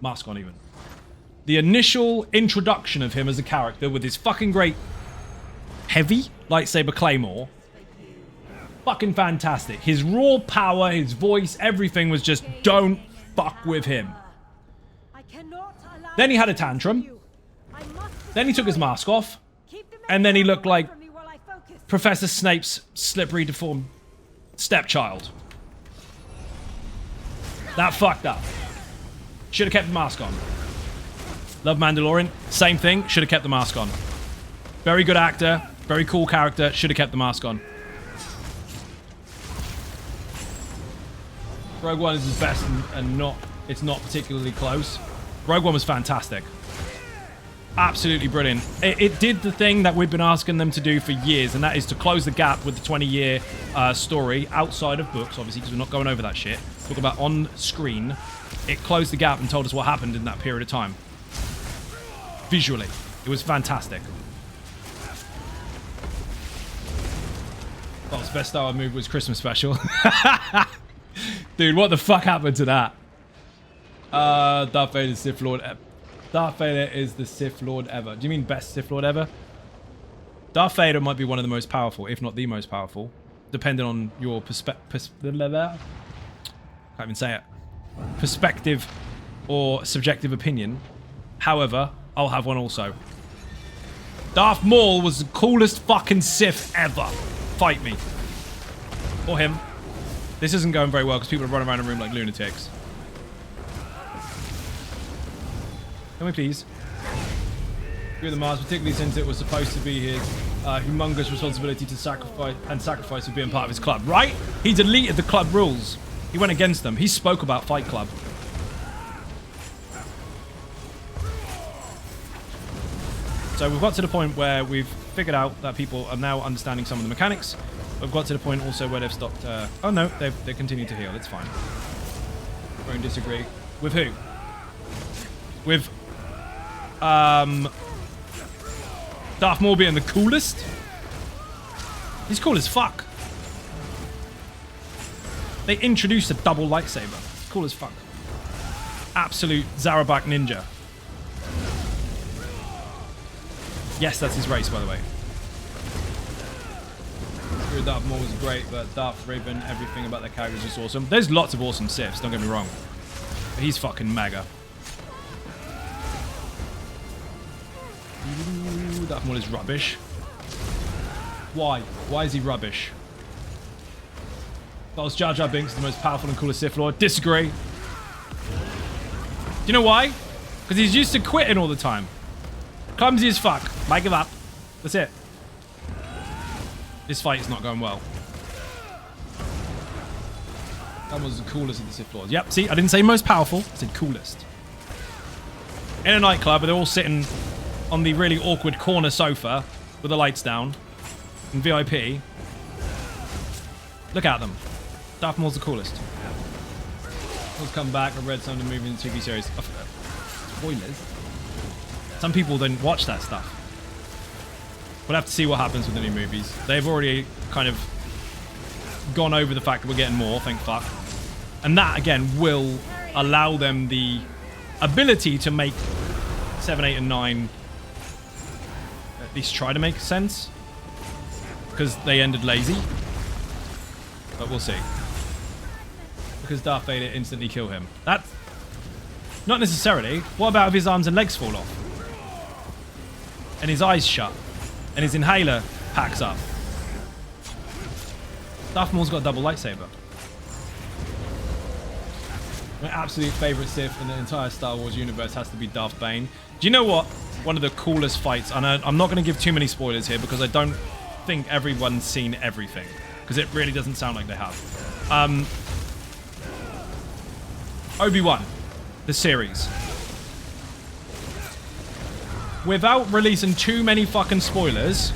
B: Mask on, even. The initial introduction of him as a character with his fucking great heavy lightsaber claymore. Fucking fantastic. His raw power, his voice, everything was just, don't fuck with him. Then he had a tantrum. Then he took his mask off. And then he looked like Professor Snape's slippery, deformed stepchild. That fucked up. Should have kept the mask on. Love Mandalorian. Same thing. Should have kept the mask on. Very good actor. Very cool character. Should have kept the mask on. Rogue One is his best and not it's not particularly close. Rogue One was fantastic. Absolutely brilliant. It did the thing that we've been asking them to do for years, and that is to close the gap with the 20-year story outside of books, obviously, because we're not going over that shit. Talk about on screen. It closed the gap and told us what happened in that period of time. Visually. It was fantastic. Well, the best Star Wars movie was Christmas special. Dude, what the fuck happened to that? Darth Vader, Sith Lord. Darth Vader is the Sith Lord ever. Do you mean best Sith Lord ever? Darth Vader might be one of the most powerful, if not the most powerful, depending on your perspective. Can't even say it. Perspective or subjective opinion. However, I'll have one also. Darth Maul was the coolest fucking Sith ever. Fight me. Or him. This isn't going very well because people are running around the room like lunatics. Can we please? Agree with the Mars, particularly since it was supposed to be his humongous responsibility to sacrifice for being part of his club, right? He deleted the club rules. He went against them. He spoke about Fight Club. So we've got to the point where we've figured out that people are now understanding some of the mechanics. We've got to the point also where they've stopped... oh no, they continue to heal. It's fine. Won't disagree. With who? With... Darth Maul being the coolest? He's cool as fuck. They introduced a double lightsaber. Cool as fuck. Absolute Zarabak ninja. Yes, that's his race, by the way. Darth Maul was great, but Darth Raven, everything about their characters is awesome. There's lots of awesome Siths, don't get me wrong. But he's fucking mega. Ooh, Darth Maul is rubbish. Why? Why is he rubbish? That was Jar Jar Binks, the most powerful and coolest Sith Lord. Disagree. Do you know why? Because he's used to quitting all the time. Clumsy as fuck. Might give up. That's it. This fight is not going well. That was the coolest of the Sith Lords. Yep, see, I didn't say most powerful. I said coolest. In a nightclub, they're all sitting on the really awkward corner sofa with the lights down in VIP. Look at them. Darth Maul's the coolest. Let's come back. I read some of the movie and TV series. Spoilers. Some people don't watch that stuff. We'll have to see what happens with the new movies. They've already kind of gone over the fact that we're getting more, thank fuck. And that, again, will allow them the ability to make 7, 8, and 9 at least try to make sense. Because they ended lazy. But we'll see. Because Darth Vader instantly killed him. That... Not necessarily. What about if his arms and legs fall off? And his eyes shut? And his inhaler packs up? Darth Maul's got a double lightsaber. My absolute favourite Sith in the entire Star Wars universe has to be Darth Bane. Do you know what? One of the coolest fights, and I'm not going to give too many spoilers here because I don't think everyone's seen everything. Because it really doesn't sound like they have. Obi-Wan, the series. Without releasing too many fucking spoilers,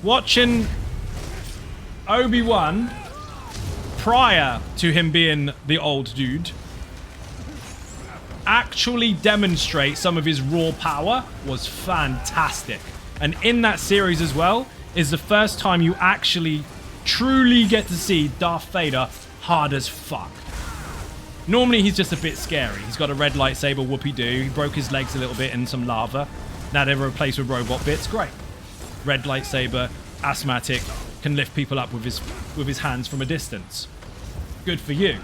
B: watching Obi-Wan prior to him being the old dude actually demonstrate some of his raw power was fantastic. And in that series as well is the first time you actually truly get to see Darth Vader hard as fuck. Normally he's just a bit scary. He's got a red lightsaber, whoopee-doo. He broke his legs a little bit in some lava. Now they're replaced with robot bits. Great. Red lightsaber, asthmatic, can lift people up with his hands from a distance. Good for you.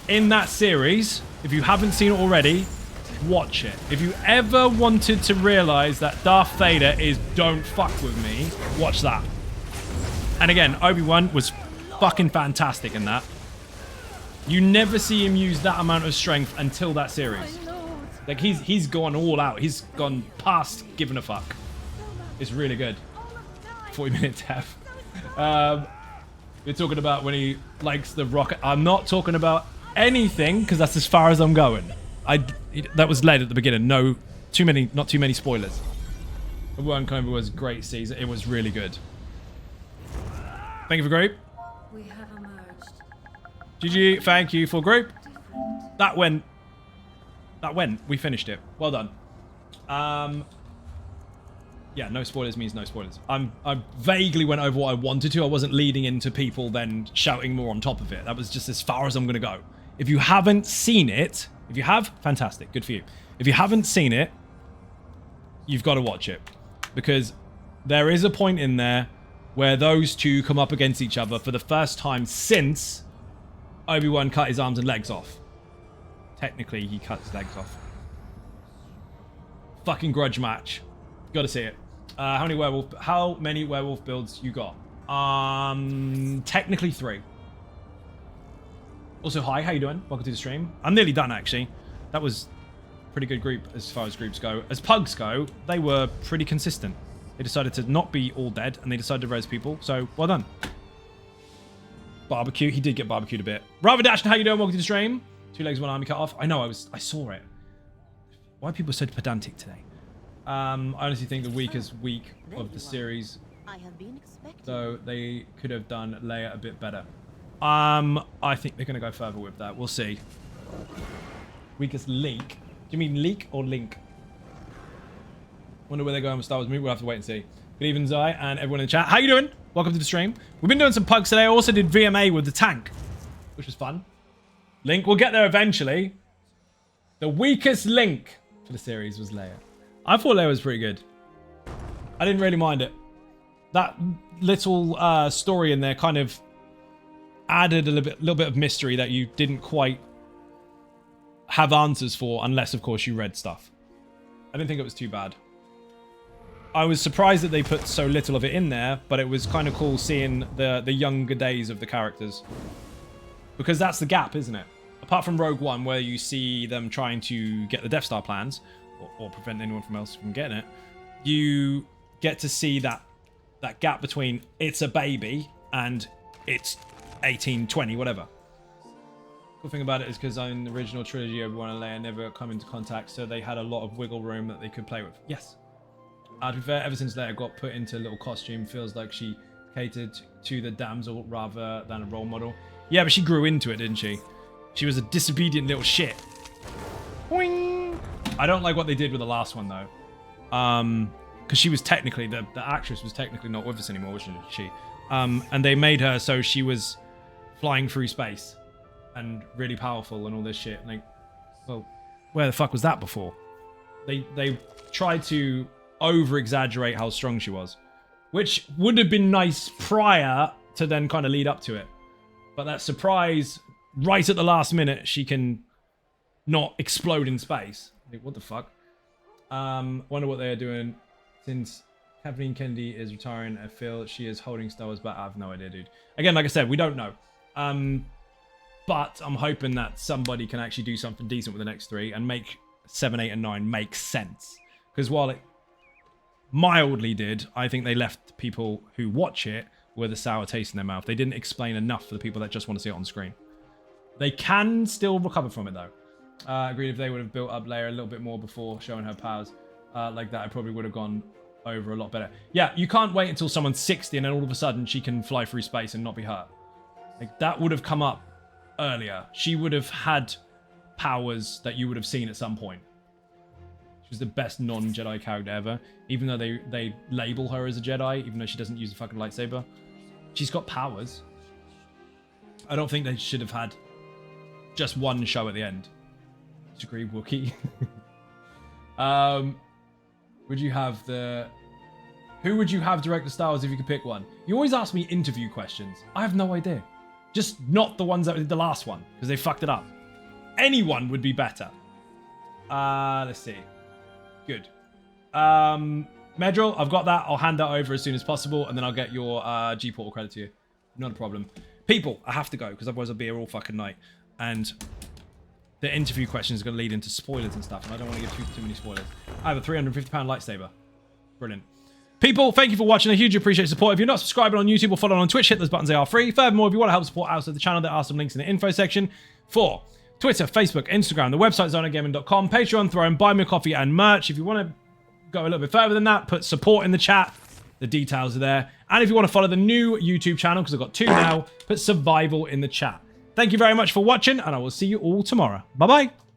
B: In that series, if you haven't seen it already, watch it. If you ever wanted to realize that Darth Vader is don't fuck with me, watch that. And again, Obi-Wan was fucking fantastic in that. You never see him use that amount of strength until that series. Like, he's gone all out. He's gone past giving a fuck. It's really good. 40-minute death. We're talking about when he likes the rocket. I'm not talking about anything because that's as far as I'm going. That was led at the beginning. Not too many spoilers. The One Cobra was a great season. It was really good. Thank you for group.
C: We have emerged.
B: GG, thank you for group. That went. We finished it. Well done. Yeah, no spoilers means no spoilers. I vaguely went over what I wanted to. I wasn't leading into people then shouting more on top of it. That was just as far as I'm going to go. If you haven't seen it, if you have, fantastic, good for you. If you haven't seen it, you've got to watch it. Because there is a point in there where those two come up against each other for the first time since Obi-Wan cut his arms and legs off. Technically, he cut his legs off. Fucking grudge match. Got to see it. How many werewolf builds you got? Technically 3. Also, hi, how you doing? Welcome to the stream. I'm nearly done, actually. That was a pretty good group as far as groups go. As pugs go, they were pretty consistent. They decided to not be all dead, and they decided to res people, so well done. Barbecue, he did get barbecued a bit. Rather Dash, how you doing? Welcome to the stream. 2 legs, 1 arm, cut off. I know, I saw it. Why are people so pedantic today? I honestly think the weakest week of the series, though they could have done Leia a bit better. I think they're going to go further with that. We'll see. Weakest link. Do you mean leak or link? Wonder where they're going with Star Wars movie. We'll have to wait and see. Good evening, Zai, and everyone in the chat. How you doing? Welcome to the stream. We've been doing some pugs today. I also did VMA with the tank, which was fun. Link, we'll get there eventually. The weakest link for the series was Leia. I thought Leia was pretty good. I didn't really mind it. That little story in there kind of added a little bit of mystery that you didn't quite have answers for, unless, of course, you read stuff. I didn't think it was too bad. I was surprised that they put so little of it in there, but it was kind of cool seeing the younger days of the characters. Because that's the gap, isn't it? Apart from Rogue One, where you see them trying to get the Death Star plans, or prevent anyone else from getting it, you get to see that gap between it's a baby and it's 18, 20, whatever. Cool thing about it is because in the original trilogy, Obi-Wan and Leia never come into contact, so they had a lot of wiggle room that they could play with. Yes. To be fair, ever since Leia got put into a little costume, feels like she catered to the damsel rather than a role model. Yeah, but she grew into it, didn't she? She was a disobedient little shit. Boing! I don't like what they did with the last one, though. Because she was technically, the actress was technically not with us anymore, wasn't she? And they made her so she was flying through space and really powerful and all this shit. And well, where the fuck was that before? They tried to over-exaggerate how strong she was, which would have been nice prior to then kind of lead up to it. But that surprise, right at the last minute, she can not explode in space. Like, what the fuck? Wonder what they are doing since Kathleen Kennedy is retiring. I feel she is holding Star Wars back. I have no idea, dude. Again, like I said, we don't know. But I'm hoping that somebody can actually do something decent with the next 3 and make 7, 8, and 9 make sense. Because while it mildly did, I think they left people who watch it with a sour taste in their mouth. They didn't explain enough for the people that just want to see it on screen. They can still recover from it, though. Agreed, if they would have built up Leia a little bit more before showing her powers like that, it probably would have gone over a lot better. Yeah, you can't wait until someone's 60 and then all of a sudden she can fly through space and not be hurt. Like, that would have come up earlier. She would have had powers that you would have seen at some point. She was the best non-Jedi character ever. Even though they label her as a Jedi, even though she doesn't use a fucking lightsaber. She's got powers. I don't think they should have had just one show at the end. Disagree, Wookiee. Would you have who would you have direct the Star Wars if you could pick one? You always ask me interview questions. I have no idea. Just not the ones that did the last one, because they fucked it up. Anyone would be better. Let's see. Good. Medril, I've got that. I'll hand that over as soon as possible, and then I'll get your G-Portal credit to you. Not a problem. People, I have to go, because otherwise I'll be here all fucking night. And the interview questions are going to lead into spoilers and stuff, and I don't want to give too many spoilers. I have a £350 lightsaber. Brilliant. People, thank you for watching. I hugely appreciate support. If you're not subscribing on YouTube or following on Twitch, hit those buttons. They are free. Furthermore, if you want to help support outside the channel, there are some links in the info section for Twitter, Facebook, Instagram, the website zonagaming.com, Patreon, Throne, Buy Me a Coffee, and merch. If you want to go a little bit further than that, put support in the chat. The details are there. And if you want to follow the new YouTube channel, because I've got 2 now, put survival in the chat. Thank you very much for watching, and I will see you all tomorrow. Bye-bye.